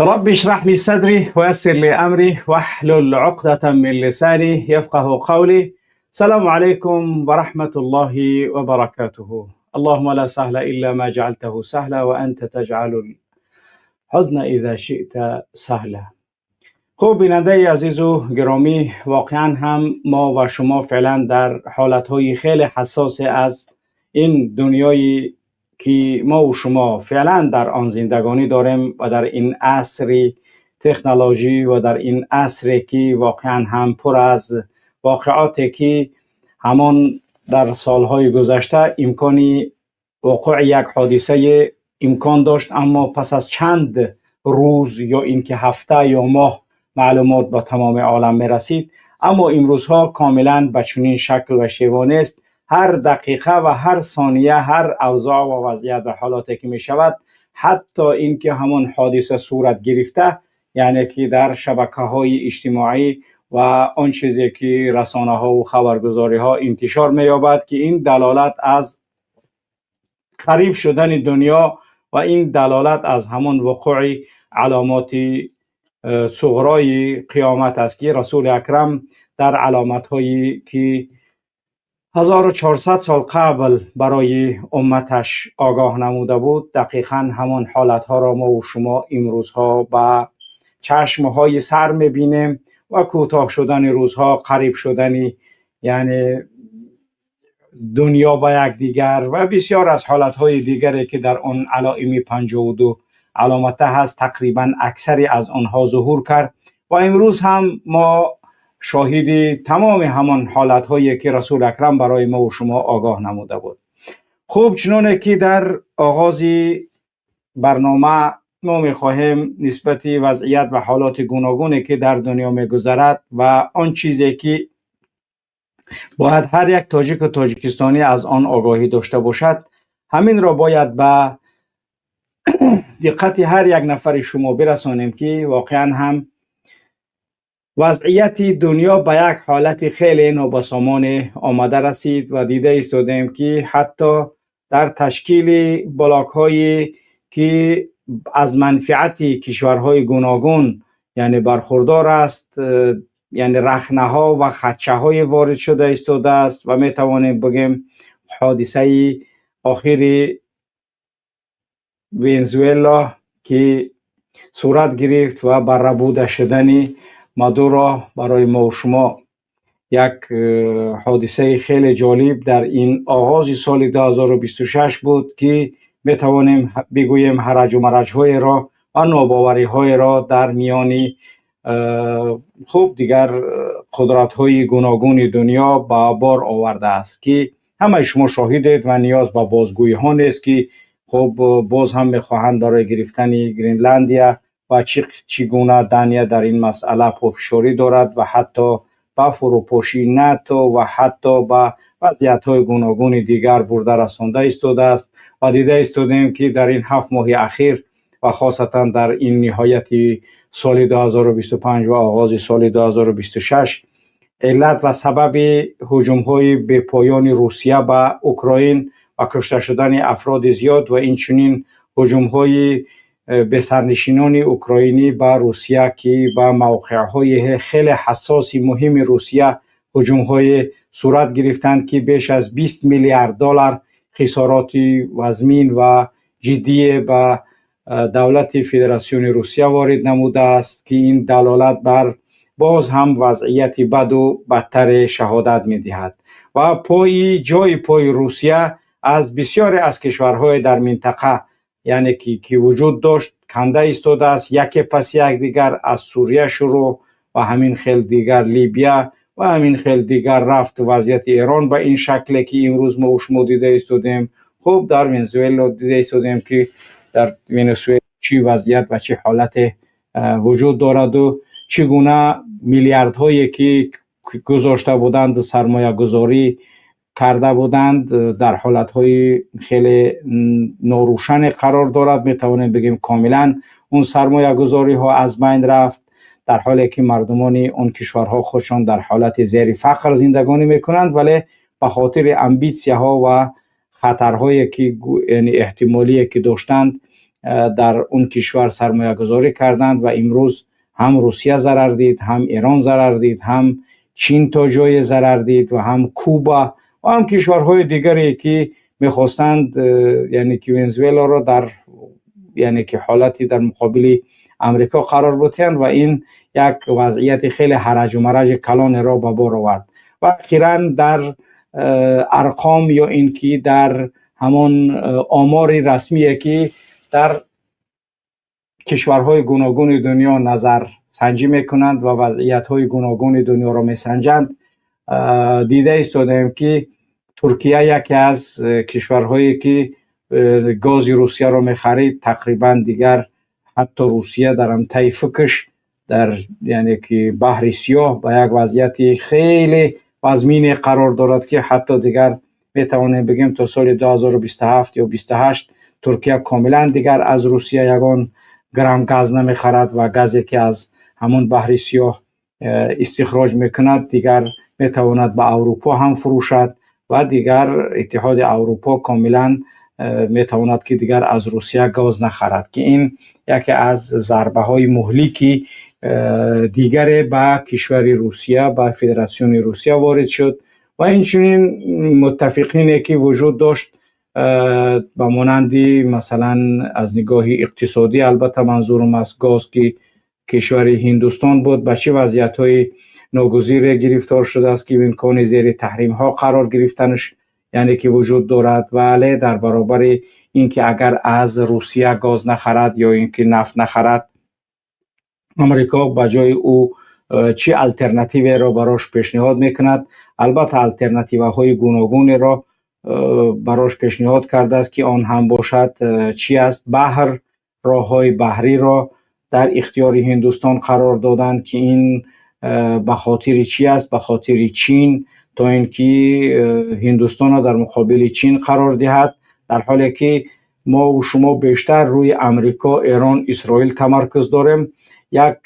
رب اشرح لي صدري ويسر لي أمري واحلل عقدة من لساني يفقه قولي. السلام عليكم ورحمة الله وبركاته. اللهم لا سهل إلا ما جعلته سهلا وأنت تجعل الحزن إذا شئت سهلا. خوب بیننده عزیز و گرامی، واقعا هم ما و شما فعلا در حالتهای خیلی حساس از این دنیای که ما و شما فعلا در آن زندگانی داریم و در این عصر تکنولوژی و در این عصر که واقعا هم پر از واقعاتی که همان در سالهای گذشته امکانی وقوع یک حادثه امکان داشت، اما پس از چند روز یا اینکه هفته یا ماه معلومات با تمام عالم می رسید. اما امروزها کاملا به چنین شکل و شیوه است. هر دقیقه و هر ثانیه هر اوضاع و وضعیت و حالاتی که می شود، حتی اینکه همون حادثه صورت گرفته، یعنی که در شبکه های اجتماعی و آن چیزی که رسانه ها و خبرگزاری ها انتشار می یابد که این دلالت از قریب شدن دنیا و این دلالت از همون وقوع علامات صغرای قیامت است که رسول اکرم در علامت هایی که 1400 سال قبل برای امتش آگاه نموده بود، دقیقاً همان حالت ها را ما و شما امروزها با چشم های سر میبینیم و کوتاه شدن روزها، قریب شدن یعنی دنیا با یک دیگر و بسیار از حالت های دیگری که در آن علائم 52 علامت هست، تقریبا اکثری از آنها ظهور کرد و امروز هم ما شاهد تمام همان حالت هایی که رسول اکرم برای ما و شما آگاه نموده بود. خوب، چنانه که در آغاز برنامه ما میخواهیم نسبت وضعیت و حالات گوناگونی که در دنیا میگذرد و آن چیزی که باید هر یک تاجیک و تاجیکستانی از آن آگاهی داشته باشد، همین را باید به دقت هر یک نفر شما برسانیم که واقعا هم وضعیت دنیا به یک حالت خیلی نابسامان آمده رسید و دیده ایستادیم که حتی در تشکیل بلاک هایی که از منفعت کشورهای گوناگون یعنی برخوردار است، یعنی رخنه ها و خدشه های وارد شده ایستاده است و می توانیم بگیم حادثه آخر ونزوئلا که صورت گرفت و برآورده شدن مادورو برای ما و شما یک حادثه خیلی جالب در این آغاز سال 2026 بود که می توانیم بگوییم هرج و مرج های را و ناباوری های را در میان خوب دیگر قدرت های گوناگون دنیا با بار آورده است که همه شما شاهدید و نیاز به بازگویی ها نیست که خب باز هم میخواهند برای گرفتن گرینلندیا و چگونه دنیا در این مسئله پافشاری دارد و حتی با فروپاشی ناتو و حتی با وضعیت‌های گوناگون دیگر برده رسانده ایستاده است و دیده ایستادیم که در این 7 ماه اخیر و خاصتا در این نهایت سال 2025 و آغاز سال 2026 علت و سبب هجوم‌های به پایان روسیه به اوکراین و کشته شدن افراد زیاد و این چنین هجوم‌های به سرنشینان اوکراینی به روسیه که به موقع‌های خیلی حساس مهم روسیه هجوم‌های صورت گرفتند که بیش از 20 میلیارد دلار خسارات وزمین و جدی به دولت فدراسیون روسیه وارد نموده است که این دلالت بر باز هم وضعیت بد و بدتر شهادت می‌دهد و جای پای روسیه از بسیاری از کشورهای در منطقه یعنی که وجود داشت کنده ایستاده است، یکی پس یک دیگر، از سوریه شروع و همین خیل دیگر لیبیا و همین خیل دیگر رفت وضعیت ایران به این شکلی که امروز ما و شما دیده ایستادیم. خب در ونزوئلا دیده ایستادیم که در ونزوئلا چی وضعیت و چه حالت وجود دارد و چگونه میلیاردهایی که گذاشته بودند سرمایه گذاری کرده بودند در حالتهای خیلی ناروشن قرار دارد. میتوانیم بگیم کاملا اون سرمایه گذاری ها از بین رفت، در حالی که مردمان اون کشورها خودشان در حالت زیر فقر زندگانی میکنند، ولی به خاطر امبیسیه ها و خطرهایی که یعنی احتمالی که داشتند در اون کشور سرمایه گذاری کردند و امروز هم روسیه ضرر دید، هم ایران ضرر دید، هم چین تا جای ضرر دید و هم کوبا و هم کشورهای دیگری که میخواستند یعنی که ونزوئلا را در یعنی که حالتی در مقابل امریکا قرار بدهند و این یک وضعیت خیلی هرج و مرج کلان را به بار آورد و اخیراً در ارقام یا اینکه در همان آمار رسمی که در کشورهای گوناگون دنیا نظر سنجی میکنند و وضعیت‌های گوناگون دنیا را میسنجند دیده ایستادیم که ترکیه یکی از کشورهایی که گاز روسیه را میخرید تقریبا دیگر حتی روسیه در امتای فکش در یعنی که بحر سیاه با یک وضعیت خیلی وزمین قرار دارد که حتی دیگر میتوانیم بگیم تا سال 2027 یا 28 ترکیه کاملا دیگر از روسیه یگان گرم گاز نمیخرد و گازی که از همون بحر سیاه استخراج میکند دیگر میتواند به اروپا هم فروشد و دیگر اتحاد اروپا کاملا میتواند که دیگر از روسیه گاز نخرد که این یکی از ضربه های مهلکی دیگر به کشور روسیه به فدراسیون روسیه وارد شد و اینچنین متفقینی که وجود داشت به مانندی مثلا از نگاه اقتصادی البته منظورم از گاز که کشور هندوستان بود به چه وضعیت های ناگزیر گرفتار شده است که امکان زیر تحریم ها قرار گرفتنش یعنی که وجود دارد ولی در برابر اینکه اگر از روسیه گاز نخرد یا اینکه نفت نخرد امریکا به جای او چه الटरनेटिव را براش پیشنهاد میکند البته الटरनेटिव های گوناگون را براش پیشنهاد کرده است که آن هم باشد چی است بحر راههای بحری را در اختیار هندوستان قرار دادن که این به خاطر چی است به خاطر چین تا اینکه هندوستان را در مقابل چین قرار دهد در حالی که ما و شما بیشتر روی امریکا ایران اسرائیل تمرکز داریم یک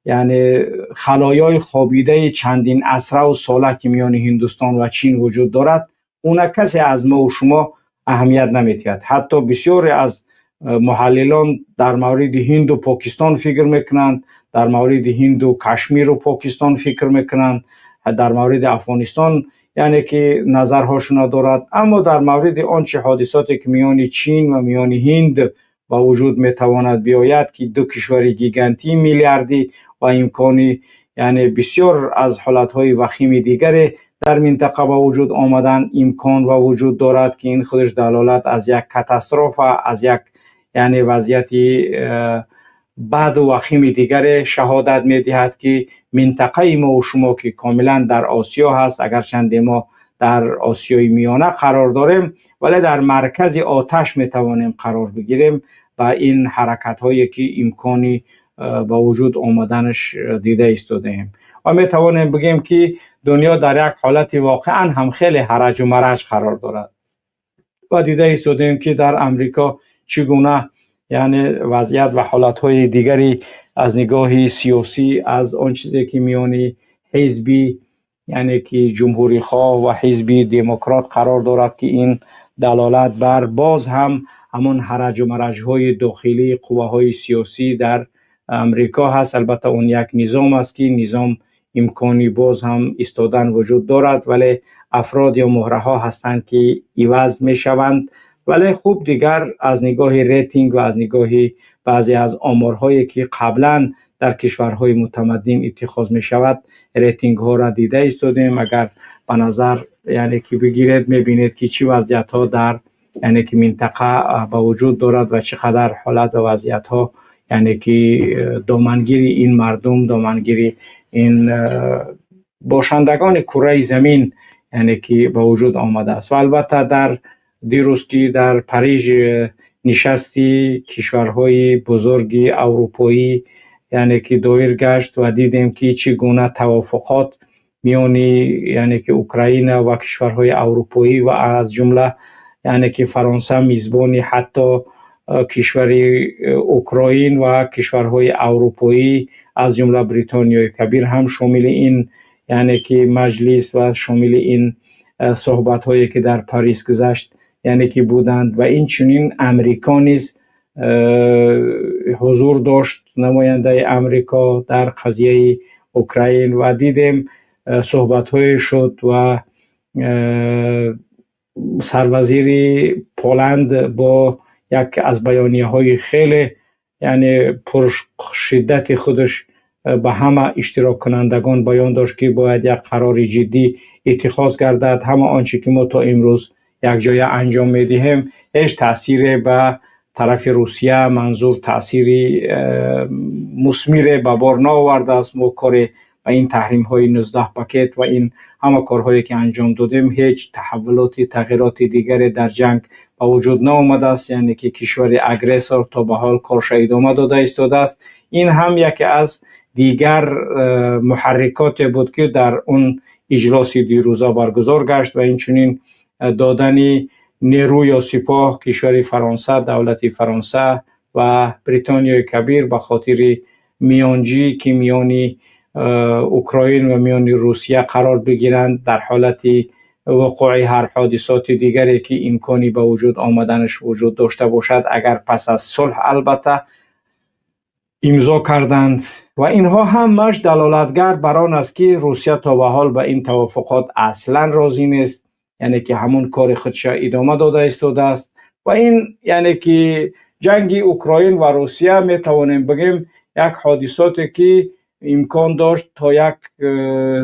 یعنی خلایای خوابیده چندین عصره و ساله که میان هندوستان و چین وجود دارد اون کسی از ما و شما اهمیت نمیدهد حتی بسیاری از محللان در مورد هند و پاکستان فکر میکنند در مورد هند و کشمیر و پاکستان فکر میکنند در مورد افغانستان یعنی که نظرهاشون دارد اما در مورد آنچه حادثاتی که میان چین و میان هند با وجود میتواند بیاید که دو کشور گیگانتی میلیاردی و امکانی یعنی بسیار از حالتهای وخیم دیگری در منطقه با وجود آمدن امکان و وجود دارد که این خودش دلالت از یک کاتاستروفه از یک یعنی وضعیتی بعد و وخیم دیگر شهادت میدهد که منطقه ما و شما که کاملا در آسیا هست اگرچند ما در آسیای میانه قرار داریم ولی در مرکز آتش میتوانیم قرار بگیریم و این حرکت هایی که امکانی با وجود آمدنش دیده ایستادیم و میتوانیم بگیم که دنیا در یک حالت واقعا هم خیلی هرج و مرج قرار دارد و دیده ایستادیم که در امریکا چگونه یعنی وضعیت و حالتهای دیگری از نگاه سیاسی از آن چیزی که میانی حزبی یعنی که جمهوری خواه و حزبی دموکرات قرار دارد که این دلالت بر باز هم همون هرج و مرج های داخلی قوه سیاسی در امریکا هست البته اون یک نظام است که نظام امکانی باز هم ایستادن وجود دارد ولی افراد یا مهره ها هستند که عوض می شوند ولی خوب دیگر از نگاه ریتینگ و از نگاه بعضی از آمارهایی که قبلا در کشورهای متمدن اتخاذ می شود ریتینگ ها را دیده ایستادیم اگر به نظر یعنی که بگیرید می بینید که چی وضعیت ها در یعنی که منطقه با وجود دارد و چقدر حالت و وضعیت ها یعنی که دامنگیری این مردم دامنگیری این باشندگان کره زمین یعنی که با وجود آمده است و البته در دیروز که در پاریژ نشستی کشورهای بزرگ اروپایی یعنی که دایر گشت و دیدیم که چگونه توافقات میانی یعنی که اوکراین و کشورهای اروپایی و از جمله یعنی که فرانسه میزبانی حتی کشور اوکراین و کشورهای اروپایی از جمله بریتانیای کبیر هم شامل این یعنی که مجلس و شامل این صحبت هایی که در پاریس گذشت یعنی که بودند و این چنین امریکا نیز حضور داشت نماینده امریکا در قضیه اوکراین و دیدیم صحبت‌های شد و سروزیر پولند با یک از بیانیه‌های خیلی یعنی پر شدت خودش به همه اشتراک کنندگان بیان داشت که باید یک قرار جدی اتخاذ گردد. همه آنچه که ما تا امروز یک جای انجام میدهیم هیچ تأثیر به طرف روسیه منظور تأثیری مثمر به بار نآورده است. ما کار و این تحریم های 19 پاکت و این همه کارهایی که انجام دادیم هیچ تحولات تغییرات دیگری در جنگ به وجود نآمده است، یعنی که کشور اگریسور تا به حال کارش ادامه داده ایستاده است. این هم یکی از دیگر محرکات بود که در اون اجلاس دیروزه برگزار گشت و این چنین دادن نیرو یا سپاه کشور فرانسه، دولت فرانسه و بریتانیای کبیر به خاطر میانجی که میان اوکراین و میان روسیه قرار بگیرند در حالت وقوع هر حادثات دیگری که امکانی به وجود آمدنش وجود داشته باشد اگر پس از صلح البته امضا کردند و اینها همش دلالتگر بر آن است که روسیه تا به حال به این توافقات اصلا راضی نیست، یعنی که همون کار خودش ادامه داده ایستاده است و این یعنی که جنگ اوکراین و روسیه می توانیم بگیم یک حادثاتی که امکان داشت تا یک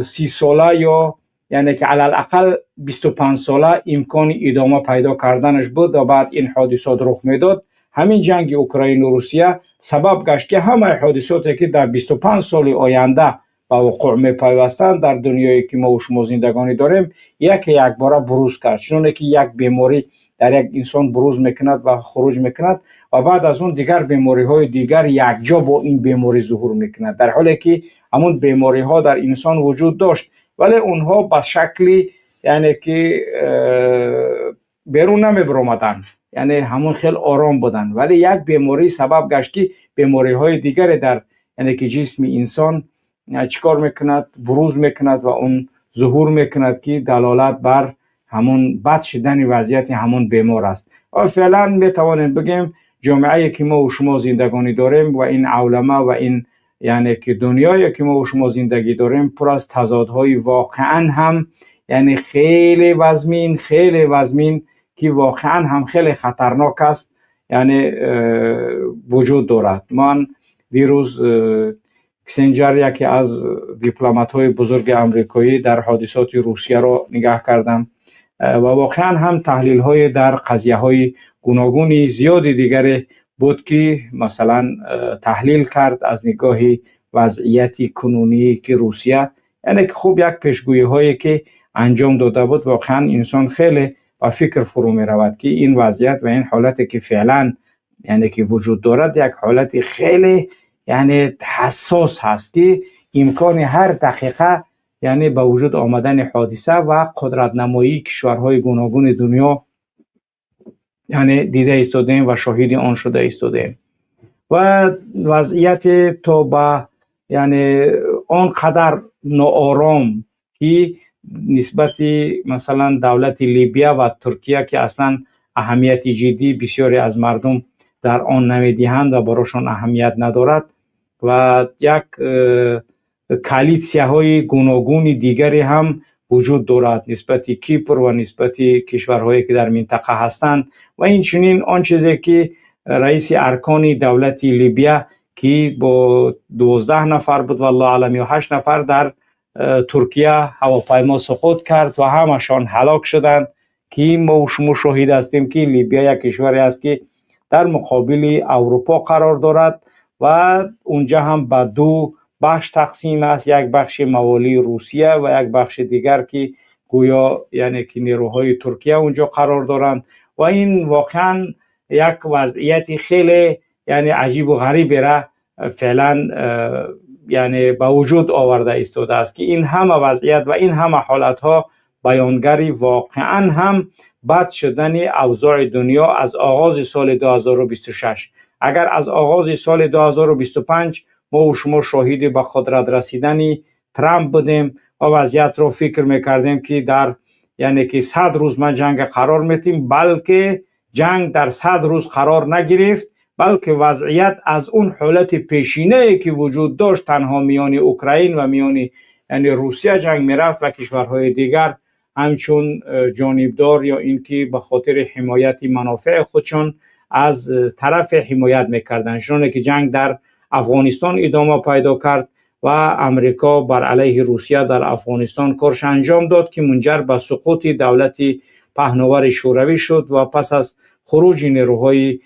30 ساله یا یعنی که علل اقل 25 ساله امکان ادامه پیدا کردنش بود و بعد این حادثات رخ میداد. همین جنگ اوکراین و روسیه سبب گشت که همه حادثاتی که در 25 سال آینده به وقوع می پیوستند در دنیایی که ما و شما زندگانی داریم یک باره بروز کرد، چون که یک بیماری در یک انسان بروز میکند و خروج میکند و بعد از اون دیگر بیماری های دیگر یک جا با این بیماری ظهور میکند، در حالی که همون بیماری ها در انسان وجود داشت ولی اونها به شکلی یعنی که بیرون نمی برآمدن، یعنی همون خیلی آرام بودن، ولی یک بیماری سبب گشت که بیماری های دیگر در یعنی که جسم انسان چیکار میکند بروز میکند و اون ظهور میکند که دلالت بر همون بد شدن وضعیت همون بیمار است. و فعلا میتوانیم بگیم جامعه که ما و شما زندگانی داریم و این عولمه و این یعنی که دنیایی که ما و شما زندگی داریم پر از تضادهای واقعا هم یعنی خیلی وزمین که واقعا هم خیلی خطرناک است یعنی وجود دارد. من دیروز کسنجر یکی از دیپلمات های بزرگ امریکایی در حادثات روسیه را نگاه کردم و واقعا هم تحلیل های در قضیه های گوناگونی زیادی دیگری بود که مثلا تحلیل کرد از نگاه وضعیت کنونی که روسیه یعنی که خوب یک پیشگویی هایی که انجام داده بود واقعا انسان خیلی با فکر فرو می رود که این وضعیت و این حالتی که فعلا یعنی که وجود دارد یک حالت خیلی یعنی حساس هست که امکان هر دقیقه یعنی به وجود آمدن حادثه و قدرت نمایی کشورهای گوناگون دنیا یعنی دیده ایستادیم و شاهد آن شده ایستادیم و وضعیت تا به یعنی آنقدر ناآرام که نسبت مثلا دولت لیبیه و ترکیه که اصلا اهمیت جدی بسیاری از مردم در آن نمیدهند و براشون اهمیت ندارد و یک کالیسیاهای گوناگون دیگری هم وجود دارد نسبت کیپر و نسبت کشورهایی که در منطقه هستند و این چنین آن چیزی که رئیس ارکان دولت لیبیه که با 12 نفر بود والله اعلم یا 8 نفر در ترکیه هواپیما سقوط کرد و همشان هلاک شدند که ما و شما شاهد هستیم که لیبیا یک کشوری است که در مقابل اروپا قرار دارد و اونجا هم به دو بخش تقسیم است، یک بخش موالی روسیه و یک بخش دیگر که گویا یعنی که نیروهای ترکیه اونجا قرار دارند و این واقعا یک وضعیت خیلی یعنی عجیب و غریبی را فعلا یعنی به وجود آورده ایستاده است که این همه وضعیت و این همه حالت ها بیانگری واقعا هم بد شدن اوضاع دنیا از آغاز سال 2026. اگر از آغاز سال 2025 ما و شما شاهد به قدرت رسیدن ترامپ بودیم و وضعیت رو فکر میکردیم که در یعنی که 100 روز ما جنگ قرار میتیم، بلکه جنگ در 100 روز قرار نگرفت بلکه وضعیت از اون حالت پیشینه که وجود داشت تنها میان اوکراین و میان یعنی روسیه جنگ میرفت و کشورهای دیگر همچون جانبدار یا اینکه به خاطر حمایت منافع خودشون از طرف حمایت میکردن، چون که جنگ در افغانستان ادامه پیدا کرد و امریکا بر علیه روسیه در افغانستان کارش انجام داد که منجر به سقوط دولت پهناور شوروی شد و پس از خروج نیروهای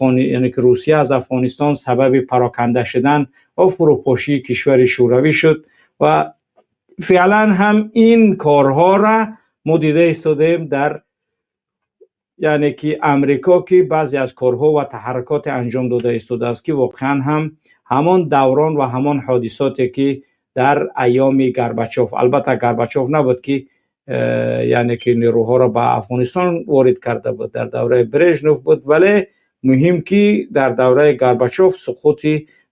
یعنی که روسیه از افغانستان سبب پراکنده شدن و فروپاشی کشور شوروی شد و فعلا هم این کارها را ما دیده ایستادیم در یعنی که امریکا که بعضی از کارها و تحرکات انجام داده ایستاده است که واقعا هم همان دوران و همان حادثاتی که در ایام گورباچوف، البته گورباچوف نبود که یعنی که نیروها را به افغانستان وارد کرده بود، در دوره برژنف بود، ولی مهم که در دوره گورباچوف سقوط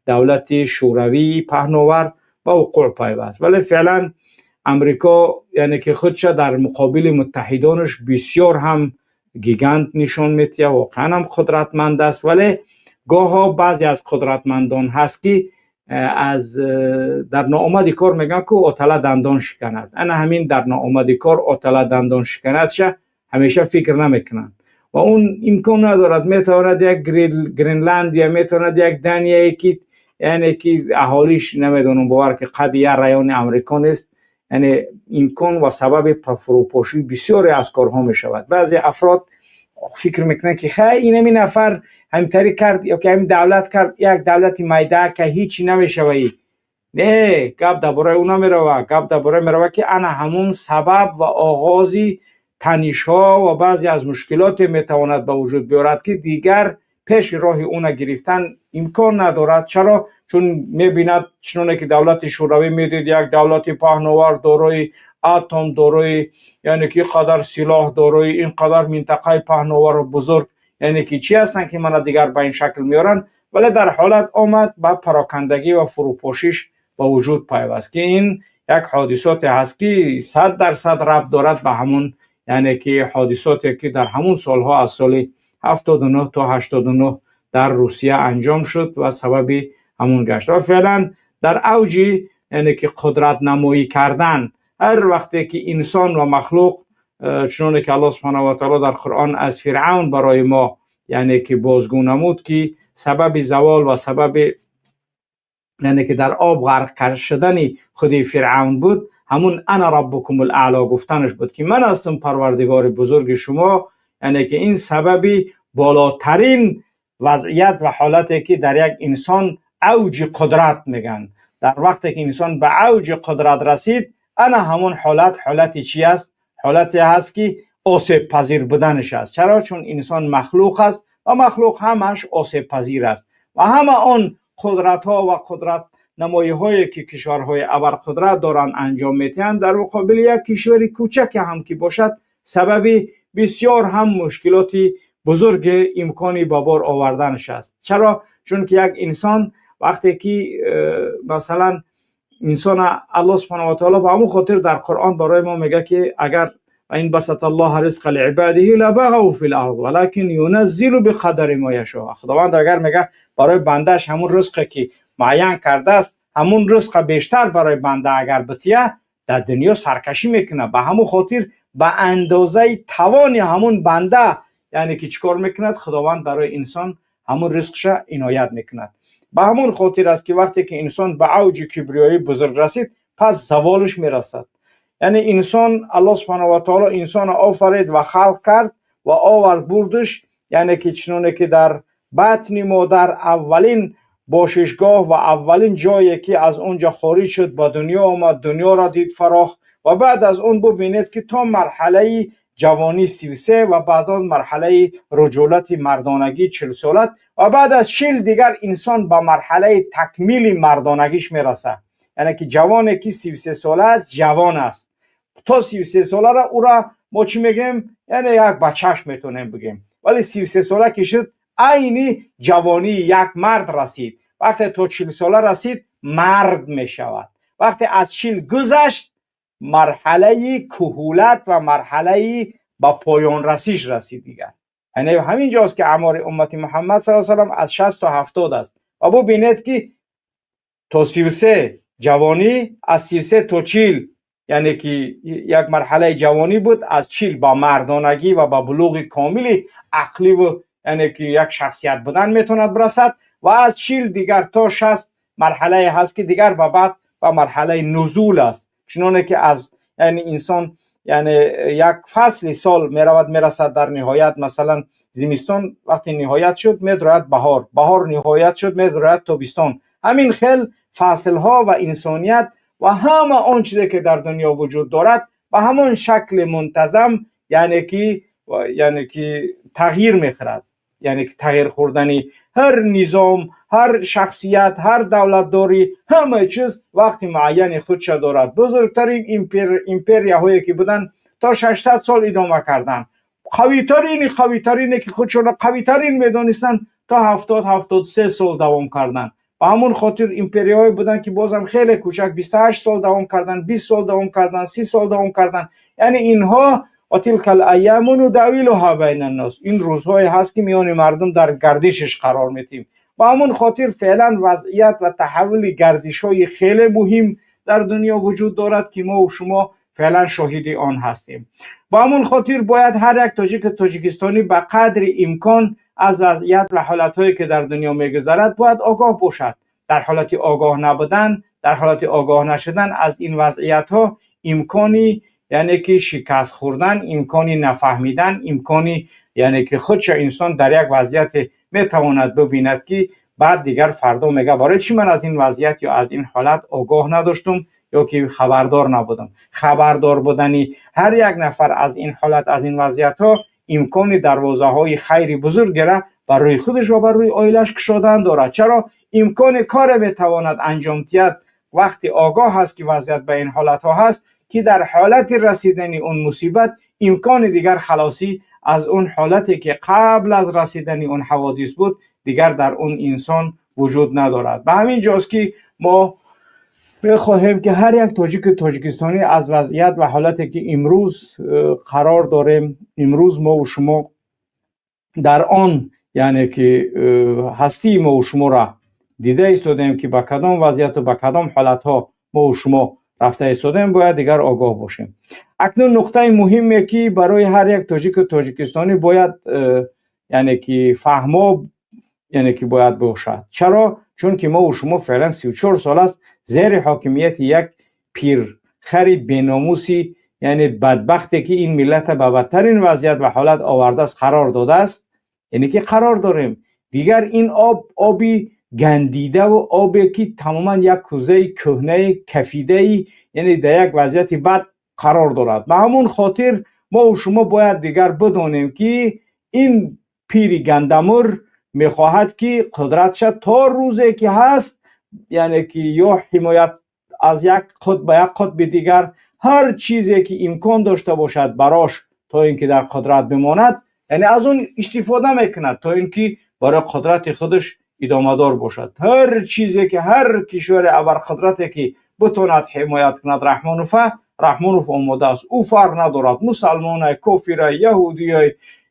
دولت شوروی پهناور به وقوع پیوست. ولی فعلا امریکا یعنی که خودش در مقابل متحدانش بسیار هم گیگانت نشان میده، واقعا هم قدرتمند است، ولی گاها بعضی از قدرتمندان هست که از در ناآمدی کار میگن که آتله دندان شکند. انا همین در ناآمدی کار آتله دندان شکند شه همیشه فکر نمیکنن و اون امکان ندارد. میتواند یک گرینلند یا میتواند یک دنیایی که یعنی که اهالیش نمیدونم باور که قد یک ریان امریکا نیست، یعنی امکان و سبب فروپاشی بسیاری از کارها می شود. بعضی افراد فکر میکنن که خیلی این نفر همینطوری کرد یا که همین دولت کرد، یک دولت میده که هیچی نمیشوی. نه، گپ درباره اونا میروه، گپ درباره میروه که انا همون سبب و آغازی تنش‌ها و بعضی از مشکلات میتواند به وجود بیارد که دیگر پیش راه اونا گرفتن امکان ندارد. چرا؟ چون میبیند چنانه که دولت شوروی میدید یک دولت پهناور دارای اتم دارای یعنی که قدر سلاح دارای این قدر منطقه پهناور بزرگ یعنی که چی هستن که من دیگر به این شکل میارن، ولی در حالت آمد به پراکندگی و فروپاشیش به وجود پیوست که این یک حادثات هست که 100% ربط دارد به همون یعنی که حادثاتی که در همون سالها از سال 79 تا 89 در روسیه انجام شد و سبب همون گشت. و فعلا در اوج یعنی که قدرت نمایی کردن هر وقتی که انسان و مخلوق چنانه که الله سبحانه و تعالی در قرآن از فرعون برای ما یعنی که بازگو نمود که سبب زوال و سبب یعنی که در آب غرق شدن خود فرعون بود، همون انا ربکم الاعلی گفتنش بود که من هستم پروردگار بزرگ شما، یعنی که این سببی بالاترین وضعیت و حالتی که در یک انسان اوج قدرت میگن. در وقتی که انسان به اوج قدرت رسید انا همون حالتی چی است؟ حالتی هست که آسیب پذیر بودنش است. چرا؟ چون انسان مخلوق است و مخلوق همش آسیب پذیر است و همه آن قدرت ها و قدرت نمایی هایی که کشورهای ابرقدرت دارن انجام میتن در مقابل یک کشور کوچک هم که باشد سبب بسیار هم مشکلاتی بزرگ امکانی به بار آوردنش است. چرا؟ چون که یک انسان وقتی که مثلا انسان الله سبحانه و تعالی به همون خاطر در قرآن برای ما میگه که اگر این بسط الله رزق لعباده لبغوا فی الارض ولکن ینزل بقدر ما یشاء. خداوند اگر میگه برای بندش همون رزقی که معین کرده است همون رزق بیشتر برای بنده اگر بتیه در دنیا سرکشی میکنه، به همون خاطر به اندازه توان همون بنده یعنی که چیکار میکند خداوند برای انسان همون رزقش عنایت میکند. به همون خاطر است که وقتی که انسان به اوج کبریایی بزرگ رسید پس زوالش میرسد. یعنی انسان الله سبحانه و تعالی انسان آفرید و خلق کرد و آورد بردش یعنی که چنانه که در بطن مادر اولین باششگاه و اولین جایی که از اونجا خارج شد با دنیا آمد، دنیا را دید فراخ و بعد از اون ببینید که تا مرحله جوانی 33 و بعد از مرحله رجولت مردانگی 40 سالت و بعد از 40 دیگر انسان به مرحله تکمیل مردانگیش میرسه. یعنی که جوانی که 33 ساله است جوان است، تا 33 ساله را او را ما چی میگیم؟ یعنی یک بچهش میتونیم بگیم، ولی 33 ساله که شد عینی جوانی یک مرد رسید. وقتی تا 40 ساله رسید مرد میشود. وقتی از 40 گذشت مرحله کهولت و مرحله با پایان رسیش رسید دیگر. یعنی همین جاست که اعمار امت محمد صلی الله علیه و سلم از 60 تا 70 است و ببینید که تا 33 جوانی، از 33 تا 40 یعنی که یک مرحله جوانی بود، از 40 با مردانگی و با بلوغ کامل عقلی و یعنی که یک شخصیت بودن میتوند برسد و از 40 دیگر تا 60 مرحله هست که دیگر و بعد و مرحله نزول است، چنانه که از یعنی انسان یعنی یک فصل سال میرسد در نهایت، مثلا زمستان وقتی نهایت شد میدرد بهار، بهار نهایت شد میدرد تابستان. همین خیل فصل ها و انسانیت و همه آن چیزی که در دنیا وجود دارد به همان شکل منتظم یعنی که تغییر میخورد، یعنی که تغییر خوردنی هر نظام، هر شخصیت، هر دولتداری، همه چیز وقتی معین خودش دارد. بزرگترین امپریاهایی که بودن تا 600 سال ادامه کردن، قویترینی که خودشون قویترین میدونستن تا 70-73 سال دوام کردن. و همون خاطر امپریاهایی بودن که بازم خیلی کوچک 28 سال دوام کردن، 20 سال دوام کردن، 30 سال دوام کردن. یعنی اینها و تلک الایام نداولها بین الناس، این روزهای هست که میان مردم در گردشش قرار میتیم. و همون خاطر فعلا وضعیت و تحول گردش های خیلی مهم در دنیا وجود دارد که ما و شما فعلا شاهد آن هستیم. با همون خاطر باید هر یک تاجیک تاجیکستانی به قدر امکان از وضعیت و حالتهایی که در دنیا میگذرد باید آگاه باشد. در حالت آگاه نبودن، در حالت آگاه نشدن از این وضعیت ها امکانی یعنی که شکست خوردن، امکانی نفهمیدن، امکانی یعنی که خودش انسان در یک وضعیت میتواند ببیند که بعد دیگر فردا میگه برای چی من از این وضعیت یا از این حالت آگاه نداشتم یا که خبردار نبودم. خبردار بودنی هر یک نفر از این حالت، از این وضعیت ها امکان دروازه های خیری بزرگ را برای خودش و برای عائلش گشودن دارد. چرا؟ امکان کار میتواند انجام دهد وقتی آگاه هست که وضعیت به این حالت ها هست که در حالت رسیدن اون مصیبت امکان دیگر خلاصی از اون حالتی که قبل از رسیدن اون حوادث بود دیگر در اون انسان وجود ندارد. به همین جاست که ما میخواهیم که هر یک تاجیک تاجیکستانی از وضعیت و حالتی که امروز قرار داریم، امروز ما و شما در آن یعنی که هستی ما و شما را دیده ایستادیم که با کدام وضعیت و با کدام حالت ها ما و شما رفته ایستادیم، باید دیگر آگاه باشیم. اکنون نقطه مهمی که برای هر یک تاجیک تاجیکستانی باید یعنی که فهما یعنی که باید باشد. چرا؟ چون که ما و شما فعلا 34 سال است زیر حاکمیت یک پیرخر بیناموسی یعنی بدبختی که این ملت به بدترین وضعیت و حالت آورده است قرار داده است. یعنی که قرار داریم دیگر این آبی گندیده و آبی که تماما یک کوزه کهنه کفیده یعنی در یک وضعیت بد قرار دارد. به همون خاطر ما و شما باید دیگر بدانیم که این پیر گندمر میخواهد که قدرتش تا روزی که هست یعنی که یا حمایت از یک قطب به یک قطب دیگر، هر چیزی که امکان داشته باشد براش تا اینکه در قدرت بماند یعنی از اون استفاده میکند تا اینکه برای قدرت خودش ادامه دار باشد. هر چیزی که هر کشور ابر قدرتی که بتواند حمایت کند رحمانوف آماده است. او فرق ندارد مسلمان، کافر، یهودی،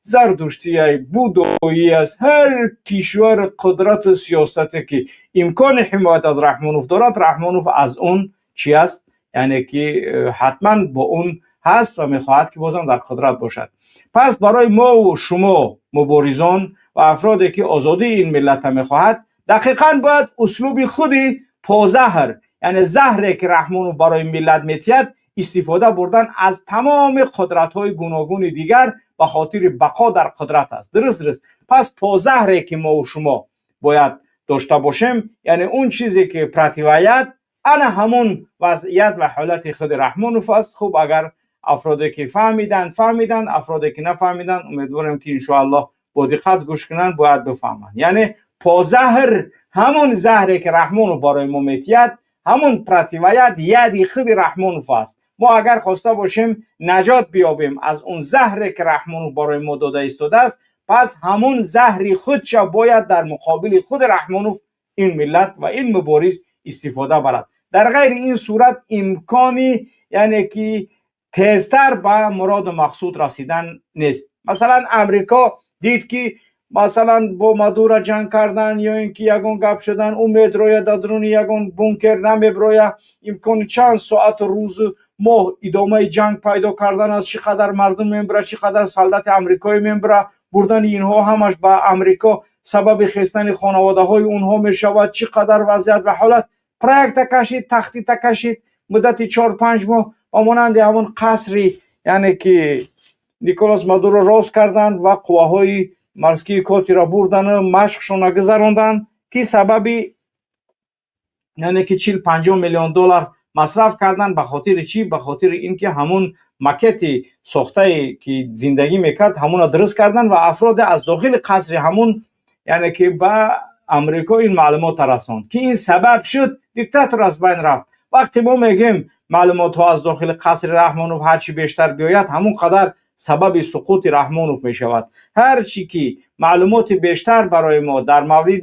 زردشتی، بودایی است. هر کشور قدرت و سیاستی که امکان حمایت از رحمانوف دارد، رحمانوف از اون چی است یعنی که حتما با اون هست و میخواهد که بازم در قدرت باشد. پس برای ما و شما مبارزان و افرادی که آزادی این ملت میخواهد دقیقاً باید اسلوب خودی پازهر یعنی زهری که رحمانوف برای ملت میتید استفاده بردن از تمام قدرت‌های گوناگون دیگر به خاطر بقا در قدرت است. درست. پس پازهری که ما و شما باید داشته باشیم یعنی اون چیزی که پرتیویت انا همون وضعیت و حالت خود رحمانوف است. خب اگر افرادی که فهمیدن، افرادی که نفهمیدن امیدوارم که ان شاء الله با دقت گوش کنن باید بفهمن. یعنی پازهر همون زهری که رحمانوف برای ما میتید، همون پرتیویت یادی خود رحمانوف است. ما اگر خواسته باشیم نجات بیابیم از اون زهری که رحمانوف برای ما داده ایستاده است، پس همون زهری خودش باید در مقابل خود رحمانوف این ملت و این مبارز استفاده برد. در غیر این صورت امکانی یعنی که تیزتر به مراد و مقصود رسیدن نیست. مثلا امریکا دید که مثلا با مادورا جنگ کردن یا اینکه یگان گپ شدن امید رویا در درون یگان بونکر نمیبرویا امکان چند ساعت روز ماه ادامه جنگ پیدا کردن از چقدر مردم میبره، چقدر سلطنت امریکایی میبره، بردن اینها همش به امریکا سبب خستن خانواده های اونها میشود. چقدر وضعیت و حالت پروژه کشید، تخطیط کشید مدت 4-5 ماه و مانند همون قصری یعنی که نیکولاس مادورو راست کردن و قواهای مرزکی کوتی را بردن و مشقشون گذراندن که سببی یعنی که 40-50 میلیون دلار مصرف کردن. به خاطر چی؟ به خاطر اینکه همون مکتی ساخته که زندگی میکرد همون را درست کردن و افراد از داخل قصر همون یعنی که به امریکا این معلومات رساند که این سبب شد دیکتاتور از بین رفت. وقتی ما میگیم معلومات ها از داخل قصر رحمانوف هرچی بیشتر بیاید همون قدر سبب سقوط رحمانوف می شود. هرچی که معلومات بیشتر برای ما در مورد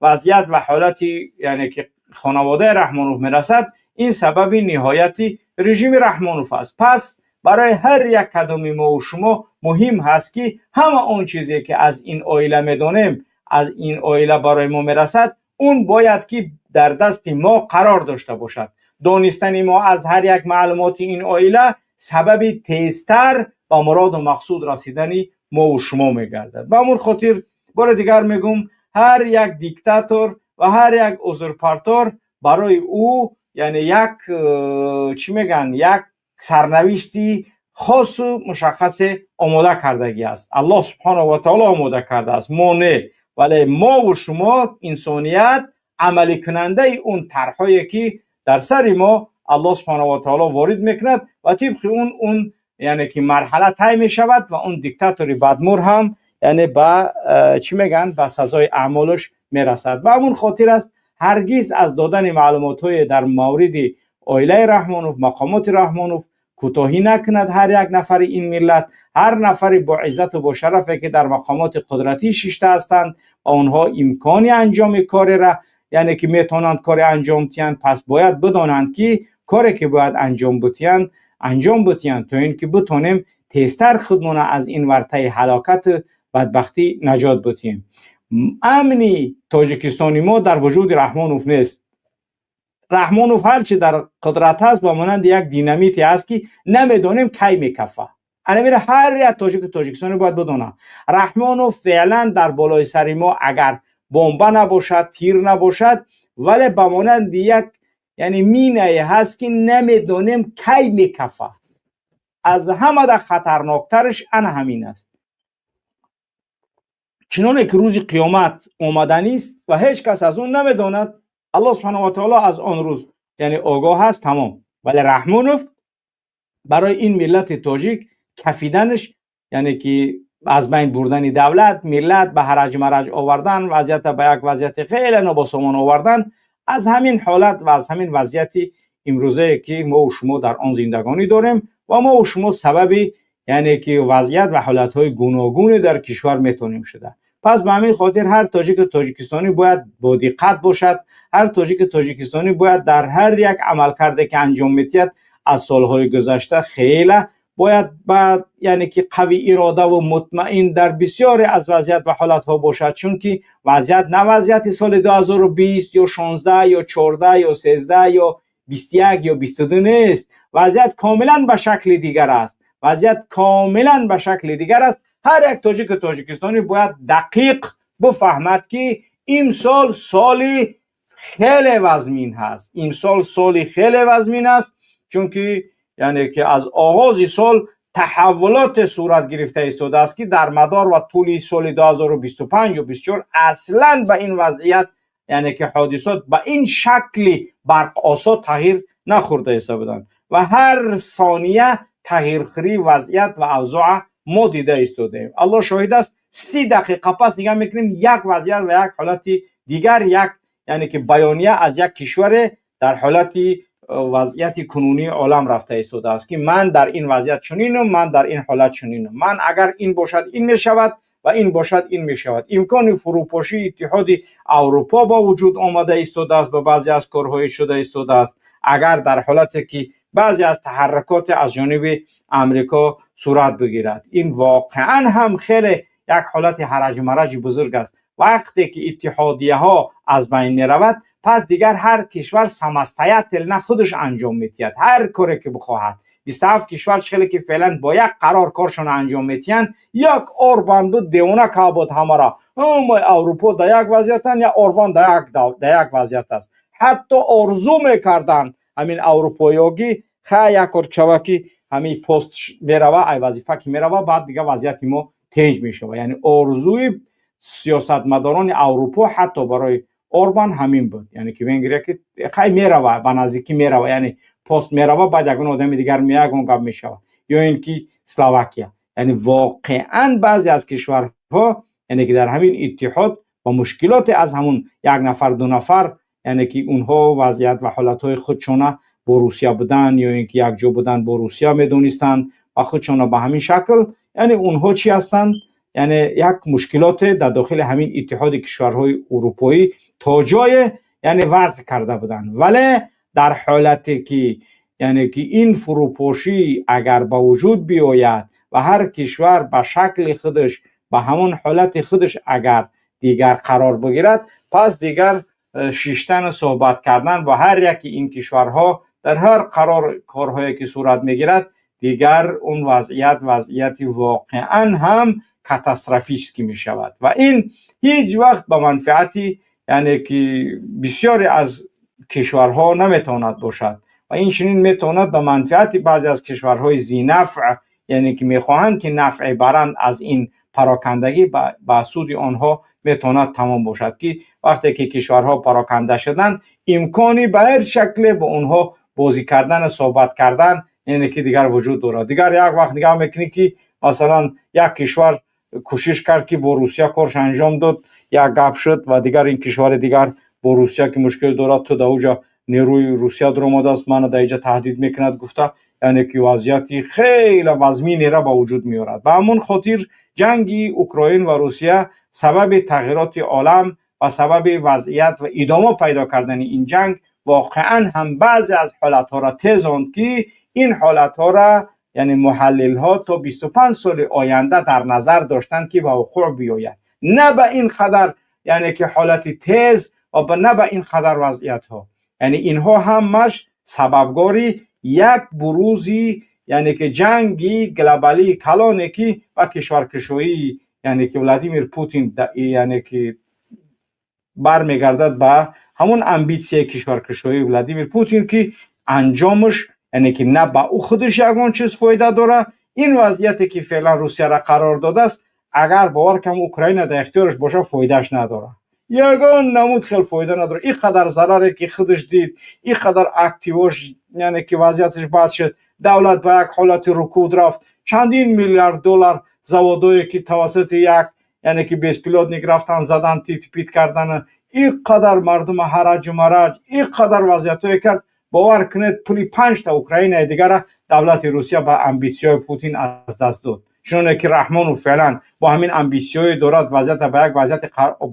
وضعیت و حالت یعنی که خانواده رحمانوف میرسد این سبب نهایت رژیم رحمانوف است. پس برای هر یک کدام ما و شما مهم هست که همه اون چیزی که از این عائله میدونیم از این عائله برای ما میرسد اون باید که در دست ما قرار داشته باشد. دانستن ما از هر یک معلومات این عائله سبب تیزتر با مراد و مقصود رسیدن ما و شما میگردد. به همون خاطر بار دیگر میگم هر یک دیکتاتور و هر یک اوزورپاتور برای او یعنی یک چی میگن یک سرنوشتی خاص و مشخص آماده کردگی است. الله سبحانه و تعالی آماده کرده است، ما نه، ولی ما و شما انسانیت عملی کننده اون طرحایی که در سر ما الله سبحانه و تعالی وارد میکند و طبق اون یعنی که مرحله طی می شود و اون دیکتاتوری بدمور هم یعنی با چی میگن با سزای اعمالش میرسد. و همون خاطر است هرگز از دادن معلومات های در مورد عائله رحمانوف مقامات رحمانوف کوتاهی نکند. هر یک نفر این ملت هر نفری با عزت و با شرفی که در مقامات قدرتی شیشته هستند آنها امکانی انجام کاری را یعنی که میتونند کار انجام تیند، پس باید بدانند که کاری که باید انجام بتیند تا اینکه بتونیم تیزتر خودمون از این ورطه هلاکت بدبختی نجات بتیم. امنی تاجیکستانی ما در وجود رحمانوف نیست. رحمانوف هرچی در قدرت هست با مانند یک دینامیتی هست که نمیدونیم کی میکفه. الان هر یک تاجیکستانی باید بدونه رحمانوف فعلا در بالای سر ما اگر بمب نباشد تیر نباشد ولی با مانند یک یعنی مینه هست که نمیدونیم کی میکفه. از همه در خطرناکترش همین است. چنانه که روز قیامت آمدنی است و هیچ کس از اون نمیداند. الله سبحانه و تعالی از آن روز یعنی آگاه هست تمام. ولی رحمانوف برای این ملت تاجیک کفیدنش یعنی که از بین بردن دولت ملت به هرج مرج آوردن وضعیت به یک وضعیت خیلی نابسامان آوردن از همین حالت و از همین وضعیتی امروزه که ما و شما در آن زندگانی داریم و ما و شما سببی یعنی که وضعیت و حالتهای گوناگون در کشور میتونیم شده. پس به همین خاطر هر تاجیک تاجیکستانی باید با دقت باشد. هر تاجیک تاجیکستانی باید در هر یک عمل کرده که انجام میتید از سالهای گذشته خیلی باید بعد یعنی که قوی اراده و مطمئن در بسیاری از وضعیت و حالتها باشد، چون که وضعیت نه وضعیت سال 2020 یا 16 یا 14 یا 13 یا 21 یا 22 نیست. وضعیت کاملا به شکل دیگر است. هر یک تاجیک تاجیکستانی باید دقیق بفهمد که این سال خیلی وزمین هست. چون که یعنی که از آغاز سال تحولات صورت گرفته ایستاده است که در مدار و طول سال 2025 و 24 اصلا به این وضعیت یعنی که حادثات به این شکلی برق‌آسا تغییر نخورده ایستادند و هر ثانیه تغییرخوری وضعیت و اوضاع ما دیده ایستادیم. الله شاهد است 30 دقیقه پس نگاه میکنیم یک وضعیت و یک حالت دیگر یک یعنی که بیانیه از یک کشور در حالت وضعیت کنونی عالم رفته ایستاده است که من در این وضعیت چنینم، من در این حالت چنینم، من اگر این باشد این میشود و این باشد این میشود. امکان فروپاشی اتحاد اروپا با وجود آمده ایستاده است، به بعضی از کارهای شده ایستاده است. اگر در حالتی که بعضی از تحرکات از جانب امریکا صورت بگیرد این واقعا هم خیلی یک حالت هرج مرج بزرگ است. وقتی که اتحادیه ها از بین می رود، پس دیگر هر کشور سمستیت خودش انجام میتید، هر کاری که بخواهد. 27 کشور خیلی که فعلا با یک قرار کارشون انجام میتین، یک اوربان بود دیونه که بود همه را هم اروپا در یک وضعیتن یا اوربان در یک وضعیت است. حتی ارزو میکردن همین اروپایی‌ها خیلی یک چوکی همین پست میروه، ای وظیفه که میروه، بعد دیگه وضعیت ما تیج میشه. یعنی ارزوی سیاستمداران اروپا حتی برای اوربان همین بود، یعنی که ونگریا که خیلی میروه به نزدیکی میروه، یعنی پست میروه بعد یگون آدم دیگر میگه گپ میشه، یا اینکه اسلواکیا. یعنی واقعا بعضی از کشورها یعنی که در همین اتحاد با مشکلات از همون یک نفر دو نفر، یعنی که اونها وضعیت و حالتهای خودشون با روسیه بودن یا اینکه یک جو بودن با روسیه میدونستند و خودشون به همین شکل، یعنی اونها چی هستند؟ یعنی یک مشکلات در داخل همین اتحاد کشورهای اروپایی تا جای یعنی وضع کرده بودند. ولی در حالتی که یعنی که این فروپاشی اگر به وجود بیاید و هر کشور به شکل خودش به همون حالت خودش اگر دیگر قرار بگیرد، پس دیگر شیشتن صحبت کردن با هر یکی این کشورها در هر قرار کارهایی که صورت میگیرد، دیگر اون وضعیت واقعا هم کاتاستروفیک می شود و این هیچ وقت به منفعتی یعنی که بسیاری از کشورها نمیتواند باشد و این چنین میتواند به منفعت بعضی از کشورهای ذی نفع، یعنی که میخواهند که نفع برند از این پراکندگی به سود آنها میتواند تمام باشد، که وقتی که کشورها پراکنده شدن امکانی به هر شکل با اونها بازی کردن صحبت کردن یعنی که دیگر وجود دارد. دیگر یک وقت نگاه میکنی که مثلا یک کشور کوشش کرد که با روسیه کارش انجام داد، یک گپ شد و دیگر این کشور دیگر با روسیه که مشکل دارد تو در اوجا نیروی روسیه در آمده است، من در اینجا تهدید میکند گفته، یعنی که وضعیتی خیلی وزمینی را به وجود میارد. به همون خاطر جنگ اوکراین و روسیه سبب تغییرات عالم و سبب وضعیت و ادامه پیدا کردن این جنگ واقعا هم بعضی از حالتها را تیزاند که این حالتها را یعنی محلل ها تا 25 سال آینده در نظر داشتن که به وقوع بیاید. نه به این قدر یعنی که حالت تیز و نه به این قدر وضعیت ها، یعنی اینها همش سببگاری یک بروزی یعنی که جنگی گلوبالی کلانه که و کشورکشایی یعنی که ولادیمیر پوتین یعنی که برمیگردد به همون امبیسیه کشورکشایی ولادیمیر پوتین که انجامش یعنی که نه با او خودش یگان چیز فایده داره. این وضعیتی که فعلا روسیه را قرار داده است اگر باور کنم اوکراین در اختیارش باشه فایدهش نداره، یگان نمود خیلی فایده نداره. این قدر ضرری که خودش دید، این قدر اکتیوش یعنی که وضعیتش بد شد، دولت به یک حالت رکود رفت، چندین میلیارد دلار زوادایی که توسط یک یعنی که بیس پیلوتنیک رفتن زدن تیت کردن، این قدر مردم هرج و مرج، این قدر وضعیتایی کرد، باور کنید پولی 5 تا اوکراین دیگر دولت روسیه به امبیسیای پوتین از دست داد، چون که رحمان و فعلا با همین امبیسیای دارد وضعیت به یک وضعیت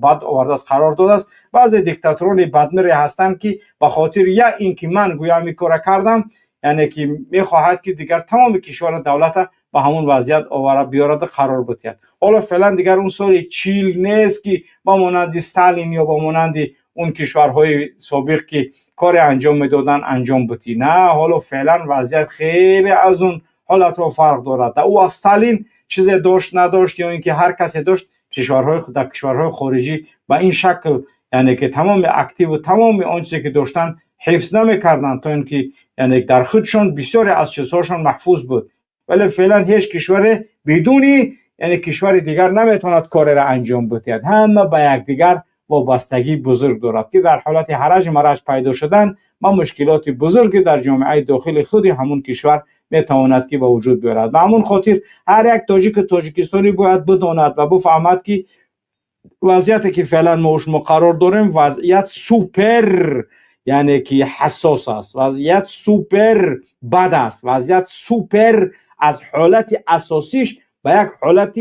بد آورده است قرار داده است. بعضی دیکتاتوران بدمری هستند که به خاطر یا اینکه من گویا میکاره کردم یعنی که میخواهد که دیگر تمام کشور دولت به همون وضعیت آورده بیارد قرار بتید. حالا فعلا دیگر اون سال چیل نیست که با مانند استالین یا با مانند اون کشورهای سابق که کار انجام میدادن انجام بتی، نه، حالا فعلا وضعیت خیلی از اون حالت ها فرق دارد. او استالین چیزی داشت نداشت یا اینکه هر کسی داشت، کشورهای خارجی با این شکل یعنی که تمام اکتیو و تمام آنچه که داشتن حفظ نمیکردن تا اینکه یعنی در خودشون بسیاری از چیزهاشون محفوظ بود. ولی فعلا هیچ کشور بدونی یعنی کشور دیگر نمیتواند کار را انجام بده، همه به یکدیگر وابستگی بزرگ دارد که در حالت هرج مرج پیدا شدن ما مشکلات بزرگی در جامعه داخل خود همون کشور میتواند که به وجود بیارد. و همون خاطر هر یک تاجیک تاجیکستانی باید بداند و بفهمد که وضعیتی که فعلا ما قرار داریم وضعیت سوپر یعنی که حساس است، وضعیت سوپر بد است، وضعیت سوپر از حالت اساسیش به یک حالت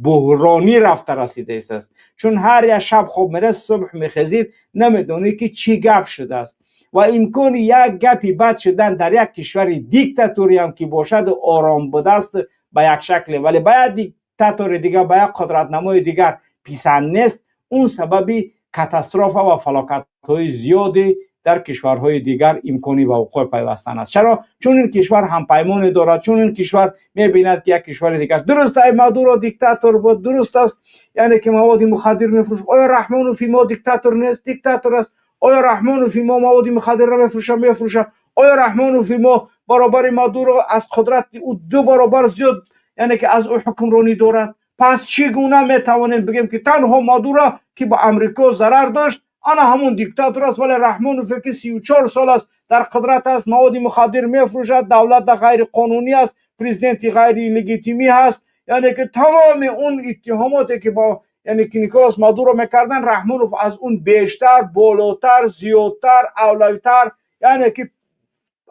بحرانی رفته رسیده است، چون هر یک شب خواب میره صبح میخزید نمیدونی که چی گپ شده است و امکان یک گپی بد شدن در یک کشور دیکتاتوری هم که باشد آرام بوده است به یک شکل، ولی باید دیکتاتور دیگر با یک قدرت نمای دیگر پیسند نیست، اون سببی کاتاستروفه و فلاکت های زیادی در کشورهای دیگر امکانی به وقوع پیوستن است. چرا؟ چون این کشور هم پیمان دارد، چون این کشور می‌بیند که یک کشور دیگر درست است مادورو دیکتاتور بود، درست است یعنی که مواد مخدر می‌فروشد. آیا رحمانوف ما دیکتاتور نیست؟ دیکتاتور است. آیا رحمانوف ما مواد مخدر را می‌فروشد؟ آیا رحمانوف ما برابر مادورو از قدرت او 2 برابر زیاد یعنی که از او حکمرانی دارد؟ پس چگونه میتوانیم بگیم که تنها مادورو که با امریکا ضرر داشت آنا همون دیکتاتور است، ولی رحمانوف که 34 سال است در قدرت است، مواد مخدر میفروشد، دولت غیر قانونی است، پرزیدنت غیر لگیتیمی است، یعنی که تمام اون اتهاماتی که با یعنی که نیکولاس مادورو میکردن رحمانوف از اون بیشتر، بالاتر، زیادتر، اولویتر یعنی که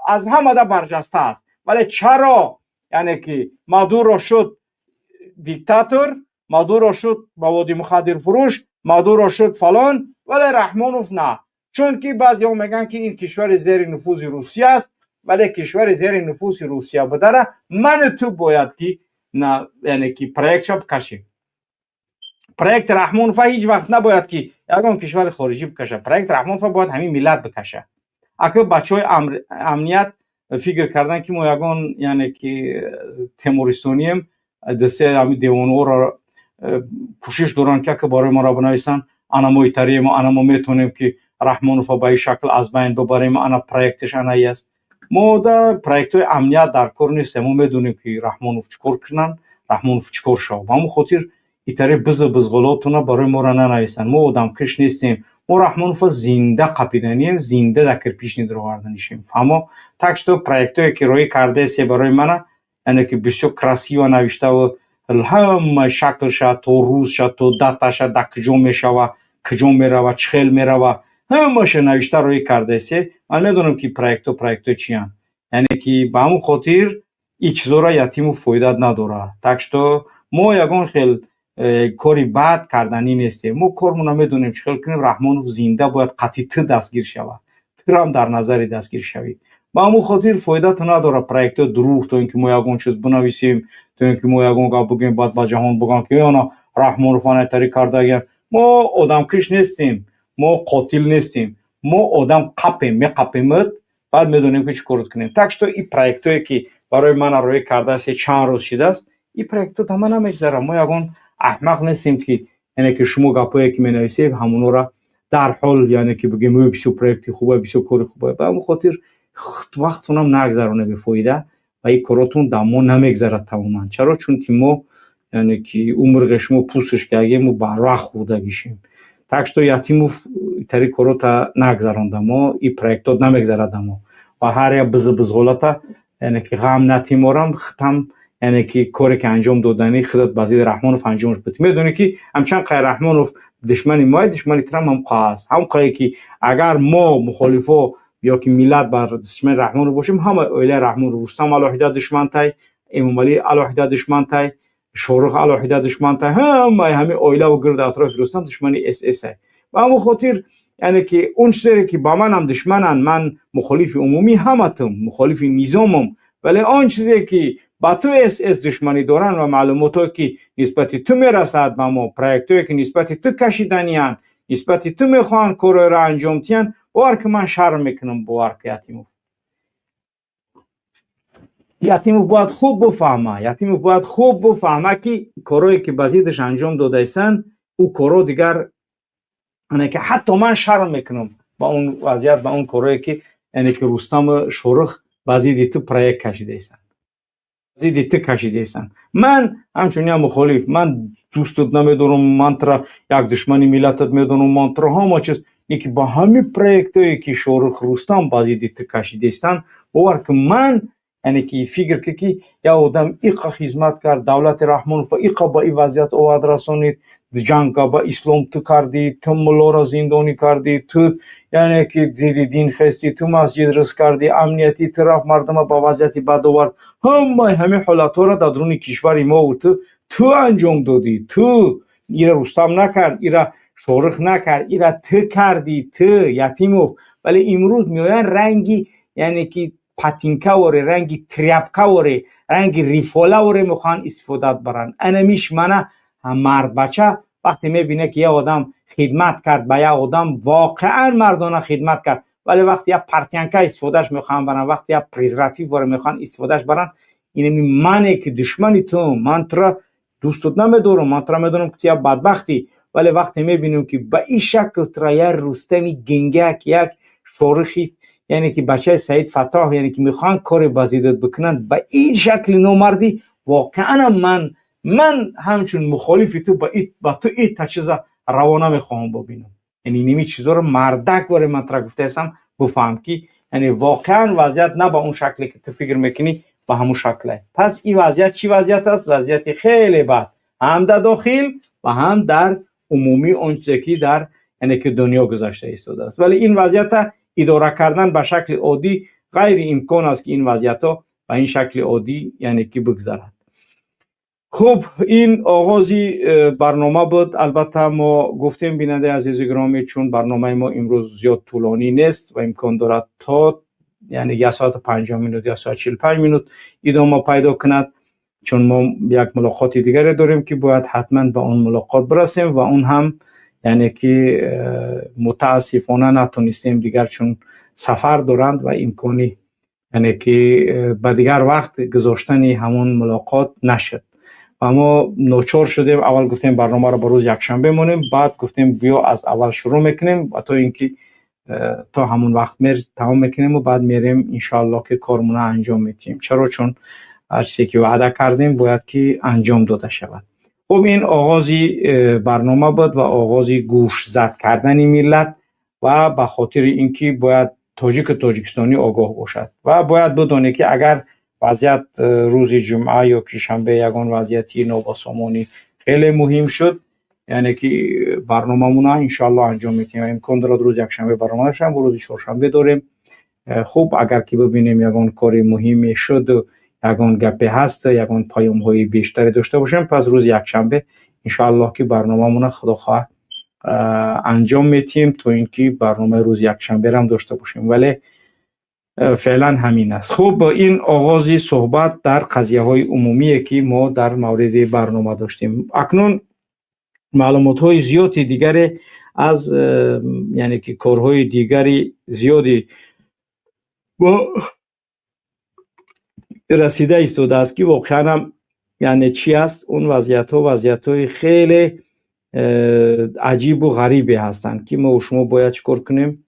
از همه ده برجسته است. ولی چرا یعنی که مادورو شد دیکتاتور، مادورو شد مواد مخدر فروش، مادورو شد فلان، ولی رحمانوف نه؟ چون که بعضی ها میگن که این کشور زیر نفوذ روسیه است، ولی کشور زیر نفوذ روسیه بداره من تو باید که نه یعنی که پروژه بکشیم. پروژه رحمانوف هیچ وقت نباید که یگان کشور خارجی بکشه، پروژه رحمانوف باید همین ملت بکشه. اگه بچهای امنیت فکر کردن که ما یگان یعنی که تیموریستانیم دسته همین دیوانو را کوشش دارن که برای ما را بنویسن، انا مویتریم و انا ما میتونیم که رحمانوف به این شکل از بین ببریم، انا پروژهش انایی است. ما در پروژه امنیت در کار نیستیم، ما میدونیم که رحمانوف چیکار کنن، رحمانوف چیکار شو. ما خاطر ایتره بزغلاتونه برای ما را ننویسن. ما آدم کش نیستیم، ما رحمانوف زنده قپیدنیم، زنده در کرپیش ندروردنیشیم. فهمو تکست پروژه که روی کرده سی برای من یعنی که بسیار کراسیو نوشته و همه شکلش تو روز شد تو داتش در کجا میشوه، کجا میروه، چخیل میروه، همهش نوشته روی کرده سی. من میدونم که پروژه چی هست، یعنی که به همون خاطر این چیزا را یتیم فایده نداره. تکشتو ما یگان خیلی کاری بد کردنی نیستیم، ما کارمون میدونیم چخیل کنیم. رحمانوف زنده باید قطعی دستگیر شود، هم در نظر دستگیر شوید. با همون خاطر فایده تو نداره پروژه دروغ تو اینکه ما یگان چیز بنویسیم، تو اینکه ما یگان گپ بگیم بعد با جهان بگن که اینا رحمانوف تری کرده. ما آدم کش نیستیم، ما قاتل نیستیم، ما آدم قپیم، میقپیمت بعد میدونیم که چی کار کنیم. تکش تو این پروژه‌ای که برای من روی کرده است چند روز شده است، این پروژه تا من نمیگذره. ما یگان احمق نیستیم که یعنی که شما گپایی که مینویسید همون را در حال یعنی که بگیم بسیار پروژه خوبه، بسیار کار خوبه. به همون خاطر وقتتون هم نگذرونه به فایده و این کاراتون دمو نمیگذره تماما. چرا؟ چون که ما یعنی که عمر شما پوستش که ما برای خورده گیشیم. تکش تو یتیمو تری کاراتا نگذرانده، ما این پروژه نمیگذره ما و هر یا بزغلتا یعنی که غم نتیمارم ختم یعنی که کاری که انجام دادنی خودت بازی رحمانوف انجامش بده. میدونی که همچنان غیر رحمانوف دشمنی ما، دشمنی ترم هم قاس هم قایی که اگر ما مخالفو یا که ملت بر دشمن رحمانوف باشیم، همه اویله رحمانوف، رستم علاهیده دشمن تای، امام علی علاهیده دشمن تای، شورخ علاهیده دشمن تای، همه اویله و گرد اطراف رستم دشمنی اس اس ای. و همون خاطر یعنی که اون چیزی که با من هم دشمنن، من مخالف عمومی همتم، مخالف نظامم، ولی آن چیزی که با تو اس اس دشمنی دارن و معلوماتی که نسبت تو میرسد به ما، پروژه‌ای که نسبت تو کشیدنیان، نسبت تو میخوان کار را انجام تین، بار که من شرم میکنم بار که یتیموف باید خوب بفهمه که کارهایی که بزیدش انجام داده ایسن او کارو دیگر یعنی که حتی من شرم میکنم با اون وضعیت، با اون کارهایی که یعنی که رستم شورخ بزیدی تو پروژه کشیده ایسن. من همچنین مخالف، من دوستت نمیدونم، من ترا یک دشمنی ملتت میدونم، من ترا همه چیز یکی با همین پروژه‌ای که شورخ رستم بازی تو کشیده ایستن باور که من یعنی که فکر که یا آدم ایقا خدمت کرد دولت رحمانوف ایقا با این وضعیت آورد رسانید، جنگ با اسلام تو کردی، تو ملا را زندانی کردی، تو یعنی که زیر دین خستی، تو مسجد رس کردی، امنیتی طرف مردم با وضعیتی بد آورد، همه حالت ها را در درون کشور ما و تو انجام دادی. تو ایره رستم نکرد، ایره شورخ نکرد، ایره تو کردی، تو یتیموف. ولی امروز میاین رنگی یعنی که پاتینکا وره، رنگی تریابکا وره، رنگی ریفولا وره میخوان استفاده برن. انمیش منه مرد بچه وقتی میبینه که یه آدم خدمت کرد به یه آدم واقعا مردانه خدمت کرد، ولی وقتی یه پرتینکا استفادهش میخوان برن، وقتی یه پریزراتیو وره میخوان استفادهش برن، اینمی منه که دشمنی تو، من تو را دوستت نمیدارم، من تو را میدونم که تو یه بدبختی، ولی وقتی میبینیم که به این شکل تو را یه رستمی گنگک، یک شارخی، یعنی که بچه سعید فتاح، یعنی که میخوان کار بازیدت بکنن به این شکل نامردی، واقعا من همچون مخالفی تو با تو این چیز روانه میخوام ببینم. یعنی نمی چیزا رو مردک وره مطرح گفته هستم بفهم که یعنی واقعا وضعیت نه به اون شکلی که تو فکر میکنی به همون شکله. پس این وضعیت چی وضعیت است؟ وضعیت خیلی بد، هم در داخل و هم در عمومی اونچه که در یعنی که دنیا گذاشته ایستاده است. ولی این وضعیت اداره کردن به شکل عادی غیر امکان است که این وضعیت ها به این شکل عادی یعنی که بگذرد. خب این آغازی برنامه بود. البته ما گفتیم بیننده عزیز گرامی چون برنامه ما امروز زیاد طولانی نیست و امکان دارد تا یعنی 1 ساعت 50 مینوت یا ساعت 45 مینوت ادامه پیدا کند، چون ما یک ملاقات دیگری داریم که باید حتما به اون ملاقات برسیم و اون هم یعنی که متاسفانه نتونستیم دیگر چون سفر دارند و امکانی یعنی که به دیگر وقت گذاشتن همون ملاقات نشد و ما ناچار شدیم. اول گفتیم برنامه رو به روز یکشنبه مونیم، بعد گفتیم بیا از اول شروع میکنیم و تا اینکه تا همون وقت تمام میکنیم و بعد میریم انشالله که کارمون انجام میدیم. چرا؟ چون هر چیزی که وعده کردیم باید که انجام داده شود. خب این آغازی برنامه بود و آغازی گوش زد کردن ملت و به خاطر اینکه باید تاجیکستانی آگاه باشد و باید بدونه که اگر وضعیت روز جمعه یا که شنبه یگان وضعیتی نابسامانی خیلی مهم شد، یعنی که برنامه‌مون انشالله انجام میدیم. امکان دارد روز یکشنبه برنامه داشتیم و روز چهارشنبه داریم. خب اگر که ببینیم یگان کاری مهمی شد و یگان گپی هست، یگان پیام های بیشتری داشته باشیم، پس روز یکشنبه انشالله که برنامه‌مون خداخواه انجام میدیم تا اینکه برنامه روز یکشنبه هم داشته باشیم. ولی فعلا همین است. خب این آغازی صحبت در قضیه های عمومی که ما در مورد برنامه داشتیم. اکنون معلومات های زیادی دیگری از یعنی که کارهای دیگری زیادی با رسیده ایستاده است که واقعا هم یعنی چی است اون وضعیت های خیلی عجیب و غریبی هستند که ما و شما باید چکار کنیم؟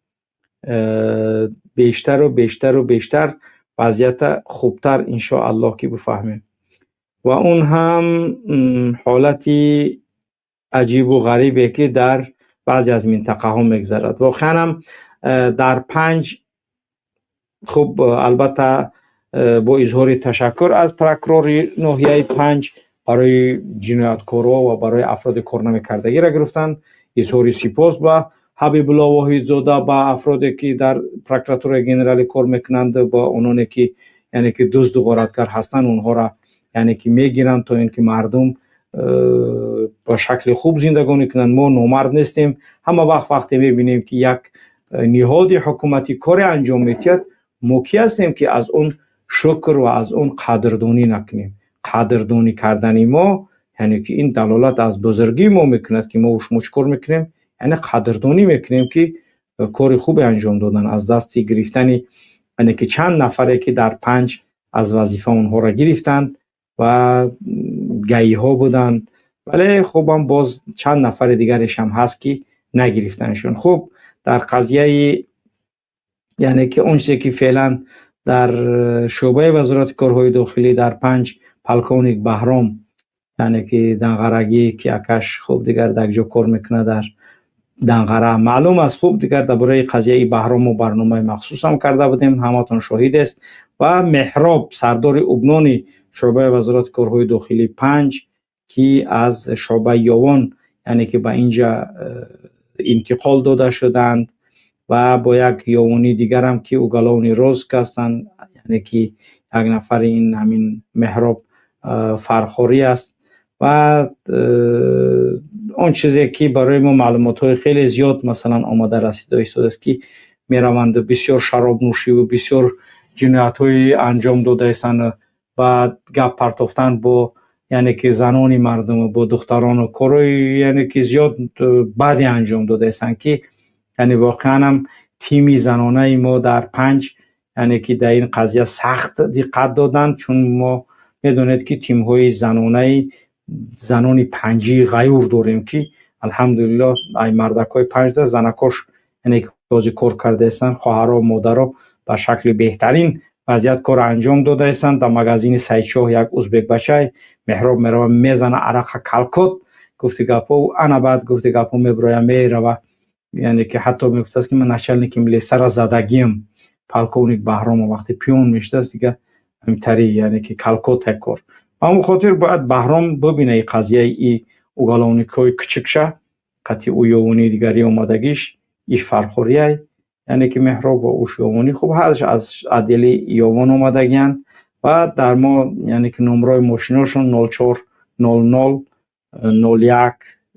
بیشتر و بیشتر و بیشتر وضعیت خوبتر انشاءالله که بفهمیم و اون هم حالتی عجیب و غریبی که در بعضی از منطقه ها میگذرد. واقعا هم در 5 خب البته با اظهار تشکر از پروکرور ناحیه 5 برای جنایتکارا و برای افراد کار نمی‌کردگی را گرفتن، اظهار سپاس به حبیب الله واحدزاده، با افرادی که در پروکراتور گنرال کار میکنند، با اونانی که یعنی که دزد و غارتگر هستند اونها را یعنی که میگیرند تا اینکه مردم با شکل خوب زندگانی کنند. ما نامرد نیستیم. همه وقتی میبینیم که یک نهاد حکومتی کار انجام میدهد، موکی هستیم که از اون شکر و از اون قدردانی نکنیم. قدردانی کردن ما یعنی که این دلالت از بزرگی ما میکند که ما و شما چکار میکنیم؟ یعنی قدردانی میکنیم که کار خوب انجام دادن، از دستی گرفتنی یعنی که چند نفره که در 5 از وظیفه اونها را گرفتند و گیی ها بودند، ولی خب هم باز چند نفر دیگرش هم هست که نگرفتنشون. خب در قضیه یعنی که اون چیزی که فعلا در شعبه وزارت کارهای داخلی در 5 پلکونیک بهرام یعنی که دنغرگی که اکش خوب دیگر دکجا کار میکنه در دنغره معلوم است. خوب دیگر درباره قضیه بهرام و برنامه مخصوص هم کرده بودیم، همتون شاهد است. و محراب سردار ابنانی شعبه وزارت کارهای داخلی 5 که از شعبه یاوان یعنی که به اینجا انتقال داده شدند و با یک یاوانی دیگر هم که اوگلانی روز هستند یعنی که یک نفر این همین محراب فرخوری است و اون چیزی که برای ما معلومات های خیلی زیاد مثلا آماده رسیده ایستاده است که میروند بسیار شراب نوشی و بسیار جنایت‌های انجام داده ایستند و گپ پرتافتن با یعنی که زنان مردم و با دختران و کارهای یعنی که زیاد بدی انجام داده ایستند که یعنی واقعا هم تیمی زنانه ما در 5 یعنی که در این قضیه سخت دقت دادن، چون ما میدونید که تیم های زنان 5 غیور داریم که الحمدلله ای مردکای 5 زنکاش یعنی که بازی کار کرده ایستند، خواهرها و مادرها به شکل بهترین وضعیت کار انجام داده ایستند. در مغازین سید شاه یک ازبک بچه محراب میرود میزنه عرق کلکات گفتی گپا و انا بعد گفتی گپا میبروه میرود، یعنی که حتی میگفت است که من نشلنیک ملی سر زدگیم پالکونیک بهرام وقتی پیون میشته است دیگه همینطوری یعنی که کلکات کار. اما خاطر باید بهرام ببینه این قضیه ای اوگالونیکای کچکشه قطعی اویونی دیگری اومدگیش ایش فرخوریه یعنی که محراب و اوشیوانی خوب هستش از عدلی یوان اومدگیان و در ما یعنی که نمرای ماشیناشون 0400 01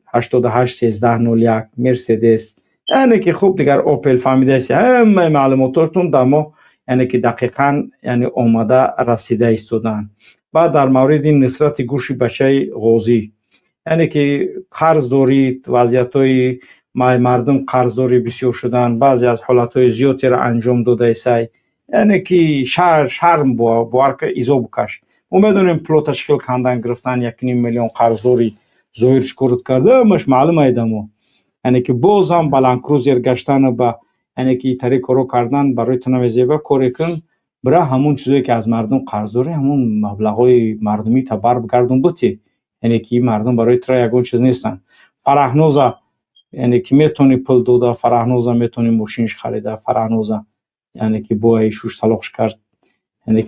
88 1301 مرسدس یعنی که خوب دیگر اوپل فهمیده است همه معلوماتاتون در ما یعنی که دقیقاً یعنی آماده رسیده ایستادن. بعد در مورد این نصرت گوش بچه غازی یعنی که قرض دارید، وضعیت‌های مردم قرض داری بسیار شدن، بعضی از حالت‌های زیادی را انجام داده است یعنی که شرم با که ایزا بکش ما میدونیم پلو تشکیل کردن گرفتن 1.5 میلیون قرض داری ظاهر شکرت کرده مش معلوم ایدمو یعنی که باز هم بلندکروزر گشتن و با یعنی که طریق کارو کردن برای تنویزیبه کاری کن برای همون چیزی که از مردم قرض داری همون مبلغای مردمی تا بر بگردون بودی یعنی که مردم برای ترا یگون چیز نیستن. فرهنوزا یعنی که میتونی پول داده، فرهنوزا میتونی ماشینش خریده، فرهنوزا یعنی که بوی شوش طلاقش کرد یعنی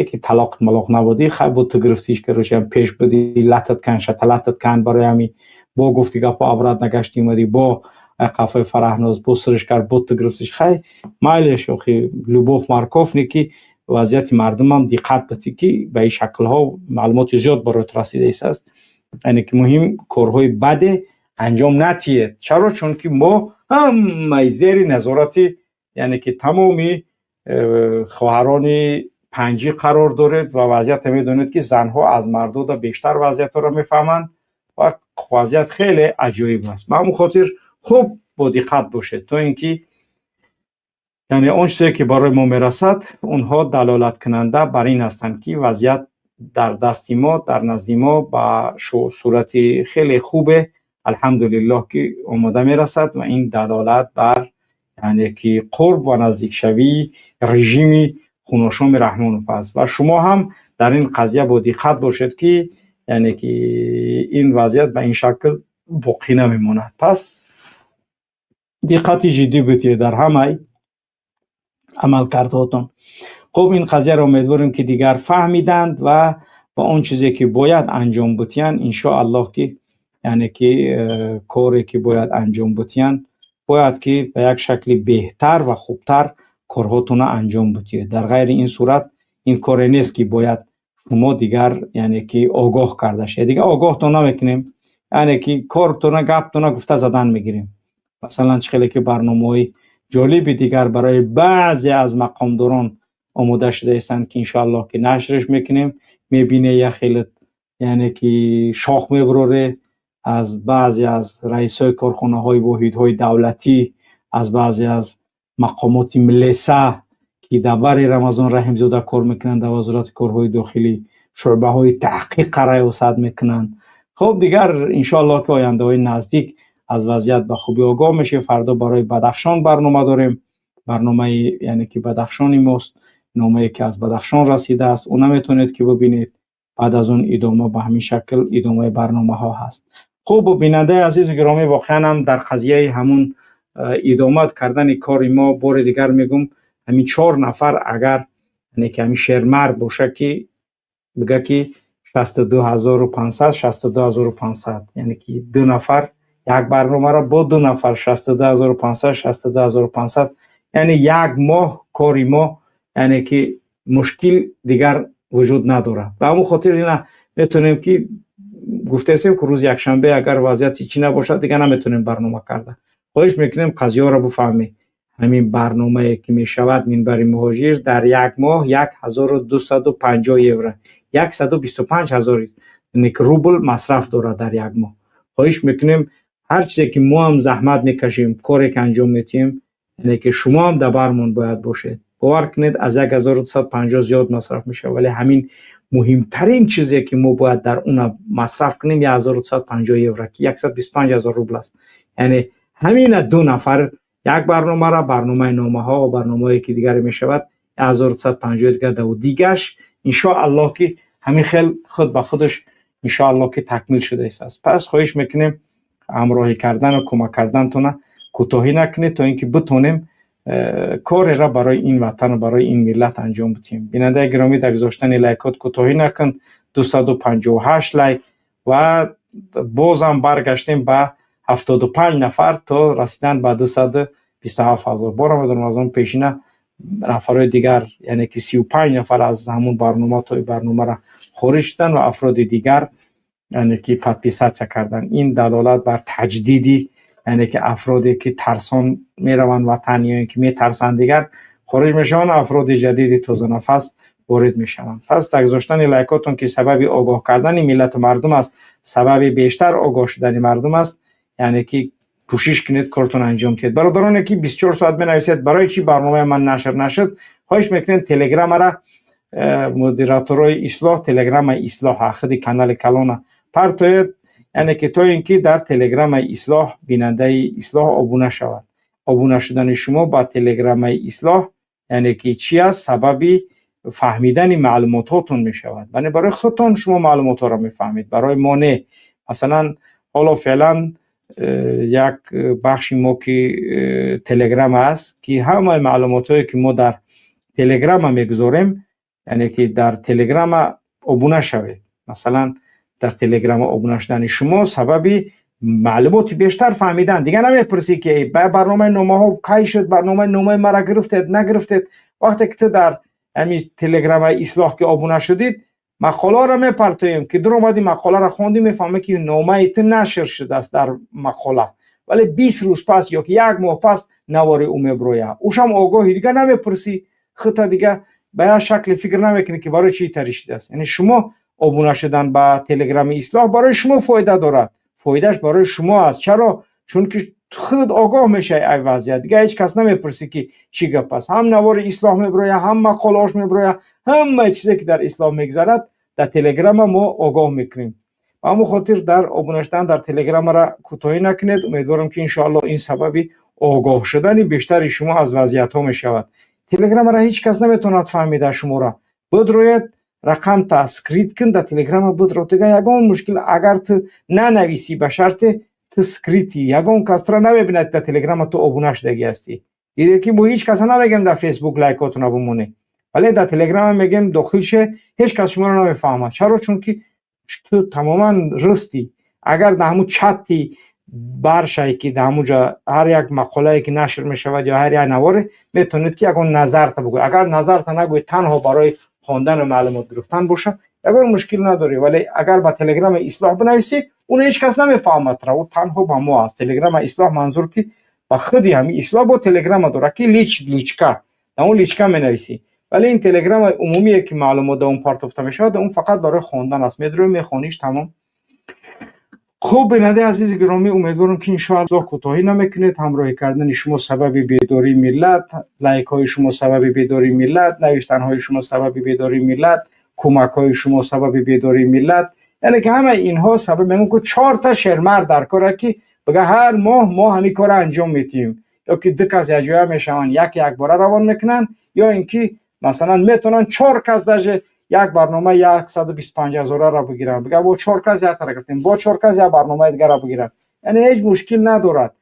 که طلاق ملاق نبودی خب بود تو گرفتیش که روشم پیش بدی لطت کن شتلتت کن برای همی با گفتی گپا عبرت نگشتی مدی با قفای فرهنوز با سرش کرد بود تو گرفتیش خیلی مایلش خیلی لوبوف مارکوف نیکی وضعیت مردم هم دقت بتی که به این شکل ها معلومات زیاد برات رسیده است یعنی که مهم کارهای بد انجام نتیه. چرا؟ چون که ما هم زیر نظارتی یعنی که تمامی خواهران 5 قرار دارد و وضعیت میدونید که زنها از مردها بیشتر وضعیت را میفهمند و وضعیت خیلی عجیب است. من خاطر خوب با دقت باشید تا اینکه یعنی اون چیزی که برای ما میرسد اونها دلالت کننده بر این هستند که وضعیت در دست ما در نزد ما با صورت خیلی خوبه الحمدلله که آماده میرسد و این دلالت بر یعنی که قرب و نزدیک شوی رژیم خوناشام رحمان است و شما هم در این قضیه با دقت باشید که یعنی که این وضعیت به این شکل باقی نمیماند. پس دقت جدی بدید در همه عمل کردهاتون. خب این قضیه را امیدواریم که دیگر فهمیدند و با اون چیزی که باید انجام بتین ان شاء الله که یعنی که کاری که باید انجام بتین باید که به یک شکل بهتر و خوبتر کارهاتون انجام بدید. در غیر این صورت این کاری نیست که باید شما دیگر یعنی که آگاه کرده شید. دیگه آگاه تو نمیکنیم یعنی که کارتون گپتون گفته زدن میگیریم. مثلا خیلی که برنامه‌های جالبی دیگر برای بعضی از مقامداران آماده شده ایستند که انشاءالله که نشرش میکنیم میبینه یه خیلی یعنی که شاخ میبروره از بعضی از رئیسای کارخانه های واحدهای دولتی از بعضی از مقامات ملیسه که در بر رمضان رحیمزاده کار میکنند در وزارت کارهای داخلی شعبه های تحقیق ریاست میکنند. خب دیگر انشاءالله که آینده های نزدیک از وضعیت به خوبی آگاه میشه. فردا برای بدخشان برنامه داریم، برنامه یعنی که بدخشانی ماست، نامه‌ای که از بدخشان رسیده است اون میتونید که ببینید. بعد از اون ادامه به همین شکل ادامه برنامه ها هست. خب بیننده عزیز و گرامی واقعا هم در قضیه همون ادامه کردن کار ما بار دیگر میگم همین 4 نفر اگر یعنی که همین شهرمرد باشه که بگه که 62500 62500 یعنی که 2 نفر یک برنامه را با 2 نفر 62500 62500 یعنی یک ماه کاری ما یعنی که مشکل دیگر وجود نداره. به همون خاطر اینا میتونیم که گفته هستیم که روز یک شنبه اگر وضعیت چی نباشه دیگه نمیتونیم برنامه کرده. خواهش میکنیم قضیه را بفهمید. همین برنامه که می شود منبر مهاجر در یک ماه 1250 یورو 125,000 روبل مصرف دارد در یک ماه. خواهش میکنیم هر چیزی که ما هم زحمت میکشیم کاری که انجام میدیم یعنی که شما هم در برمون باید باشید. باور کنید از 1250 زیاد مصرف میشه ولی همین مهمترین چیزی که ما باید در اون مصرف کنیم 1250 یورو که 125,000 روبل است. یعنی همین دو نفر یک برنامه را برنامه نامه ها و برنامه‌ای که دیگر می شود 1250 دیگر و دیگرش ان شاء الله که همین خیلی خود به خودش ان شاء الله که تکمیل شده است. پس خواهش میکنیم همراهی کردن و کمک کردنتون کوتاهی نکنید تا اینکه بتونیم کار را برای این وطن و برای این ملت انجام بدیم. بیننده گرامی در گذاشتن لایکات کوتاهی نکن. 258 لایک و بازم برگشتیم به 75 نفر تا رسیدن به 227,000. بارم میدونم از اون پیشینه نفرهای دیگر یعنی که 35 نفر از همون برنامه تا برنامه را خارج شدن و افراد دیگر یعنی که پادپیسات کردن. این دلالت بر تجدیدی یعنی که افرادی که ترسان میروند وطن یا که میترسند دیگر خارج میشوند، افراد جدیدی تازه نفس وارد میشوند. پس گذاشتن لایکاتون که سبب آگاه کردن ملت و مردم است، سبب بیشتر آگاه شدن مردم است، یعنی که کوشش کنید کارتون انجام دهید. برادرانی که 24 ساعت بنویسید برای چی برنامه من نشر نشد، خواهش میکنید تلگرام را مدیراتورای اصلاح تلگرام اصلاح خود کانال کلان پرتوید، یعنی که تا اینکه در تلگرام اصلاح بیننده اصلاح آبونه شود. آبونه شدن شما با تلگرام اصلاح یعنی که چی است سببی فهمیدن معلومات هاتون می شود. یعنی برای خودتون شما معلومات ها را می فهمید، برای ما نه. مثلا حالا فعلا یک بخش ما که تلگرام است که همه معلومات هایی که ما در تلگرام میگذاریم یعنی که در تلگرام آبونه شوید. مثلا در تلگرام آبونه شدن شما سببی معلومات بیشتر فهمیدن. دیگه نمیپرسی که برنامه نامه ها کی شد، برنامه نامه مرا گرفتید نگرفتید. وقتی که در همین تلگرام اصلاح که آبونه شدید مقاله را میپرتویم که در اومدی مقاله را خوندی میفهمی که نامه ایت نشر شده است در مقاله، ولی 20 روز پس یا یک ماه پس نواری او میبرویه. اوشم آگاهی دیگه نمیپرسی، خطا دیگه به یک شکل فکر نمیکنی که برای چی ترشیده است. یعنی شما آبونه شدن به تلگرام اصلاح برای شما فایده دارد، فایدهش برای شما است. چرا؟ چون که خود آگاه میشه ای وضعیت، دیگه هیچ کس نمیپرسی که چی گپ است. هم نوار اصلاح میبرویه، هم مقاله‌اش میبرویه، همه چیزی که در اسلام میگذرد در تلگرام ما آگاه میکنیم. و همون خاطر در آبونه شدن در تلگرام را کوتاهی نکنید. امیدوارم که انشاءالله این سببی آگاه شدن بیشتر شما از وضعیت ها میشود. تلگرام را هیچ کس نمیتوند فهمیده شما را. بدروید رقم تا اسکریت کن در تلگرام بدرو. دیگه یگان مشکل اگر تو ننویسی به شرط تو اسکریتی یگان کس را نمیبیند در تلگرام تو آبونه شدگی هستی. دیگه که با هیچ کس نمیگم در فیسبوک لایکاتون بمونه، ولی در تلگرام میگم داخل شه هیچ کس شما رو نمیفهمه. چرا؟ چون که تو تماما رستی. اگر در همون چتی برشای که در همونجا هر یک مقاله که نشر میشود یا هر یک نواره میتونید که اگر نظر تا بگوید، اگر نظر تا نگوید تنها برای خواندن و معلومات گرفتن باشه اگر مشکل نداری، ولی اگر با تلگرام اصلاح بنویسی اون هیچ کس نمیفهمد را، اون تنها با ما است. تلگرام اصلاح منظور که با خودی همین اصلاح با تلگرام داره که لیچکا در اون لیچکا مینویسی، ولی این تلگرام عمومیه که معلومات اون پارت افته میشه اون فقط برای خواندن است. میدروی میخونیش تمام. خوب بیننده عزیز گرامی، امیدوارم که ان شاء الله کوتاهی نمیکنید. همراهی کردن شما سبب بیداری ملت، لایک های شما سبب بیداری ملت، نوشتن های شما سبب بیداری ملت، کمک های شما سبب بیداری ملت، یعنی که همه اینها سبب میگم که 4 تا شرمر در کاره که بگه هر ماه ما همین کار انجام میدیم، یا که دو کس یک جای میشون یک بار روان میکنن، یا اینکه مثلا میتونن 4 کس در یک برنامه 125,000 را بگیرن، بگه با 4 کس یک طرف گرفتیم، با 4 کس یک برنامه دیگر را بگیرن. یعنی هیچ مشکل ندارد.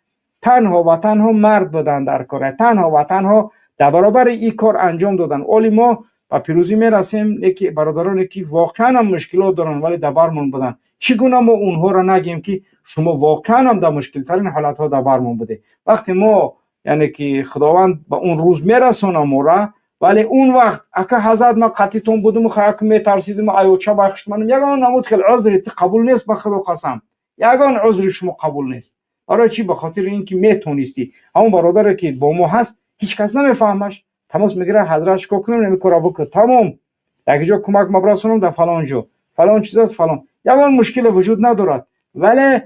تنها و تنها مرد بدن در کار، تنها و تنها در برابر این کار انجام دادن. اولی ما با پیروزی میرسیم. یکی برادرانی که واقعا هم مشکلات دارن ولی در برمون بدن، چگونه ما اونها را نگیم که شما واقعا هم در مشکل ترین حالت ها در برمون بده. وقتی ما یعنی که خداوند با اون روز میرسونه ما را، ولی اون وقت اگه حضرت ما قطیتون بودم و خیلی میترسیدم ایو چه بخشت منم یگان نمود که عذری قبول نیست، به خدا قسم یگان عذر شما قبول نیست. برای چی؟ به خاطر اینکه میتونستی همون برادری که با ما هست هیچ کس نمیفهمش. تماس میگیره حضرت چیکار کنم نمیکره بکن تمام یک جا کمک مبرسونم در فلان جا فلان چیز است فلان یگان مشکل وجود ندارد. ولی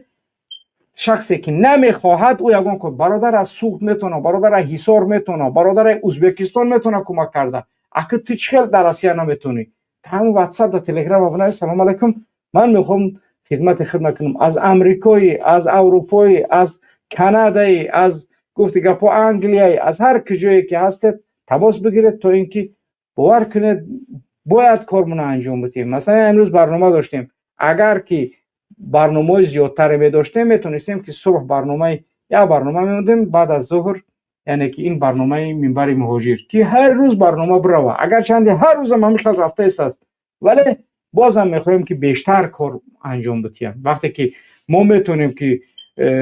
شخصی که نمیخواهد او یگان که برادر از سوخت میتونه، برادر از حصار میتونه، برادر ازبکستان میتونه کمک کرده. اگه تو چخیل در آسیا نمیتونی همون واتساپ در تلگرام ابنای سلام علیکم من میخوام خدمت کنم از امریکایی، از اروپایی، از کانادایی، از گفتی گپا انگلیایی، از هر کجایی که هستید تماس بگیرید تا اینکه باور کنید باید کارمون انجام بدیم. مثلا امروز برنامه داشتیم، اگر که برنامه زیادتر می داشتیم میتونستیم که صبح برنامه یا برنامه میموندیم بعد از ظهر، یعنی که این برنامه منبر مهاجر که هر روز برنامه بروه اگر چندی هر روز هم همیشه رفته است ولی بازم میخوایم که بیشتر کار انجام بدیم. وقتی که ما میتونیم که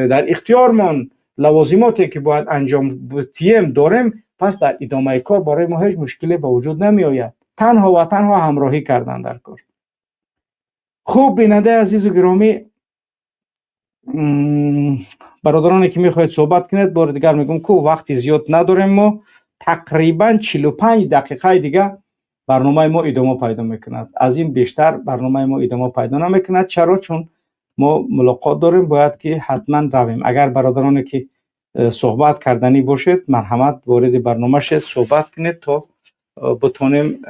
در اختیارمان لوازماتی که باید انجام بدیم داریم پس در ادامه کار برای ما هیچ مشکلی به وجود نمی آید. تنها و تنها همراهی کردن در کار. خوب بیننده عزیز و گرامی، برادرانی که میخواید صحبت کنید بار دیگر میگم که وقتی زیاد نداریم، ما تقریبا 45 دقیقه دیگه برنامه ما ادامه پیدا میکند. از این بیشتر برنامه ما ادامه پیدا نمیکند. چرا؟ چون ما ملاقات داریم، باید که حتما رویم. اگر برادرانی که صحبت کردنی باشید مرحمت وارد برنامه شد صحبت کنید تا بتونیم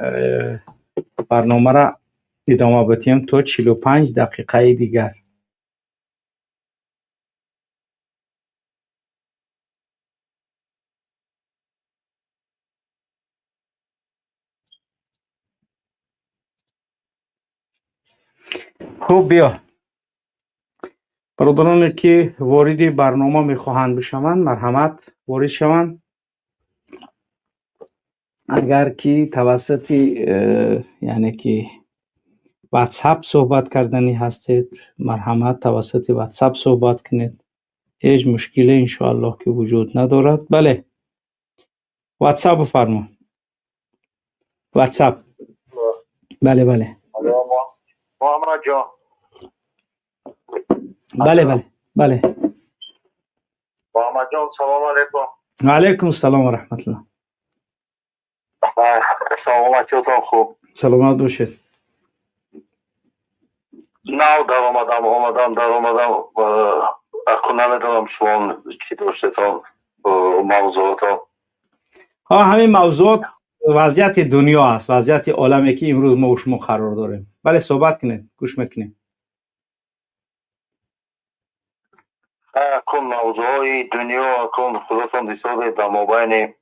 برنامه را ادامه بدیم تا 45 دقیقه دیگر. خب بیا برادرانی که وارد برنامه میخواهند بشوند مرحمت وارد شوند. اگر که توسط یعنی که واتساپ صحبت کردنی هستید مرحمت توسط واتساپ صحبت کنید، هیچ مشکلی انشاءالله که وجود ندارد. بله واتساپ بفرما. واتساپ. بله بله محمد جان. بله بله بله محمد جان سلام علیکم. و علیکم السلام و رحمت الله. سلامتیتان خوب؟ سلامت باشید. نو در آمدم اکنون نمیدونم شما چی داشتیتان موضوعاتان. همین موضوعات وضعیت دنیا است، وضعیت عالمی که امروز ما و شما قرار داریم. بله صحبت کنید، گوش میکنیم. اکن موضوع دنیا اکن خودتان دیساده در مابین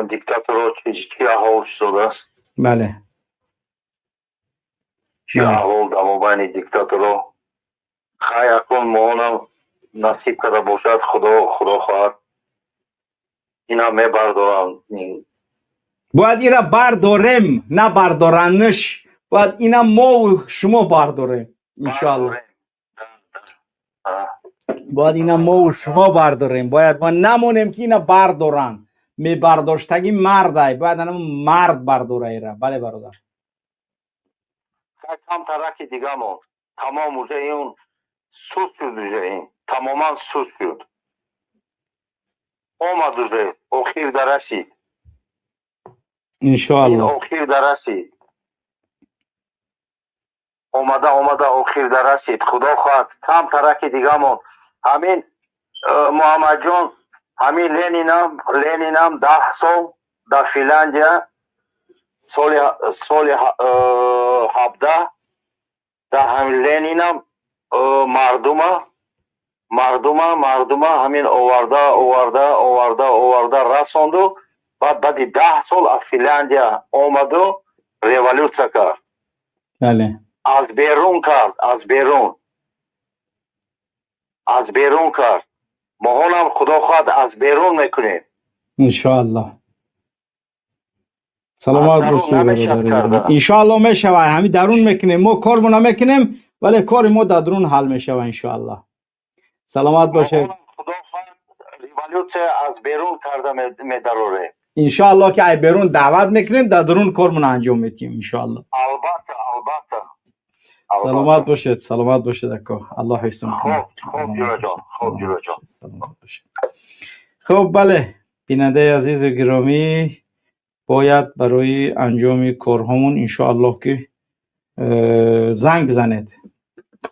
دیکتاتور چی احوال شده است؟ بله چی احوال در مابین دیکتاتور خیلی اکن ماهانم نصیب کرده باشد خدا خواهد اینا می بردارن. باید اینا برداریم نه بردارنش، باید اینا ما و شما برداریم انشاءالله. باید اینا ما و شما برداریم، باید ما نمونیم که اینا بردارن. می برداشتگی مرده، باید اینا مرد برداره ایرا. بله برادر کم ترکی دیگه مون تمام اوجه این سوز شد، اوجه این تماما سوز شد آمد اوجه اخیر درسید انشاءالله. این اخیر درسید آمده اخیر درسید. خدا خواهد کم ترکی دیگه مون. همین محمد جان همین لینینم 10 سال در فنلاندیا سال 17 در همین لینینم مردم همین آورده رساندو. بعد 10 سال از فنلاندیا آمد و ریولوسیا کرد. بله از بیرون کرد. ما هم خدا خواهد از بیرون میکنیم انشاءالله. سلامت باشید. انشاءالله میشوه. همین درون میکنیم، ما کارمون نمیکنیم ولی کار ما در درون حل میشوه انشاءالله. سلامت باشید. خدا خواهد ریولوسیا از بیرون کرده میدروره انشاءالله که ای بیرون دعوت میکنیم در درون کارمون انجام میدیم انشاءالله. البته سلامت باشید. سلامت باشید اکا. الله حفظتون کنه. خوب جورا جان. سلامت باشید. خب بله بیننده عزیز و گرامی، باید برای انجام کارهامون انشاءالله که زنگ بزنید.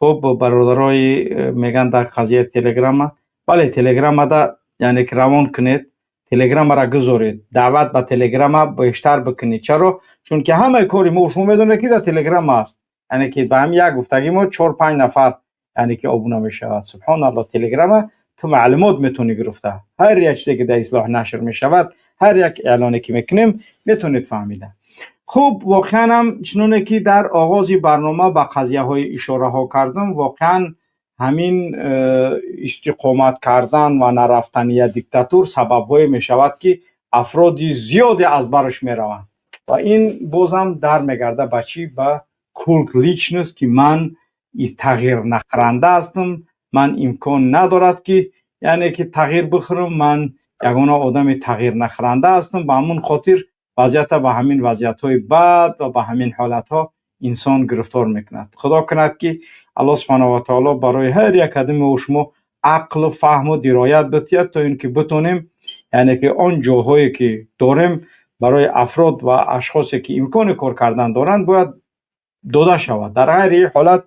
خب برادرای میگن در قضیه تلگرام، بله تلگرام دا یعنی که روان کنید، تلگرام را گذارید، دعوت به تلگرام بیشتر بکنید. چرا؟ چون که همه کاری ما شما میدونه که در تلگرام است، یعنی که به هم یک گفتگی ما 4-5 نفر یعنی که ابونه میشود. سبحان الله، تلگرام تو معلومات میتونی گرفته، هر یک چیزی که در اصلاح نشر میشود، هر یک اعلانی که میکنیم میتونید فهمیده. خب واقعا هم چنونه که در آغاز برنامه به قضیه های اشاره ها کردم، واقعا همین استقامت کردن و نرفتنی دیکتاتور سبب های می شود که افرادی زیادی از برش می روند و این بازم در میگرده بچی به کولت لیچنس که من تغییر نخرنده هستم، من امکان ندارد که یعنی که تغییر بخورم، من یگانه آدم تغییر نخرنده هستم. به همون خاطر وضعیت به همین وضعیت‌های بد و به همین حالت‌ها انسان گرفتار میکند. خدا کند که الله سبحانه و تعالی برای هر یک آدم و شما عقل و فهم و درایت بتید تا اینکه بتونیم یعنی که آن جاهایی که داریم برای افراد و اشخاصی که امکان کار کردن دارند باید داده شود. در هر حالت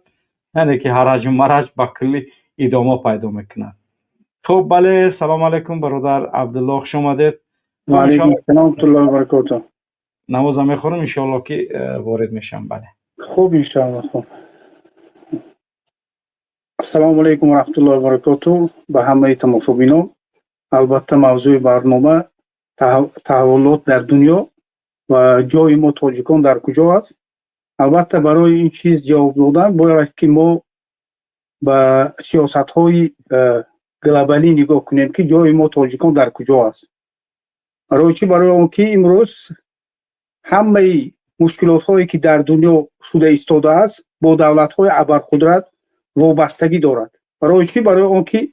یعنی که هرج و مرج به کلی ادامه پیدا میکند. خب بله، سلام علیکم برادر عبدالله، خوش آمدید. و علیکم السلام ورحمت الله و برکاته. نماز میخورم انشاءالله که وارد میشم. بله خوب انشاءالله. خوب. السلام علیکم و رحمت الله و برکاته به همه تماشاگران. البته موضوع برنامه تحولات در دنیا و جای ما تاجیکان در کجا است. البته برای این چیز جواب دادن باید که ما به سیاست های گلوبالی نگاه کنیم که جای ما تاجیکان در کجا است. برای اون که امروز همه مشکلات هایی که در دنیا شده ایستاده است با دولت های ابرقدرت وابستگی دارد. برای اون که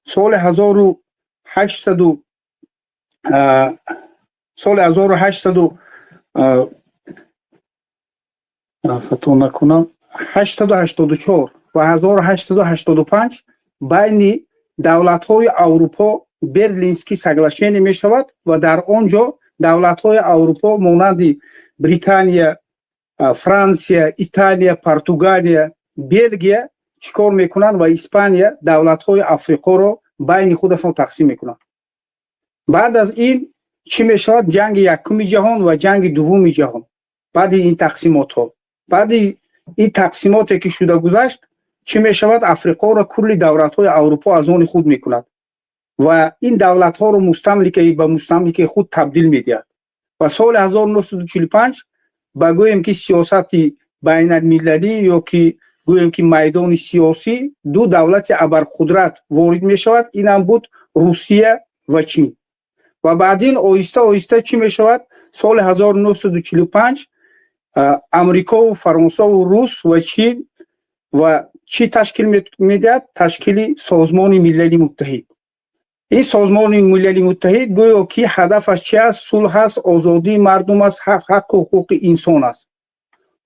سال 1884 و 1885 بین دولت های اروپا برلینسکی ساگلاشنی می شود و در آنجا دولت های اروپا مانند بریتانیا، فرانسیا، ایتالیا، پرتغالیا، بلژیم چیکار میکنند و اسپانیا دولت های افریقا را بین خودشون تقسیم میکنند. بعد از این چی می شود؟ جنگ یکم جهان و جنگ دوم جهان. بعد این تقسیمات ها، بعد این تقسیماتی که شده گذشت، چی می شود؟ افریقا را کلی دولت های اروپا از آن خود میکند و این دولت ها رو مستملکه خود تبدیل میدهد. و سال 1945 بگویم که سیاست بین المللی یا که گویم که میدان سیاسی دو دولت ابرقدرت وارد می شود. این هم بود روسیه و چین. و بعدین آهسته آهسته چی می شود؟ سال 1945 امریکا و فرانسه و روس و چین و چی تشکیل میدهد؟ تشکیل سازمان ملل متحد. این سازمان ملل متحد گویا که هدفش چی است؟ صلح است، آزادی مردم است، حق و حقوق انسان است.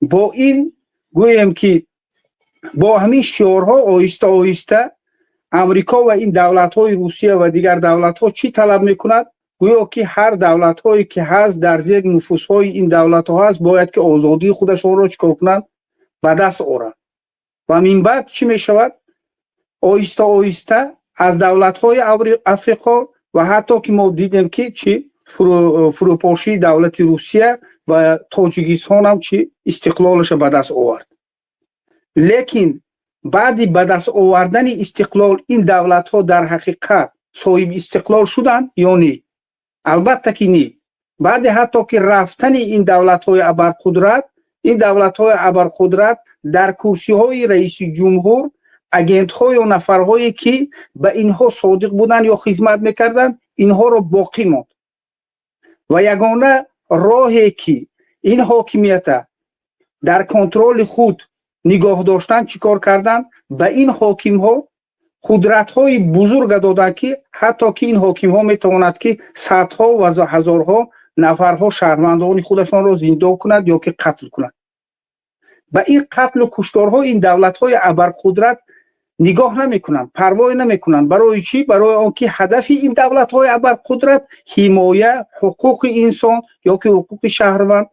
با این گویم که با همین شعارها آهسته آهسته امریکا و این دولت‌های روسیه و دیگر دولت‌ها چی طلب می‌کند؟ گویا که هر دولت‌هایی که هست در زیر نفوذهای این دولت‌ها هست باید که آزادی خودشون را چیکار کنند؟ به دست آورند. و من بعد چی می‌شود؟ آهسته آهسته از دولت‌های افریقا و حتی که ما دیدیم که چی فروپاشی دولت روسیه و تاجیکستان هم چی استقلالش به دست آورد. لیکن بعد به دست آوردن استقلال این دولت‌ها در حقیقت صاحب استقلال شدند یا نه؟ البته که نه. بعد حتی که رفتن این دولت‌های ابرقدرت، این دولت‌های ابرقدرت در کرسی‌های رئیس جمهور اگنت‌ها یا نفرهایی که به اینها صادق بودند یا خدمت می‌کردند اینها را باقی ماند. و یگانه راهی که این حاکمیت در کنترل خود نگاه داشتن چیکار کردن؟ به این حاکم ها قدرت های بزرگ دادن که حتی که این حاکم ها میتواند که صدها و هزارها نفرها شهروندان خودشان را زندان کند یا که قتل کند. به این قتل و کشتارها این دولت های ابرقدرت نگاه نمیکنند، پروا نمیکنند. برای چی؟ برای آنکه هدف این دولت‌های ابرقدرت حمایت حقوق انسان یا که حقوق شهروند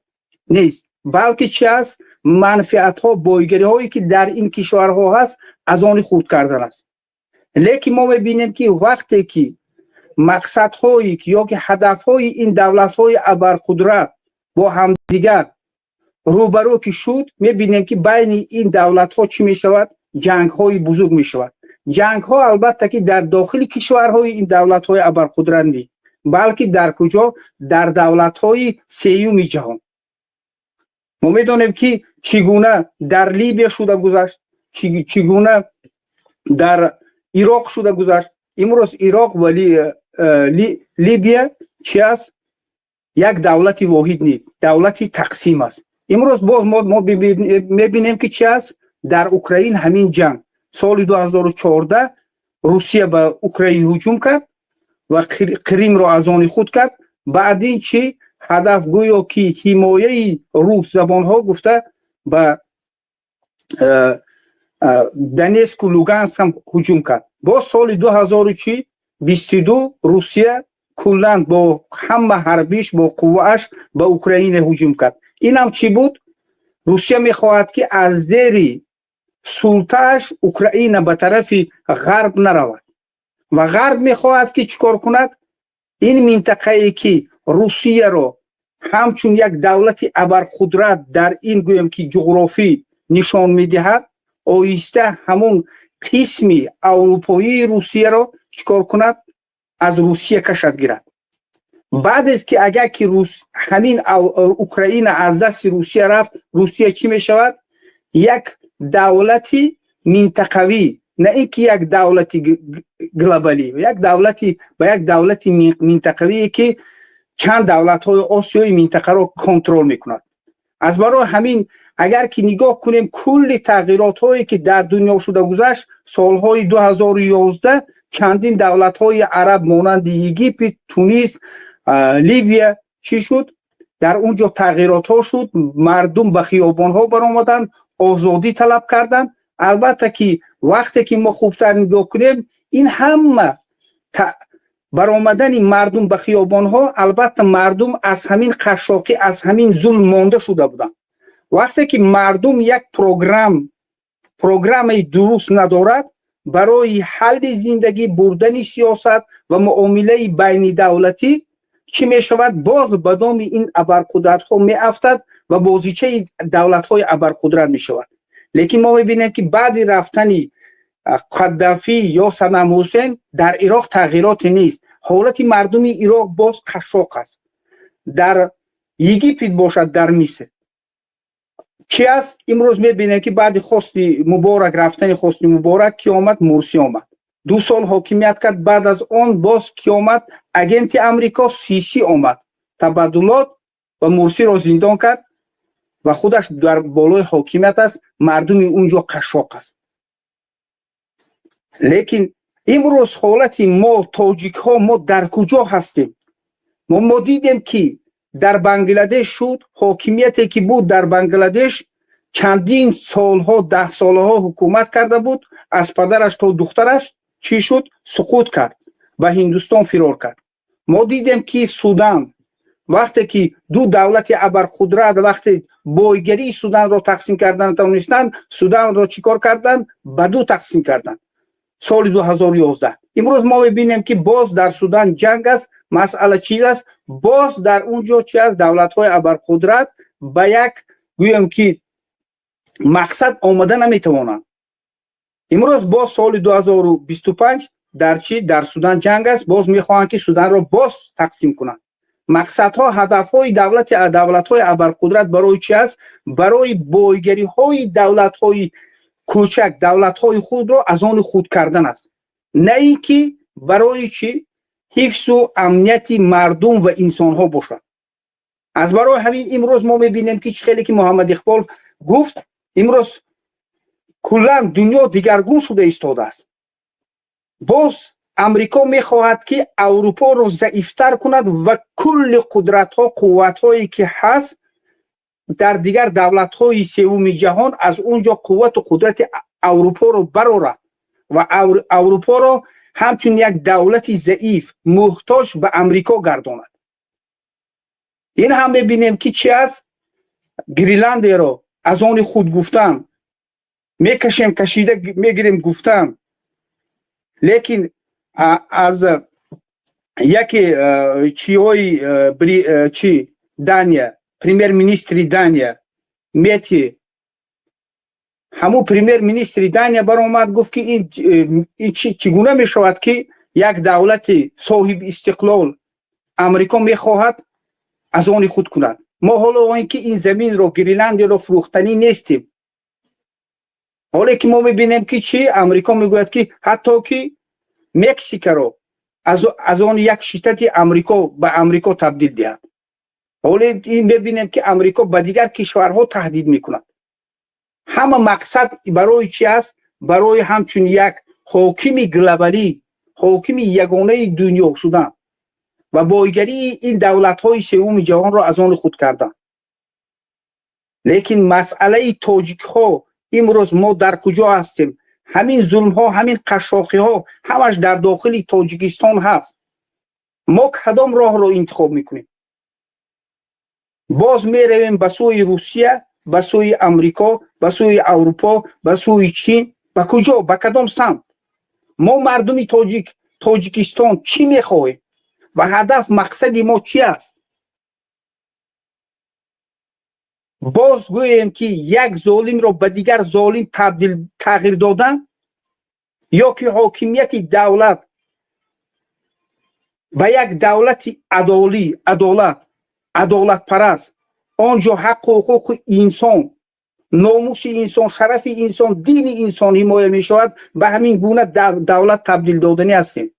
نیست، بلکه چی است؟ منفعت‌ها، بایگری‌هایی که در این کشورها هست از آن خود کردن است. لیکن ما می‌بینیم که وقتی که مقصدهایی یا که هدف‌های این دولت‌های ابرقدرت با همدیگر روبرو که شد، می‌بینیم که بین این دولت‌ها چی می‌شود؟ جنگ‌های بزرگ می‌شود. جنگ‌ها البته که در داخل کشورهای این دولت‌های ابرقدرت نیست، بلکه در کجا؟ در دولت‌های سوم جهان. ما می‌دانیم که چگونه در لیبیا شده گذشت، چگونه در عراق شده گذشت. امروز عراق و لیبیا چی است؟ یک دولت واحد نیست، دولتی تقسیم است. امروز باز ما می‌بینیم که چی است؟ در اوکراین همین جنگ سال 2014 روسیه به اوکراین هجوم کرد و کریم را از آن خود کرد. بعد این چی هدف گویا که حمایه روس زبانها گفته به دنیسک و لوگانسک هم هجوم کرد. با سال 2022 روسیه کلاً با همه حربیش با قواش به اوکراین هجوم کرد. این هم چی بود؟ روسیه میخواهد که از زیر سلطه‌اش اوکراین به طرف غرب نرود و غرب میخواهد که چیکار کند؟ این منطقه‌ای که روسیه را همچون یک دولت ابرقدرت در این گویم که جغرافی نشان میدهد، آیسته همون قسمی اروپایی روسیه را چیکار کند؟ از روسیه کشد گیرد. بعد از که اگر که همین اوکراین از دست روسیه رفت، روسیه چی میشود؟ یک دولتی منطقوی، نه اینکه یک دولتی گلوبالی، یک دولتی با یک دولتی منطقوی که چند دولت‌های آسیایی منطقه را کنترل میکند. از برای همین اگر که نگاه کنیم کل تغییرات‌هایی که در دنیا شده گذشت، سالهای 2011 چندین دولت‌های عرب مانند یگیپت، تونس، لیبیا چی شد؟ در اونجا تغییرات‌ها شد، مردم به خیابان‌ها برآمدند، آزادی طلب کردند. البته که وقتی که ما خوبتر نگاه کنیم این همه برآمدن مردم به خیابان‌ها، البته مردم از همین قشاقی، از همین ظلم مانده شده بودند. وقتی که مردم یک پروگرام درست ندارد برای حل زندگی، بردن سیاست و معامله بین دولتی، چی می شود؟ باز به دام این ابرقدرت ها می افتد و بازیچه دولت های ابرقدرت می شود. لیکن ما می بینیم که بعد رفتن قدافی یا صدام حسین در عراق تغییرات نیست. حالت مردم عراق باز قشاق است. در یگیپت باشد، در مصر چی است؟ امروز می بینیم که بعد خواست مبارک، رفتن خواست مبارک کی آمد؟ مرسی آمد. 2 سال حاکمیت کرد. بعد از آن باز کی آمد؟ اگنت امریکا سیسی آمد، تبادلات و مرسی را زندان کرد و خودش در بالای حاکمیت است. مردم اونجا قشاق است. لیکن امروز حالت ما تاجیک ها، ما در کجا هستیم؟ ما دیدیم که در بنگلادش شد، حاکمیتی که بود در بنگلادش چندین سالها، 10 سالها حکومت کرده بود. از پدرش تا دخترش چی شد؟ سقوط کرد، به هندوستان فرار کرد. ما دیدیم که سودان وقتی که دو دولت ابرقدرت وقتی بایگری سودان را تقسیم کردن توانستند، سودان را چیکار کردند؟ به 2 تقسیم کردند سال 2011. امروز ما می‌بینیم که باز در سودان جنگ است. مسئله چی است؟ باز در اونجا چی است؟ دولت‌های ابرقدرت به یک گویم که مقصد آمده نمی‌توانند. امروز باز سال 2025 در چی؟ در سودان جنگ است. باز می‌خواهند که سودان را باز تقسیم کنند. مقصدها، هدف‌های دولت‌های ابرقدرت برای چی است؟ برای بایگری‌های دولت‌های کوچک، دولت‌های خود را از آن خود کردن است. نه اینکه برای چی؟ حفظ و امنیت مردم و انسان‌ها باشد. از برای همین امروز ما می‌بینیم که خیلی که محمد اقبال گفت، امروز کلاً دنیا دیگرگون شده ایستاده است. باز امریکا می‌خواهد که اروپا را ضعیف‌تر کند و کل قدرت‌ها، قوت‌هایی که هست در دیگر دولت‌های سوم جهان از اونجا قوت و قدرت اروپا رو برآورد و اروپا را همچون یک دولت ضعیف محتاج به امریکا گرداند. این هم میبینیم که چی است؟ گرینلند را از آن خود گفتن میکشیم کشیده میگیریم گفتن، لیکن از یکی چی دانیا پریمیر مینیستری دانیا میتی همون پریمیر مینیستری دانیا برآمد گفت که این چگونه می شود که یک دولت صاحب استقلال امریکا میخواهد از آن خود کند. ما حالا اینکه این زمین رو گرینلند رو فروختنی نیستیم، حالا که ما میبینیم که چی امریکا میگوید که حتی که مکزیک رو از آن یک شتات امریکا به امریکا تبدیل دهد. حالا این میبینیم که امریکا به دیگر کشورها تهدید میکند. همه مقصد برای چی است؟ برای همچون یک حاکم گلوبالی، حاکم یگانه دنیا شدن و بایگری این دولت‌های سوم جهان را از آن خود کردن. لیکن مسئله تاجیک‌ها امروز ما در کجا هستیم؟ همین ظلم‌ها، همین قشاقی‌ها همش در داخل تاجیکستان هست. ما کدام راه را انتخاب میکنیم؟ باز میرویم به سوی روسیه، به سوی امریکا، به سوی اروپا، به سوی چین. به کجا؟ به کدام سمت؟ ما مردم تاجیکستان چی میخواهیم و هدف مقصد ما چی است؟ باز گوییم که یک ظالم را به دیگر ظالم تغییر دادن، یا که حاکمیت دولت و یک دولت عدالت پرست، آنجا حق و حقوق انسان، ناموس انسان، شرف انسان، دین انسان حمایه می شود، به همین گونه دولت تبدیل دادنی هستیم.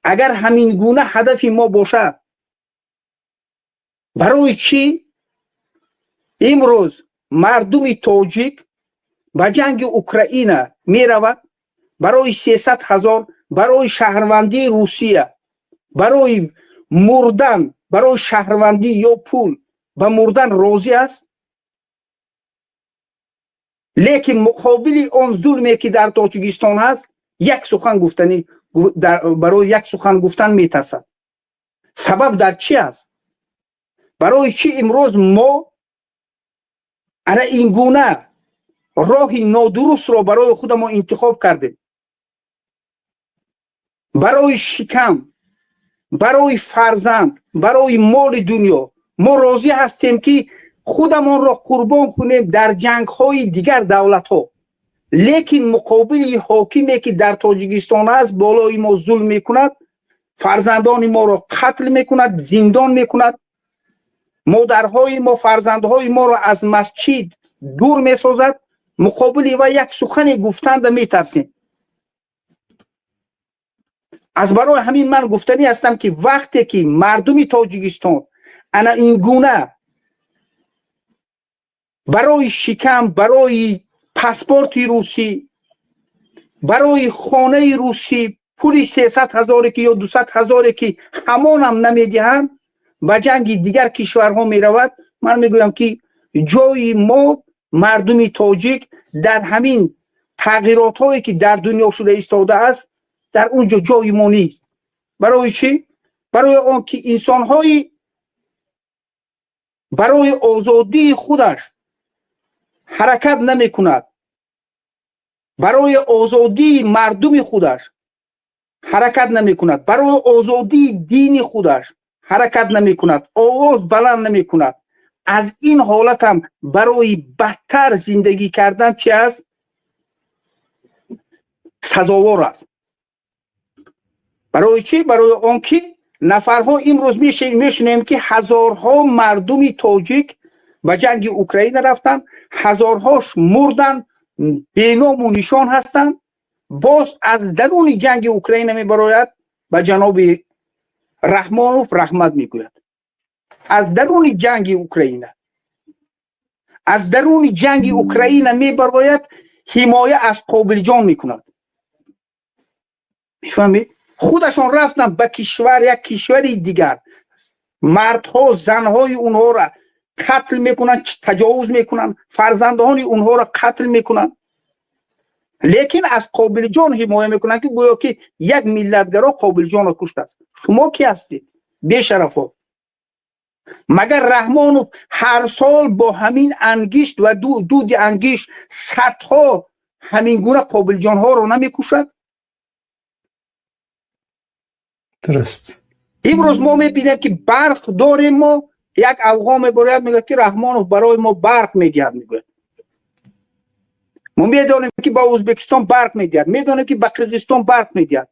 اگر همین گونه هدف ما باشد، برای چی امروز مردم تاجیک به جنگ اوکراین می رود؟ برای 300,000 برای شهروندی روسیه، برای مردن، برای شهروندی یا پول به مردن راضی است. لیکن مقابل آن ظلمی که در تاجیکستان هست، یک سخن گفتنی برای یک سخن گفتن میترسد. سبب در چی است؟ برای چی امروز ما این گونه راه نادرست را برای خودمان انتخاب کردیم؟ برای شکم، برای فرزند، برای مال دنیا ما راضی هستیم که خودمان را قربان کنیم در جنگ های دیگر دولت ها. لیکن مقابل حاکمی که در تاجیکستان است بالای ما ظلم میکند، فرزندان ما را قتل میکند، زندان میکند، مادرهای ما، فرزندهای ما را از مسجد دور میسازد. مقابل و یک سخن گفتند میترسیم. از برای همین من گفتنی هستم که وقتی که مردم تاجیکستان انا این گونه برای شکم، برای پاسپورت روسی، برای خانه روسی پولی 300,000 که یا 200,000 که همان هم نمیدهند و جنگ دیگر کشورها میرود، من میگویم که جای ما مردم تاجیک در همین تغییرات هایی که در دنیا شده ایستاده است، در اونجا جای ما نیست. برای چی؟ برای آن که انسان های برای آزادی خودش حرکت نمی کند، برای آزادی مردم خودش حرکت نمی کند، برای آزادی دین خودش حرکت نمی کند، آواز بلند نمی کند، از این حالت هم برای بدتر زندگی کردن چی است؟ سزاوار است. برای چی؟ برای آنکه نفرها امروز میشنیم که هزارها مردم تاجیک به جنگ اوکراین رفتن، هزارهاش مردن، بینام و نشان هستن. باز از درون جنگ اوکراین میبراید به جناب رحمانوف رحمت میگوید. از درون جنگ اوکراین، از درون جنگ اوکراین میبراید حمایه از قابل جان میکند. میفهمید؟ خودشان رفتن به کشور، یک کشوری دیگر، مردها زنهای اونها را قتل میکنن، تجاوز میکنن، فرزندان اونها را قتل میکنن. لیکن از قابل جان حمایه میکنن که گویا که یک ملتگرا قابل جان رو کشته است. شما کی هستید بی‌شرفا؟ مگر رحمانوف هر سال با همین انگشت و دود انگشت صدها همین گونه قابل جان ها رو نمیکشد؟ درست. امروز ما میبینیم که برق داریم، ما یک افغان میبرد میگه که رحمانوف برای ما برق میگرد. میگه ما میدونیم که با ازبکستان برق میگرد، میدونیم که با قرقیزستان برق میگرد.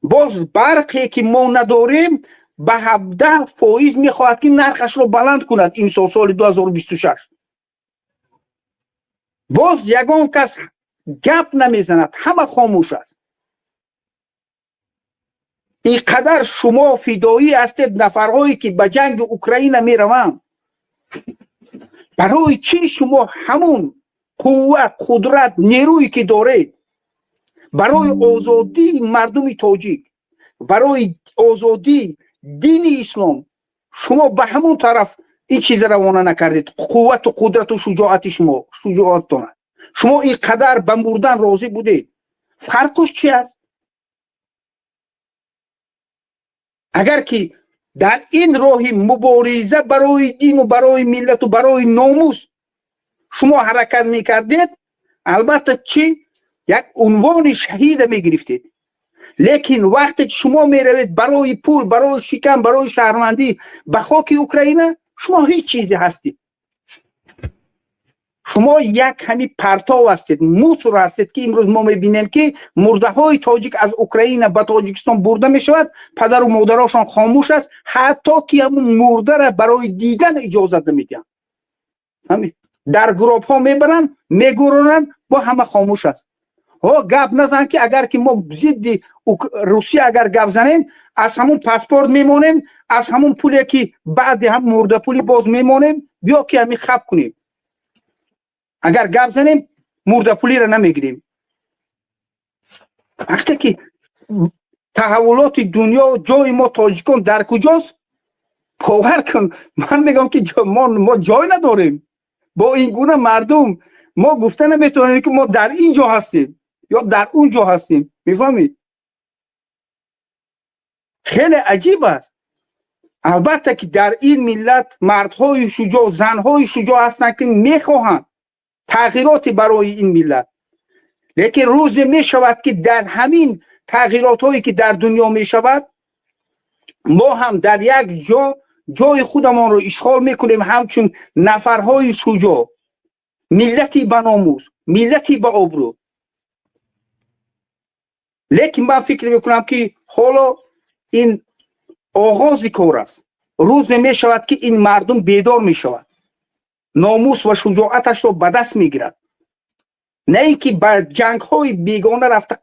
باز برقی که ما نداریم به 17% میخواهد که نرخش رو بلند کند امسال سال 2026. باز یگان کس گپ نمیزند، همه خاموش است. اینقدر شما فدایی هستید نفرهایی که به جنگ اوکراین میروند. برای چی شما همون قوت، قدرت، نیرویی که دارید برای آزادی مردم تاجیک، برای آزادی دین اسلام، شما به همون طرف این چیز روانه نکردید؟ قوت و قدرت و شجاعت شجاعتتون، شما اینقدر به مردن راضی بودید. فرقش چی است؟ اگر که در این راه مبارزه برای دین و برای ملت و برای ناموس شما حرکت میکردید، البته چی یک عنوان شهید میگرفتید. لیکن وقتی شما میروید برای پول، برای شکم، برای شهروندی به خاک اوکراین، شما هیچ چیزی هستید. شما یک همی پرتو هستید، موسر هستید که امروز ما میبینیم که مرده های تاجیک از اوکراین به تاجیکستان برده میشود. پدر و مادرشان خاموش است، حتی که همون مرده را برای دیدن اجازه نمیدن. همین در گروپ ها میبرن میگورونن، با همه خاموش است. ها گپ نزن که اگر که ما ضد روسیه اگر گپ زنیم از همون پاسپورت میمونیم، از همون پولی که بعد هم مرده پولی باز میمونیم، بیا که همین خب کنیم. اگر گپ زنیم مرده پولی را نمیگیریم. وقتی که تحولات دنیا جای ما تاجیکان در کجاست؟ باور کن، من میگم که ما جای نداریم. با این گونه مردم ما گفته نمیتونیم که ما در اینجا هستیم یا در اونجا هستیم. میفهمید؟ خیلی عجیب است. البته که در این ملت مردهای شجاع، زنهای شجاع هستند که میخواهند تغییراتی برای این ملت. لیکن روز می شود که در همین تغییرات هایی که در دنیا می شود، ما هم در یک جای خودمان رو اشغال میکنیم همچون نفرهای شجاع، ملتی به ناموس، ملتی به آبرو. لیکن من فکر میکنم که حالا این آغاز کار است. روز می شود که این مردم بیدار می شود، ناموس و شجاعتش رو به دست می گیرد. نه اینکه با جنگ های بیگانه رفته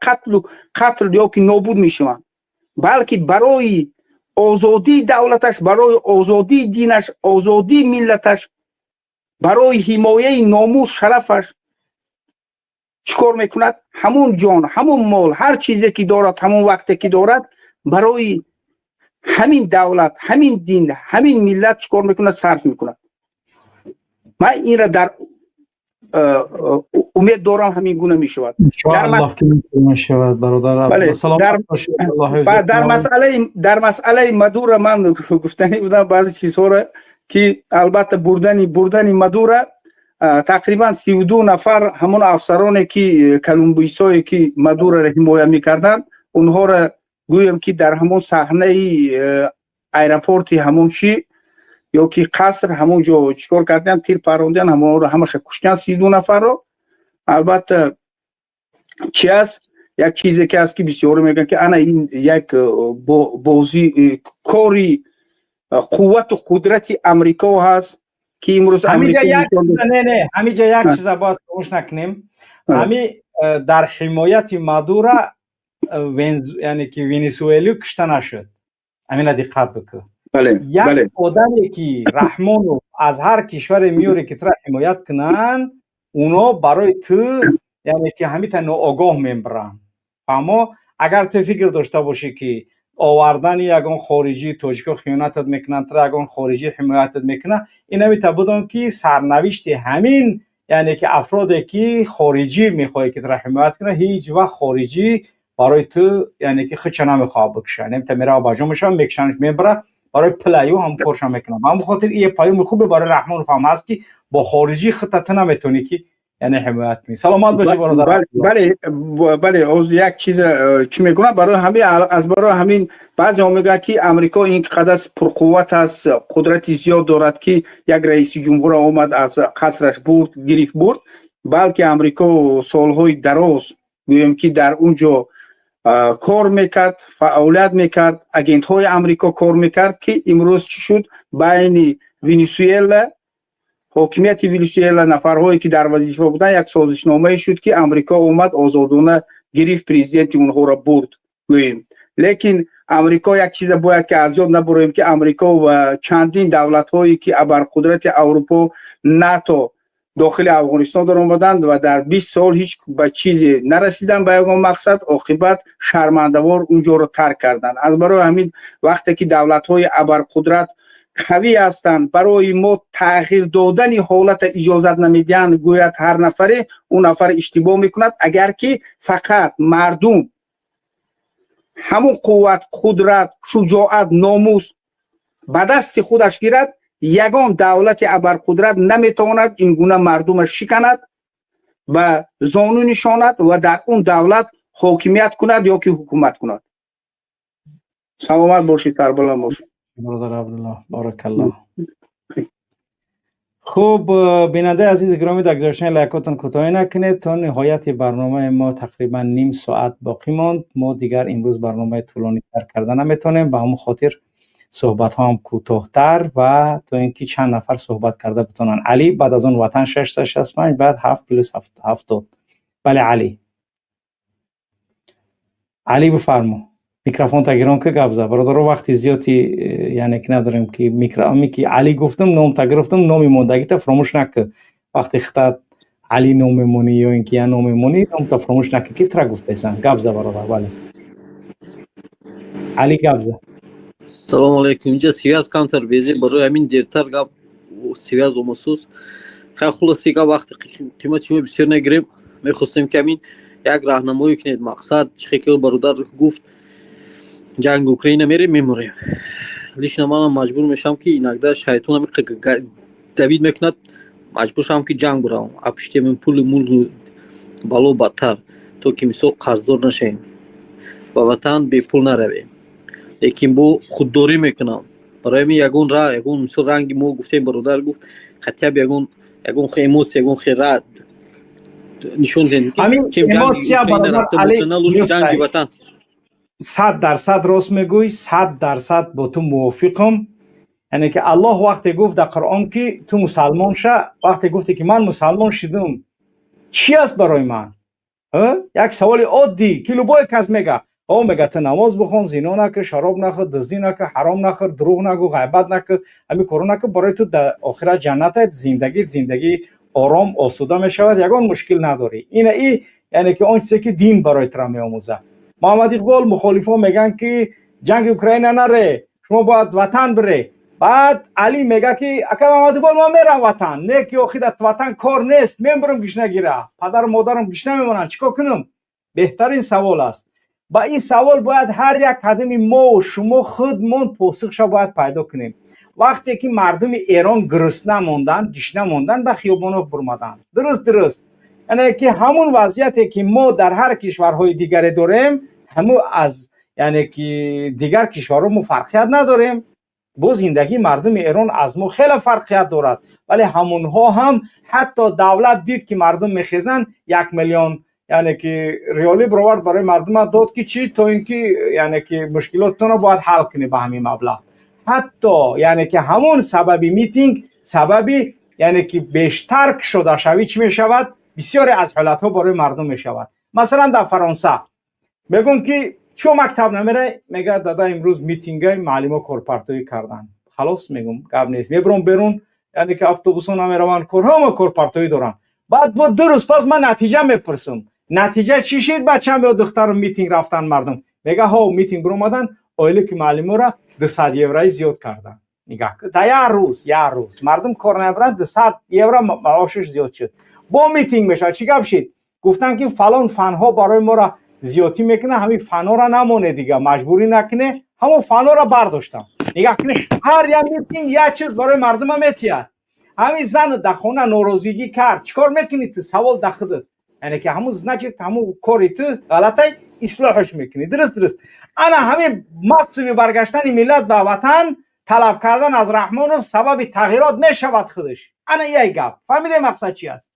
قتل یا که نابود می شوند، بلکه برای آزادی دولتش، برای آزادی دینش، آزادی ملتش، برای حمایه ناموس شرفش چیکار میکند؟ همون جان، همون مال، هر چیزی که دارد، همون وقتی که دارد، برای همین دولت، همین دین، همین ملت چیکار میکند؟ صرف میکند. من این را در امید دارم همین گونه می شود. الله که می شود برادر. سلام باشید. در مسئله مدور من گفتنی بودم بعضی چیزها را که البته بردن مدور تقریبا 32 نفر همون افسرانی که کلمبویسایی که مدور را حمایت می‌کردند، اونها را گویم که در همون صحنه ایرپورت همون چی یا که قصر همونجا چیکار کردن؟ تیر پروندن، همون رو همش کشتن 32 نفر رو. البته چی است؟ یک چیزی که است که بسیار میگن که انا این یک بازی کاری قوت و قدرت امریکا هست که امروز همینجا یک چیز باید فراموش نکنیم. همین در حمایت مادورو یعنی که ونزوئلا کشته نشد. همین دقت بکن. یک آدمی که رحمانو از هر کشور میاره که تو حمایت کنن، اونا برای تو یعنی که همین تا ناآگاه میبرن. اما اگر تو فکر داشته باشی که آوردن یگان خارجی تاجیکا خیانتت میکنن، تو یگان خارجی حمایتت میکنه، این همی تا بدون که سرنوشت همین یعنی که افرادی که خارجی میخوای که را حمایت کنه هیچ وقت خارجی برای تو یعنی که خودش نمیخواد بکشه، نمیته میره آباجو میشه میکشنش میبره برای پلیو هم کارش میکنه. من بخاطر این پیام خوبه برای رحمان فهم هست که با خارجی خطت نمیتونی که یعنی حمایت کنی. سلامت باشی برادر. بله از یک چیز چی میگم برای همین از برای همین بعضی ها میگه که امریکا اینقدر پرقوت است، قدرت زیاد دارد که یک رئیس جمهور آمد از قصرش برد گرفت برد، بلکه امریکا سالهای دراز گویم که در اونجا کار میکرد، فعالیت میکرد، اگنت های امریکا کار میکرد که امروز چی شد بین ونزوئلا حاکمیت ونزوئلا نفرهایی که در وظیفه بودن یک سازشنامه شد که امریکا اومد آزادانه گرفت پرزیدنت اونها را برد گویم. لیکن امریکا یک چیز باید که از یاد نبریم که امریکا و چندین دولت هایی که ابرقدرت اروپا ناتو داخل افغانستان در آمدند و در 20 سال هیچ به چیزی نرسیدن به یک مقصد، عاقبت شرمنده‌وار اونجا رو ترک کردند. از برای همین وقتی که دولت های ابرقدرت قوی هستند برای ما تغییر دادن حالت اجازت نمیدن، گوید هر نفره اون نفر اشتباه میکند. اگر که فقط مردم همون قوت، قدرت، شجاعت، ناموس به دست خودش گیرد، یگان دولت ابرقدرت نمیتواند این گونه مردمش شکند و زانو نشاند و در اون دولت حاکمیت کند یا که حکومت کند. سلامت باشی، سربلند باشی برادر عبدالله، بارک الله. خوب بیننده عزیز گرامی، در گذاشتن لایکاتون کوتاهی نکنید تا نهایت برنامه ما تقریبا نیم ساعت باقی ماند. ما دیگر امروز برنامه طولانی تر کردن نمیتونیم، به همون خاطر صحبت ها هم کوتاه‌تر و تا اینکه چند نفر صحبت کرده بتونن. علی بعد از اون وطن 665 بعد 7 پلس 70. بله علی بفرما، میکروفون تا گران که گبزه برادر. وقتی زیادی یعنی که نداریم که میکروفون که علی گفتم نام تا گرفتم نامی موندگی تا فراموش نکه. وقتی خطت علی نام میمونی یا اینکه یا نام میمونی نام تا فراموش نکه که ترا گفته ایسان گبزه برادر. بله علی گبزه. سلام علیکم. اینجا سیاز کانتر بیزی برای همین دیرتر گپ سیاز و محسوس خیلی خلاصی که وقت قیمتی ما بسیار نگیریم. میخواستیم که همین یک راهنمایی کنید مقصد چه که برادر گفت جنگ اوکراین میره میموریم، لیش من مجبور میشم که این اگه شیطان دوید میکند مجبور شم که جنگ برام اپشتی من پول مول بالو بدتر تو که مثل قرضدار نشیم و وطن بی پول نرویم. لیکن بو خودداری میکنم برای می یگون راه یگون مثل رنگی مو گفتیم برادر گفت خطیب یگون ایموت یگون خیرات نشون دین که ایموتیا برادر علی جنگی وطن 100% راست میگوی، 100% با تو موافقم. یعنی که الله وقتی گفت در قرآن که تو مسلمان شه، وقتی گفتی که من مسلمان شدم چی است برای من؟ یک سوال عادی که لبای کس میگه میگه تو نماز بخون، زنا نکن، شراب نخور، دزدی نکن، حرام نخور، دروغ نگو، غیبت نکن، همین کارا نکن، برای تو در آخرت جنت زندگی آرام آسوده میشود، یگان مشکل نداری. این یعنی که آن چیزی که دین برای تو میآموزه. محمد اقبال مخالفا میگن که جنگ اوکراین نره، شما باید وطن بره. بعد علی میگه که اگه محمد اقبال ما میرم وطن، نه که آخرت وطن کار نیست، میبرم گشنه گیره، پدر و مادرم گشنه میمونن، چیکار کنم؟ بهترین سوال است. با این سوال باید هر یک قدم ما و شما خودمون پاسخش باید پیدا کنیم. وقتی که مردم ایران گرسنه موندن، گشنه موندن، به خیابانا برآمدن. درست یعنی که همون وضعیتی که ما در هر کشورهای دیگری داریم، همون از یعنی که دیگر کشورها ما فرقیت نداریم. با زندگی مردم ایران از ما خیلی فرقیت دارد، ولی همونها هم حتی دولت دید که مردم میخیزن 1 میلیون یعنی که ریالی برآورد برای مردم داد که چی تا اینکه یعنی که مشکلاتتون رو باید حل کنی به همین مبلغ. حتی یعنی که همون سببی میتینگ سببی یعنی که بیشتر شده شوی چی میشود؟ بسیاری از حالتها برای مردم میشود. مثلا در فرانسه میگن که چون مکتب نمیره، میگه دادا امروز میتینگ معلم کورپارتوی کردن، خلاص میگم گپ نیست، میبرم بیرون یعنی که اتوبوسا نمیروان، کورها کورپارتوی دارن. بعد با 2 روز پس من نتیجه میپرسم، نتیجه چی شد؟ بچه‌م و دخترم میتینگ رفتن، مردم میگه ها میتینگ برو اومدن، اویلی که معلم را 200 یورو زیاد کردن. نگاه کن در یک روز مردم کار نمیبرند 200 یورو معاشش زیاد شد. با میتینگ میشه چی گپ شد؟ گفتن که فلان فنها برای ما را زیادی میکنه، همین فنا را نمونه دیگه، مجبوری نکنه، همون فنا را برداشتم. نگاه کنه هر یک میتینگ یک چیز برای مردم هم میتیاد. همین زن در خونه ناراضگی کرد، چیکار میکنی تو؟ سوال داخل، یعنی که همون نجد همون کاری تو غلطه اصلاحش میکنی. درست انا همین مصب برگشتن ملت به وطن طلب کردن از رحمانوف سبب تغییرات میشود خودش. انا یک گپ فهمیده مقصد چی است؟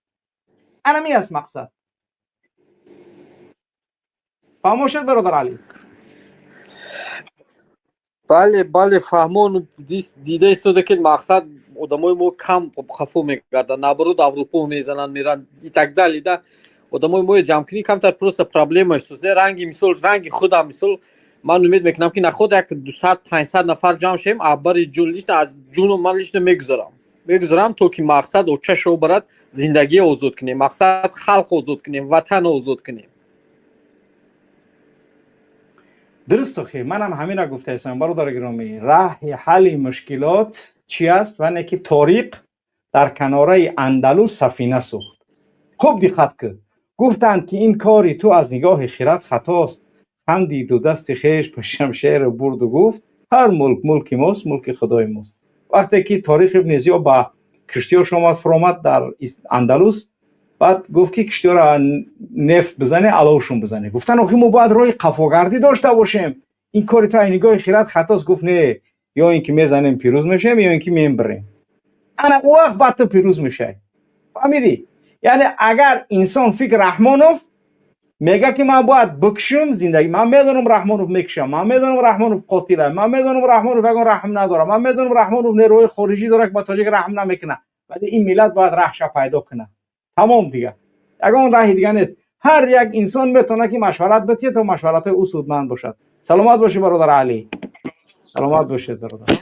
انا می است مقصد. فهمو شد برادر علی؟ بله فهمون دیده ایستاده که مقصد آدمای ما کم خفو میگردن، نبرود اروپا میزنن میرن تک دلیده آدمای ما جمع کنی کمتر پروسه پرابلمش سوزه. رنگی مثال رنگی خودم مثال من امید میکنم که نخود یک 200-500 نفر جمع شیم ابر جونلیش جون من لیش میگذارم تو که مقصد او چه شو برد زندگی آزاد کنیم، مقصد خلق آزاد کنیم، وطن آزاد کنیم. درست خیلی منم همین را گفته هستم برادر گرامی. راه حل مشکلات چی است؟ و اینه که طریق در کناره اندلس سفینه ساخت. خوب دقت کن، گفتند که این کاری تو از نگاه خرد خطاست. خندید و دست خیش به شمشیر برد و گفت هر ملک ماست، ملک خدای ماست. وقتی که تاریخ ابن زیاد با کشتیاش آمد فرامد در اندلس، بعد گفت که کشتی را نفت بزنه علاوشون بزنه. گفتن آخه ما باید روی قفاگردی داشته باشیم، این کاری تو نگاه خرد خطاست. گفت نه، یا اینکه میزنیم پیروز میشیم یا اینکه میبریم. انا او وقت بعد تو پیروز میشه. فهمیدی؟ یعنی اگر انسان فکر رحمانوف میگه که من باید بکشم زندگی، من میدونم رحمانوف میکشم، من میدونم رحمانوف قاتله، من میدونم رحمانوف اگر رحم نداره، من میدونم رحمانوف نیروی خارجی داره که با تاجیک رحم نمیکنه، ولی این ملت باید رهش پیدا کنه. تمام دیگه اون راه دیگه نیست. هر یک انسان میتونه که مشورت بده تا مشورت او سودمند باشد. سلامت باشی برادر علی. سلامت باشید برادر.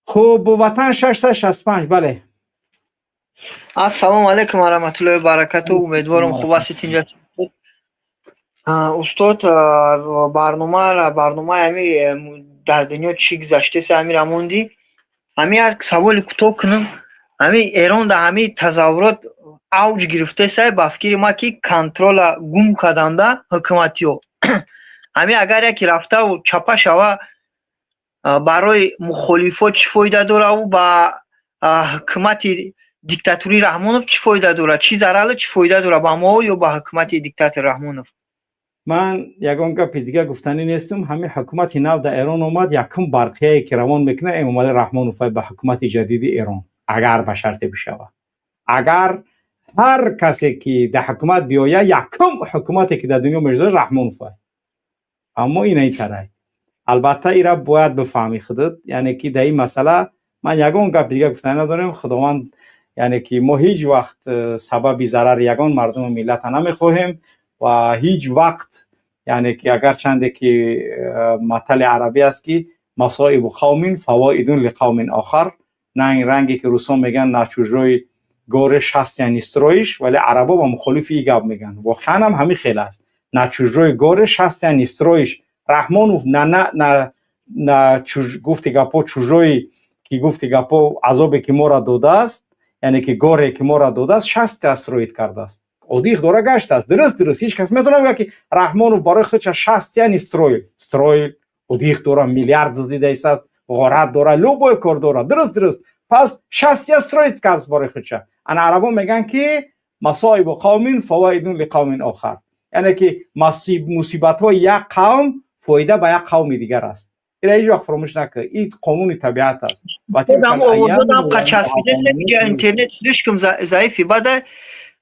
خب وطن 665. بله السلام علیکم و رحمت الله و برکاته. امیدوارم خوب هستید اینجا. استاد برنامه همی در دنیا چی گذشته سه همی رموندی همی از سوال کوتاه کنم. همی ایران در همی تظاهرات اوج گرفته سه با فکر ما که کنترل گم کردنده حکومتی ها همی اگر یکی رفته و چپه شوه برای مخالفا چی فایده داره و با حکومت دیکتاتوری رحمانوف چی فایده داره؟ چی ضرر چی فایده داره با ما یا با حکومت دیکتاتور رحمانوف؟ من یگان گپ دیگه گفتنی نیستم. همین حکومت نو در ایران اومد یکم برقیه که روان میکنه امام علی رحمانوف به حکومت جدید ایران اگر به شرط بشوه. اگر هر کسی که در حکومت بیایه یکم حکومتی که در دنیا میجوزه رحمانوف. اما این طرح البته ایرا باید بفهمی خودت، یعنی که در این مسئله من یگان گپ دیگه گفتن ندارم. خداوند یعنی که ما هیچ وقت سبب ضرر یگان مردم و ملت نمیخواهیم و هیچ وقت یعنی که اگر چنده که مثل عربی است که مصائب قوم فوائد لقوم آخر، نه این رنگی که روسا میگن نچوجوی گورش هست یعنی استرویش، ولی عربا با مخالف این گپ میگن. واقعا هم همین خیلی است. نچوجوی گورش هست یعنی استرویش. رحمانوف نه گفتی گپو چوجوی که گفتی گپو عذابی که ما را داده است، یعنی که گوره که ما را داده است 60 استروید کرده است. اودیخ دوره گشت است. درست هیچ کس میتونه بگه که رحمانوف برای خودش 60 یعنی استروید اودیخ دوره میلیارد دیده است، غارت دوره لوبوی کار دوره. درست پس 60 استروید کس برای خودش. ان عربا میگن که مصائب قوم فوائد لقوم آخر، یعنی که مصیبت های یک قوم فایده به یک قوم دیگر است. این هیچ وقت فراموش نکن. این قانون طبیعت است. دام آوردم قچسبیده که اینترنت سرشکم ضعیفی بعد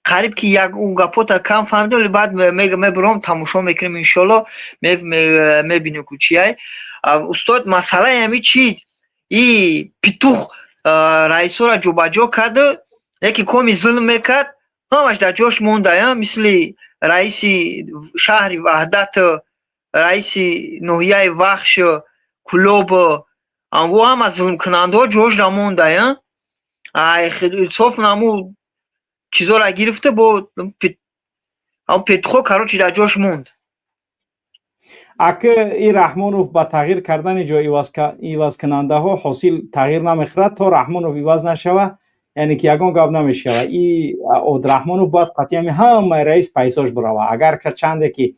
قریب که یک اون گپوتا کم فهمیدم بعد میبرم تماشا میکنیم انشالله میبینیم که چیه. استاد مسئله همی چی ای پیتوخ رئیسو را جوباجو کرده، یکی کمی ظلم میکرد همش در جاش مونده، مثل رئیس شهر وحدت، رئیس نوحیه وخش کلوب و هم از ظلم کننده ها جاش را مونده. صاف نمو چیزا را گرفته بود هم پیتخو کارو چی در جاش موند. اگه این رحمانوف با تغییر کردن جای ایواز کننده ها حاصل تغییر نمیخورد تا رحمانوف ایواز نشوه، یعنی که یگان گاب نمیشه. این اود رحمانوف باید قطعی همه رئیس پیساش بروه. اگر که چنده که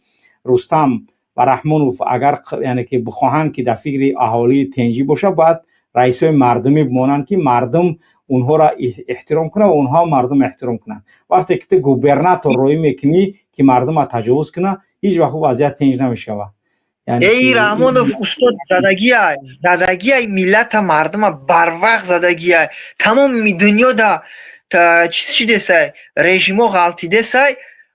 رستم و رحمانوف اگر یعنی که بخواهند که در فکر اهالی تنجی باشه، باید رئیس های مردمی بمانند که مردم اونها را احترام کنه و اونها مردم احترام کنن. وقتی که تو گوبرناتور روی میکنی که مردم را تجاوز کنه، هیچ وقت وضعیت تنج نمیشه. یعنی ای رحمانوف استاد زدگی ملت مردم بر وقت زدگی تمام دنیا دا چی دسته رژیمو غلطی دسته.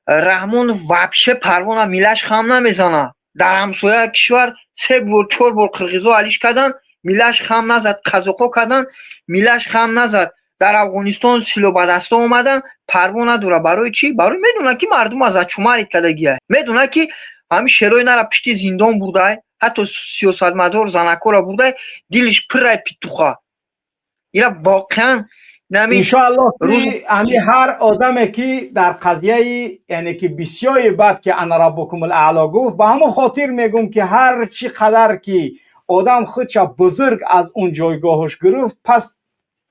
رحمانوف وابشه پروانه میلش خم نمیزنه. در همسایه کشور 3 بار 4 بار قرقیزا علیش کردن، میلش خم نزد. قزاقا کردن، میلش خم نزد. در افغانستان سیلو به دست اومدن، پروانه دوره. برای چی؟ برای میدونه که مردم از چوماری کدگیه، میدونه که همین شیرای نره پشتی زندان برده، حتی سیاستمدار زنکو را برده، دلش پر پیتوخه. اینا واقعا انشاءالله امی هر آدمی که در قضیه یعنی که بسیاری بعد که انا ربکم الاعلی گفت، با همون خاطر میگم که هر چی قدر که آدم خودش بزرگ از اون جایگاهش گرفت، پس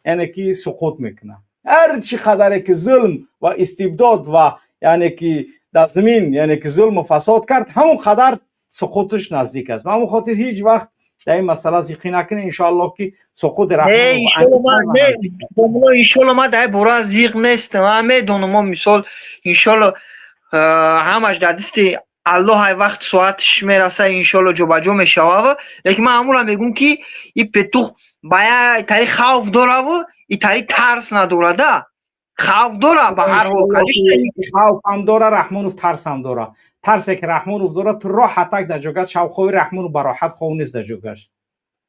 یعنی که سقوط میکنه. هر چی قدر که ظلم و استبداد و یعنی که در زمین یعنی که ظلم و فساد کرد، همون قدر سقوطش نزدیک است. همون خاطر هیچ وقت در این مسئله زیقی نکنه. انشاءالله که سقوط رحمان انشاءالله ما در برای زیق نیستم. همه دونما مثال انشاءالله همش در دست الله های وقت ساعتش میرسه، انشاءالله جو بجو میشوه. لیکن من همون میگم که این پتوخ باید تاری خوف داره و این تاری ترس نداره. ده خوف داره به هر حال، خوف هم داره، رحمانوف ترس هم داره. ترسی که رحمانوف داره تو راحت تک در جوگت شو خوی رحمانوف براحت خو نیست در جوگش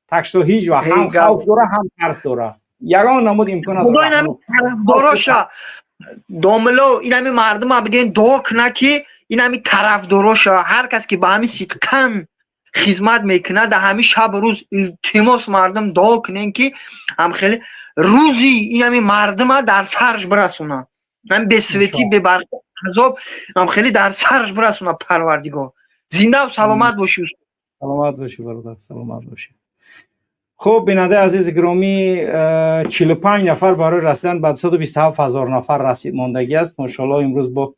تکش تو هیچ وقت هم خوف داره هم ترس داره. یگان نمود امکان خدا اینم طرفداراشه داملو، اینم مردم ها بگین دعا کنه که اینم طرفداراشه. هر کس که به همین صدقاً خدمت میکنه در همین شب روز التماس مردم دعا کنین که هم خیلی روزی اینم مردم در سرش برسونه، هم به سویتی به برکت عذاب هم خیلی در سرش برسونه. پروردگار زنده و سلامت باشی. سلامت باشی برادر، سلامت باشی. خب بیننده عزیز گرامی، 45 نفر برای رسیدن به 127,000 نفر رسید ماندگی است. ماشاءالله امروز با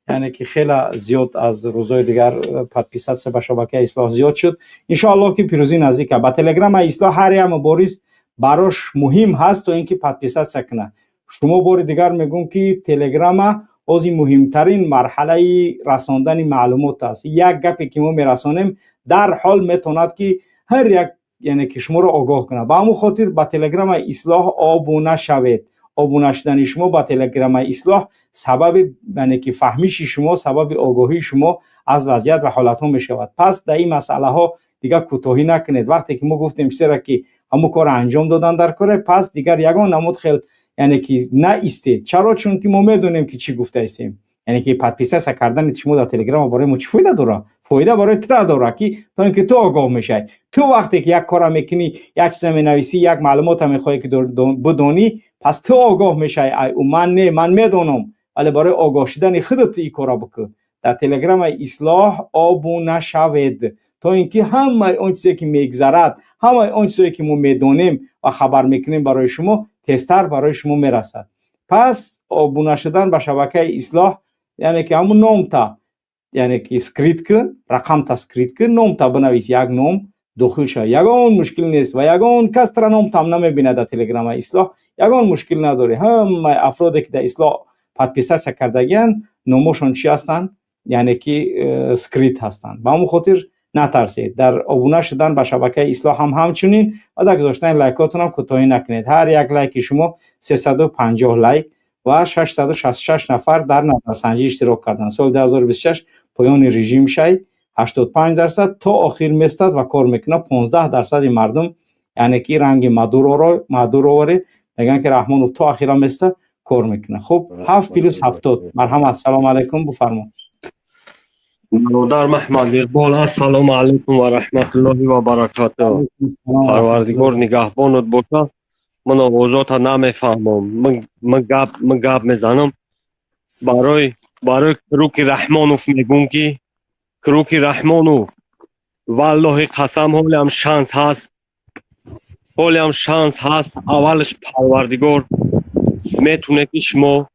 یعنی که خیلی زیاد از روزهای دیگر پادپیسات به شبکه اصلاح زیاد شد. انشاءالله که پیروزی نزدیکه. با تلگرام اصلاح هر یک مبارز براش مهم هست تا اینکه پادپیسات سکنه. شما بار دیگر میگم که تلگرام از این مهمترین مرحله رساندن معلومات است. یک گپی که ما میرسانیم در حال میتوند که هر یک یعنی که شما رو آگاه کنه. با همون خاطر با تلگرام اصلاح آبونه شوید. آبونه شدن شما با تلگرام اصلاح سبب یعنی که فهمیش شما، سبب آگاهی شما از وضعیت و حالت ها می شود. پس در این مسئله ها دیگر کوتاهی نکنید. وقتی که ما گفتیم چرا که همون کار انجام دادن در کار، پس دیگر یگان نمود خیل یعنی که نه استید. چرا؟ چون که ما میدونیم که چی گفته ایستیم. یعنی که پادپیسا کردن شما در تلگرام برای ما چی فایده داره؟ فایده برای تو داره که تا اینکه تو آگاه میشی. تو وقتی که یک کار میکنی، یک چیز مینویسی، یک معلومات میخوای که بدونی، پس تو آگاه میشی. من میدونم، ولی برای آگاه شدن خودت این کارا بکن. در تلگرام اصلاح آبونه شوید تا اینکه همه اون چیزی که میگذرد، همه اون چیزی که ما میدونیم و خبر میکنیم برای شما تستر برای شما میرسد. پس آبونه شدن به شبکه اصلاح یعنی که همون نام تا یعنی که اسکریت کن، رقم تا اسکریت کن، نام تا بنویس، یک نام داخل شد. یگان مشکل نیست و یگان کس تر نام تا نمیبینه در تلگرام اصلاح، یگان مشکل نداره. همه افرادی که در اصلاح پادپیسات کردگیان نامشون چی هستند؟ یعنی که اسکریت هستند. با همون خاطر نترسید. در آبونه شدن به شبکه اصلاح هم همچنین و در گذاشتن لایکاتون هم کوتاهی نکنید. هر یک لایک شما 350 لایک و 666 نفر در نظرسنجی اشتراک کردن. سال 2026 پایان رژیم شد 85% تا آخر میستد و کار میکنه. 15% مردم یعنی که رنگ مادورو میگن که رحمانوف تا آخر میسته کار میکنه. خب 7+70 مرحمت. سلام علیکم، بفرما. برادر محمد اقبال، السلام علیکم و رحمت الله و برکاته. پروردگار نگهبانت باشه. من آوازات نمیفهمم. من گپ میزنم برای کروک رحمانوف میگم که کروک رحمانوف والله قسم حالم شانس هست، حالم شانس هست. اولش پروردگار میتونه که شما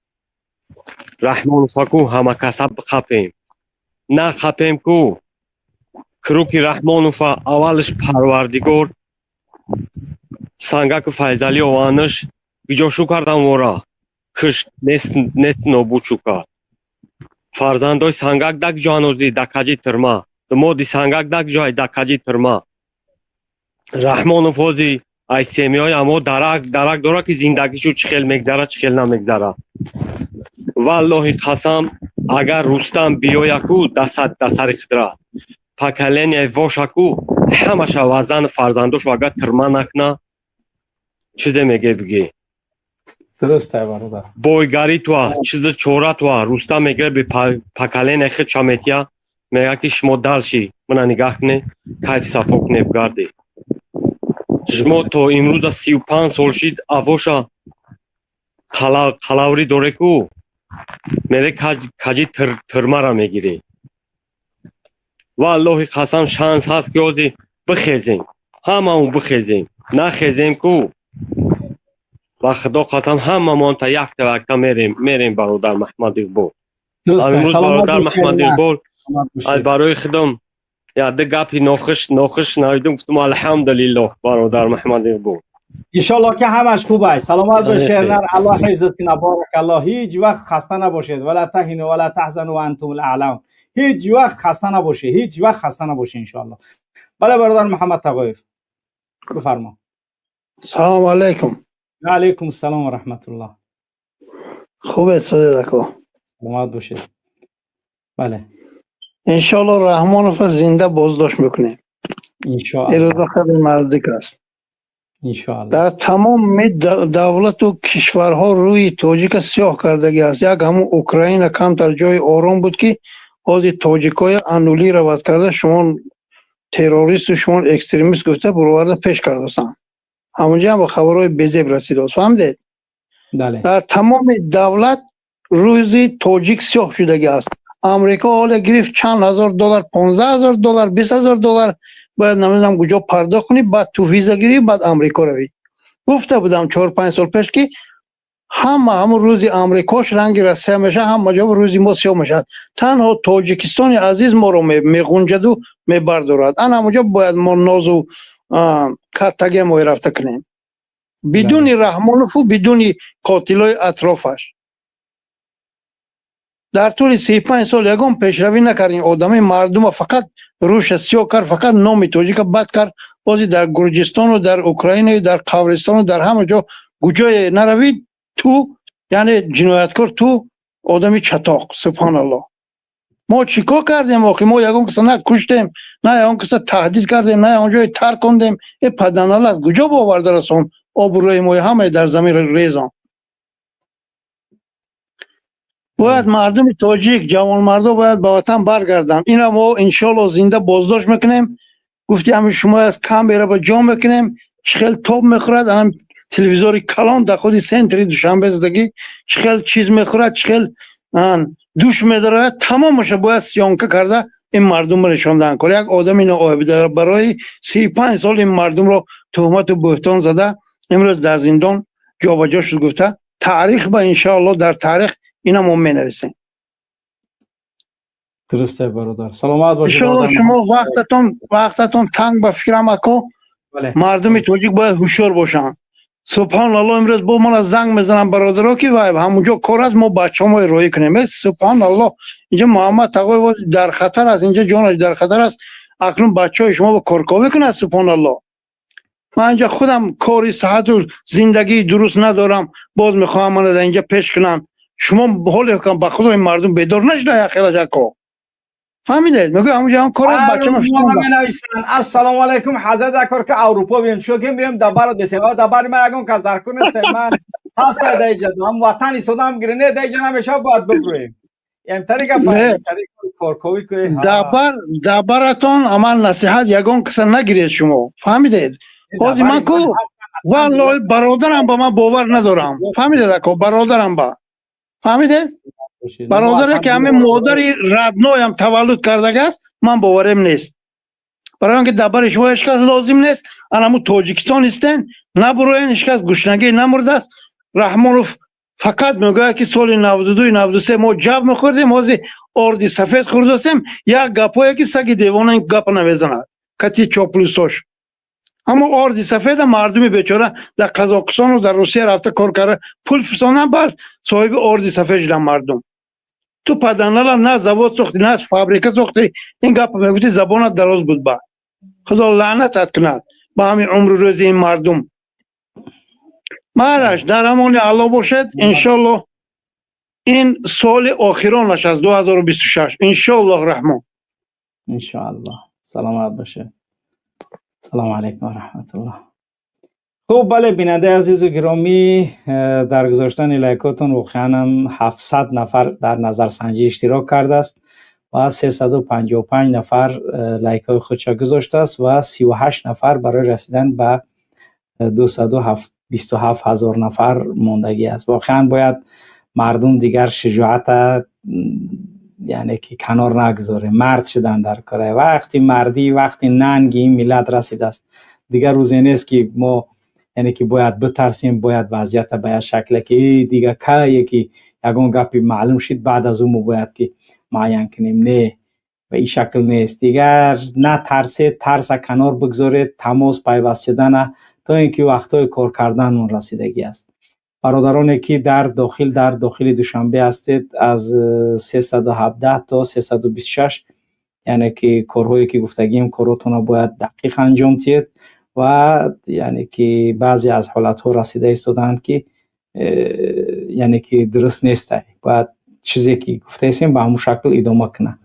رحمان فکو همه کسب خپیم، نه خپیم کو کروکی رحمان فا اولش پروردگار سنگک فیضلی آوانش بیجاشو کردم ورا کشت نیست نابود کرد. فرزندای سنگک دک جانوزی دکجی ترما دمودی سنگک دک جای دکجی ترما رحمان فوزی ای سیمی های اما درک داره که زندگیشو چخیل میگذره چخیل نمیگذره. والله قسم اگر رستم بیایکو دست سر خدره پاکلین ای واشکو همش وزن فرزندوش اگر ترما نکنه چیزی میگه بگی درسته برادر. بایگاری تو چیز چورا تو رستم میگه به پاکلین خود چامیتیا میگه که شما دلشی من نگاه کنه کیف صفا کنه بگردی شما تو امروز 35 سال شید اواشا خلاوری داره کو میره کجی ترما را میگیری. والله قسم شانس هست که آزی بخیزیم همه اون بخیزیم نخیزیم کو و خدا قسم همه من تا یک تا وقتا میریم برادر محمد اقبال. درسته. امروز سلامت برادر باشید. محمد اقبال باشید. برای خودم یاده گپی ناخوش نایدم گفتم الحمدلله برادر محمد اقبال. انشالله که همش خوب است. سلامت باشید. خیر. الله حفظت کنه. بارک الله. هیچ وقت خسته نباشید. ولا تهینوا ولا تحزنوا وانتم الاعلون. هیچ وقت خسته نباشید. هیچ وقت خسته نباشید انشالله. بله برادر محمد تقایف بفرما. سلام علیکم. و علیکم السلام و رحمت الله. خوبه صدقو. سلامت باشید. بله انشالله رحمانوف زنده بازداشت میکنیم. انشالله. ایروز خیلی نزدیک است. انشالله. در تمام دولت و کشورها روی تاجیک سیاه کردگی است. یک همون اوکراین کم در جای آرام بود که از تاجیکای انولی رواد کرده شما تروریست و شما اکستریمیست گفته برآورده پیش کرده سن. همونجا هم با خبرهای بی‌زیب رسیده است. فهمیدید؟ بله. در تمام دولت روزی تاجیک سیاه شدگی است. امریکا حالا گرفت چند هزار دلار 15,000 دلار 20,000 دلار باید نمیدونم کجا پرداخت کنی بعد تو ویزا گیری بعد امریکا روی. گفته بودم 4-5 سال پیش که همون روزی امریکاش رنگ رسه میشه هم مجاب روزی ما سیاه میشه. تنها تاجیکستان عزیز ما رو میغنجد و میبردارد. انا همونجا باید ما ناز و کتگی ما رفته کنیم بدون رحمانوف و بدون قاتلای اطرافش. در طول 35 سال یگام پیشروی نکردیم. آدمی مردم فقط روش سیاه کرد، فقط نام تاجیک بد کرد. بازی در گرجستان و در اوکراین و در قبرستان و در همه جا کجای نروید تو یعنی جنایتکار تو آدمی چتاق. سبحان الله. ما چیکار کردیم واقعا؟ ما یگام کس نه کشتیم نه یگام کس تهدید کردیم نه اونجا ترک کردیم. این پدنالت کجا باورده رسون آبروی ما همه در زمین ریزان. باید مردم تاجیک جوان مردم باید به وطن برگردن. اینا ما انشالله زنده بازداشت میکنیم. گفتی همه شما از کم بیره با جا میکنیم. چخیل توب میخورد هم تلویزوری کلان در خودی سنتری دوشنبه زدگی چخیل چیز میخورد چخیل دوش میداره تمامش باید سیانکه کرده این مردم رو نشاندن کنه. یک آدم اینا آبیده برای 35 سال این مردم رو تهمت و بهتان زده امروز در زندان جابجا شد. گفته تاریخ با انشالله در تاریخ اینا ما مینویسیم. درسته برادر. سلامت باشید برادر. شما وقتتون تنگ به فکرم اکو. بله. مردم تاجیک باید هوشیار باشن. سبحان الله. امروز با من زنگ میزنم برادرها که وای همونجا کار است ما بچه‌مو روی کنیم. سبحان الله. اینجا محمد تقوی در خطر است. اینجا جانش در خطر است. اکنون بچهای شما با کارکاوی کنه. سبحان الله. من اینجا خودم کاری صحت و زندگی درست ندارم باز میخوام من اینجا پیش کنم. شما حالی که با خود این مردم بیدار نشده خیلی کو. فهمیدید؟ میگم همونجا کار بچه ما السلام علیکم حضرت کار که اروپا بیم شو که بیم دبر بسیار دبر ما یگون که در کنه من هست دیجا هم وطنی سودام گرنه دیجا نمیشه باید بگویم ام طریقه کارکوی که دبرتون عمل نصیحت یگون کس نگیرید شما. فهمیدید؟ بازی من کو والله برادرم با من باور ندارم. فهمیدید کو برادرم با فهمیدید؟ برادر که همه مادری ردنایم تولد کرده است من باورم نیست. برای اینکه در شما هیچ کس لازم نیست. انمو تاجیکستان هستن نبروین، هیچ کس گشنگی نمرده است. رحمانوف فقط میگه که سال 92 93 ما جاب میخوردیم، واسه اردی سفید خوردیم، یک گپایی که سگ دیوانه گپ نمیزنه کتی چاپلوساش. اما اردی سفید مردمی بیچاره در قزاقستان و در روسیه رفته کار کرده، پول فسانه بعد صاحب اردی سفید شدن مردم. تو پدنالا نه زواد ساختی نه فابریکه ساختی، این گپ میگویی زبانت دراز بود. با خدا لعنتت کنه با همین عمر روز این مردم. مالش در امان الله باشد. انشالله این سال آخرانش از 2026 انشالله الرحمن. انشاءالله. سلامت باشه. سلام علیکم و رحمت الله. خب بله بیننده عزیز و گرامی، در گذاشتن لایکاتون واقعا هم 700 نفر در نظرسنجی اشتراک کرده است و 355 نفر لایک های خودشا گذاشته است و 38 نفر برای رسیدن به 227,000 نفر موندگی است. واقعا باید مردم دیگر شجاعت یعنی که کنار نگذاره، مرد شدن در کاره. وقتی مردی، وقتی ننگی این ملت رسیده است، دیگر روزی نیست که ما یعنی که باید بترسیم، باید وضعیت به شکل که دیگه که یکی یگان گپی معلوم شد بعد از اون باید که معین کنیم. نه، و این شکل نیست. دیگر نه ترسید، ترس کنار بگذارید، تماس پیوست شدن تا اینکه وقتای کار کردن اون رسیدگی است. برادرانی که در داخل دوشنبه هستید از 317 تا 326 یعنی که کارهایی که گفتگیم کاراتون باید دقیق انجام دهید و یعنی که بعضی از حالت ها رسیده ایستادند که یعنی که درست نیست. باید چیزی که گفته ایستیم به همون شکل ادامه کنه،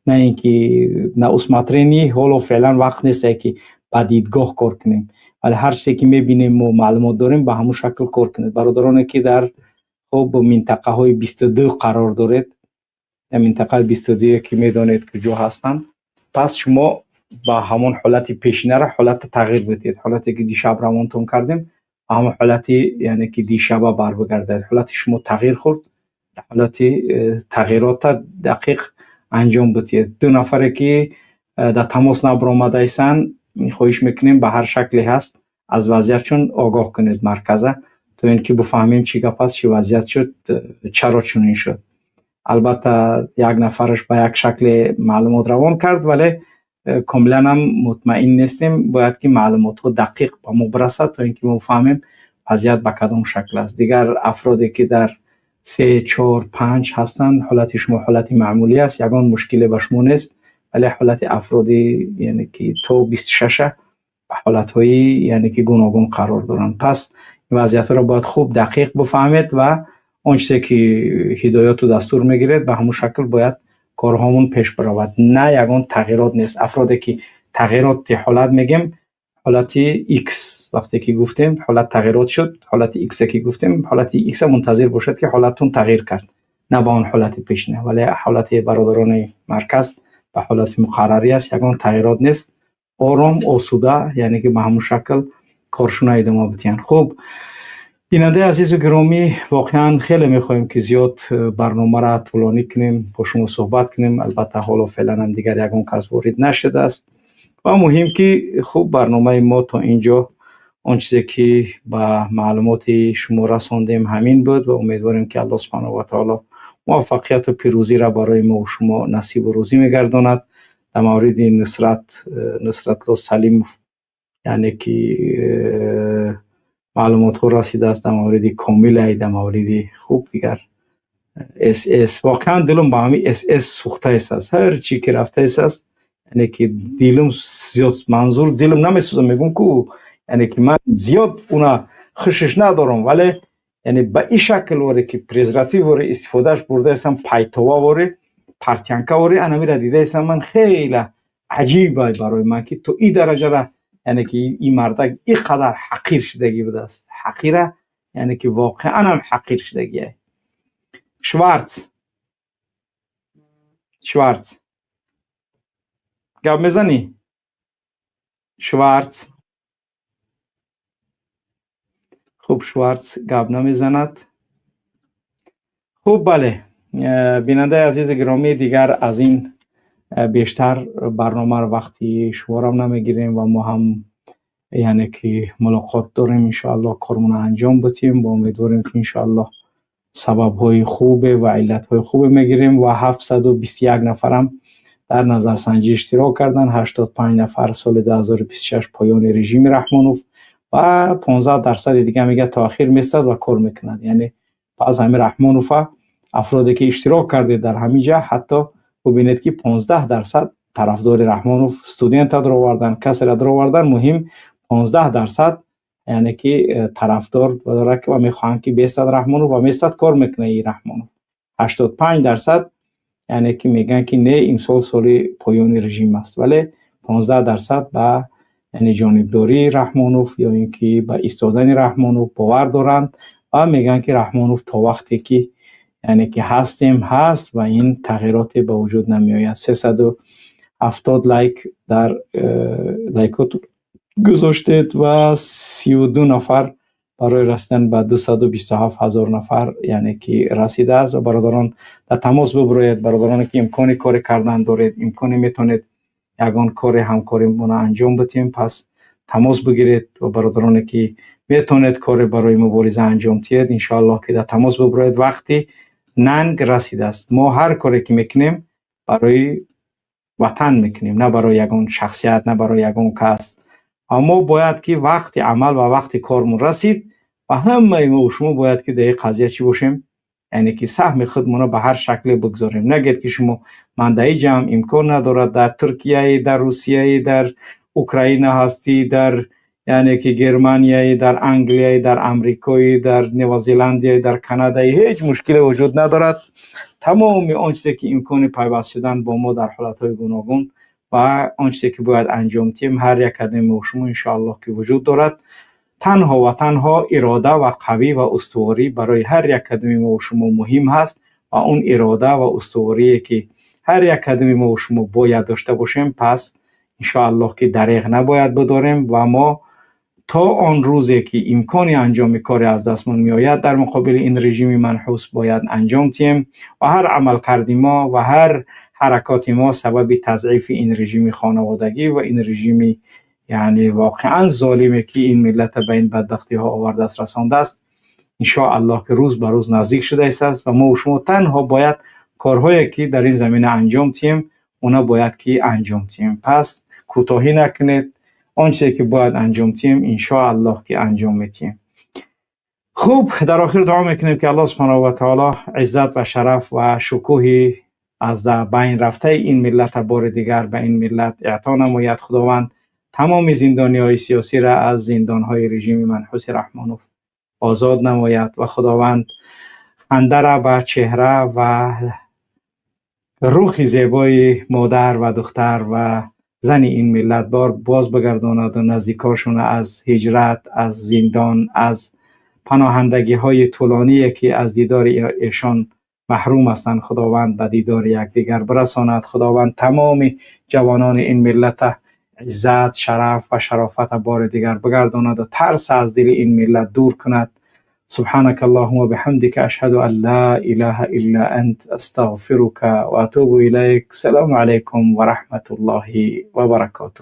نه اینکه نه اسمترینی حالا فعلا وقت نیست که با دیدگاه کار کنیم، ولی هر چیزی که میبینیم و معلومات داریم به همون شکل کار کنید. برادرانی که در خب منطقه های 22 قرار دارید، در منطقه 22 که میدانید کجا هستند، پس شما با همون حالت پیشینه را حالت تغییر بدید. حالتی که دیشب روانتون کردیم همون حالتی یعنی که دیشب بر بگردید. حالت شما تغییر خورد، حالت تغییرات دقیق انجام بدید. دو نفری که در تماس نبرآمده ایستند خواهش میکنیم به هر شکلی هست از وضعیتشون آگاه کنید مرکزه، تا اینکه بفهمیم چی گپ است، چی وضعیت شد، چرا چنین شد. البته یک نفرش به یک شکل معلومات روان کرد ولی کاملا هم مطمئن نیستیم. باید که معلومات ها دقیق به ما برسد تا اینکه ما بفهمیم وضعیت به کدام شکل است. دیگر افرادی که در 3 4 5 هستند حالت شما حالت معمولی است، یگان مشکلی به شما نیست، ولی حالت افرادی یعنی که تا 26 به حالت های یعنی که گوناگون قرار دارند. پس این وضعیت را باید خوب دقیق بفهمید و اون چیزی که هدایات و دستور میگیرید به همون شکل باید کارهامون پیش برود. نه یگان تغییرات نیست. افرادی که تغییرات حالت میگیم حالت X وقتی که گفتیم حالت تغییرات شد، حالت X که گفتیم حالت X منتظر باشد که حالتون تغییر کرد، نه با اون حالت پیشینه. ولی حالت برادران مرکز به حالت مقرری است، یگان تغییرات نیست. آرام آسوده یعنی که به همون شکل کارشون ادامه بدین. خب بیننده عزیز و گرامی، واقعا خیلی میخوایم که زیاد برنامه را طولانی کنیم، با شما صحبت کنیم. البته حالا فعلا هم دیگر یگان کس وارد نشده است و مهم که خوب برنامه ما تا اینجا اون چیزی که با معلومات شما رساندیم همین بود و امیدواریم که الله سبحانه و تعالی موفقیت و پیروزی را برای ما و شما نصیب و روزی میگرداند. در مورد نصرت الله سلیم یعنی که معلومات ها رسیده است، در مورد کامل، در مورد خوب دیگر اس واقعا دلم با همین اس سوخته است. هر چی که رفته است یعنی که دلم زیاد منظور دلم نمیسوزه، میگم که یعنی که من زیاد اونا خوشش ندارم، ولی یعنی به این شکل واره که پرزراتیو واره استفادهش برده هستم، پایتوا واره پارتیانکا واره، انا میره دیده هستم من خیلی عجیبه برای من که تو این درجه را یعنی که این مرد اینقدر حقیر شدگی بوده است. حقیره یعنی که واقعا هم حقیر شدگیه. شوارتز گپ میزنی؟ شوارتز خوب شوارتز گپ نمیزند. خوب بله بیننده عزیز گرامی، دیگر از این بیشتر برنامه رو وقتی شما را نمیگیریم و ما هم یعنی که ملاقات داریم انشاءالله کارمون انجام بدیم با امیدواریم که انشاءالله سبب های خوبه و علت های خوبه میگیریم و 721 نفرم در نظرسنجی اشتراک کردن. 85 نفر سال 2026 پایان رژیم رحمانوف و 15% دیگه میگه تاخیر میستد و کار میکند. یعنی باز همین رحمانوف افرادی که اشتراک کرده در همین جا حتی ببینید که 15% طرفدار رحمانوف استودنت در آوردن، کسی را در آوردن، مهم 15% یعنی که طرفدار داره که و میخوان که بیستد رحمانوف و میستد کار میکنه این رحمانوف. 85% یعنی که میگن که نه این سال پایان رژیم است، ولی 15% به یعنی جانبداری رحمانوف یا اینکه به ایستادن رحمانوف باور دارند و میگن که رحمانوف تا وقتی که یعنی که هستیم هست و این تغییرات به وجود نمی آید. 370 لایک در لایکات گذاشتید و 32 نفر برای رسیدن به 227,000 نفر یعنی که رسیده است و برادران در تماس ببرید. برادرانی که امکان کار کردن دارید، امکانی میتونید یگان کار همکاری مون انجام بدیم، پس تماس بگیرید و برادرانی که میتونید کار برای مبارزه انجام دهید انشاءالله که در تماس ببرید. وقتی ننگ رسیده است. ما هر کاری که میکنیم برای وطن میکنیم، نه برای یگان شخصیت، نه برای یگان کس. اما باید که وقتی عمل و وقتی کارمون رسید و همه ما و شما باید که در قضیه چی باشیم، یعنی که سهم خودمون به هر شکل بگذاریم. نگید که شما من در جمع امکان ندارد در ترکیه، در روسیه، در اوکراین هستی، در یعنی که گرمانیایی، در انگلیایی، در امریکایی، در نیوزیلندی، در کانادایی هیچ مشکل وجود ندارد. تمام آنچه که امکان پیوست شدن با ما در حالتهای گوناگون و آنچه که باید انجام دهیم هر یک قدم و شما انشاءالله که وجود دارد. تنها و تنها اراده و قوی و استواری برای هر یک قدم ما و شما مهم هست و اون اراده و استواری که هر یک قدم ما و شما باید داشته باشیم، پس انشاءالله که دریغ نباید بداریم و ما تا آن روزی که امکانی انجام کاری از دستمون میآید در مقابل این رژیم منحوس باید انجام دهیم و هر عمل کردی ما و هر حرکات ما سبب تضعیف این رژیم خانوادگی و این رژیم یعنی واقعا ظالمی که این ملت به این بدبختی ها آورده است رسانده است. انشاءالله که روز به روز نزدیک شده است و ما و شما تنها باید کارهایی که در این زمینه انجام دهیم اونا باید که انجام دهیم. پس کوتاهی نکنید، آنچه که باید انجام دهیم انشاءالله که انجام میدیم. خوب، در آخر دعا میکنیم که الله سبحانه و تعالی عزت و شرف و شکوهی از بین رفته این ملت بار دیگر به این ملت اعطا نماید. خداوند تمام زندانی‌های سیاسی را از زندان‌های رژیم منحوس رحمانوف آزاد نماید و خداوند خنده را به چهره و روح زیبای مادر و دختر و زن این ملت باز بگرداند و نزدیکاشون از هجرت، از زندان، از پناهندگی های طولانی که از دیدار ایشان محروم هستند خداوند به دیدار یکدیگر برساند. خداوند تمام جوانان این ملت عزت، شرف و شرافت بار دیگر بگرداند و ترس از دل این ملت دور کند. سبحانك اللهم وبحمدك اشهد ان لا اله الا انت استغفرك واتوب اليك. السلام عليكم ورحمه الله وبركاته.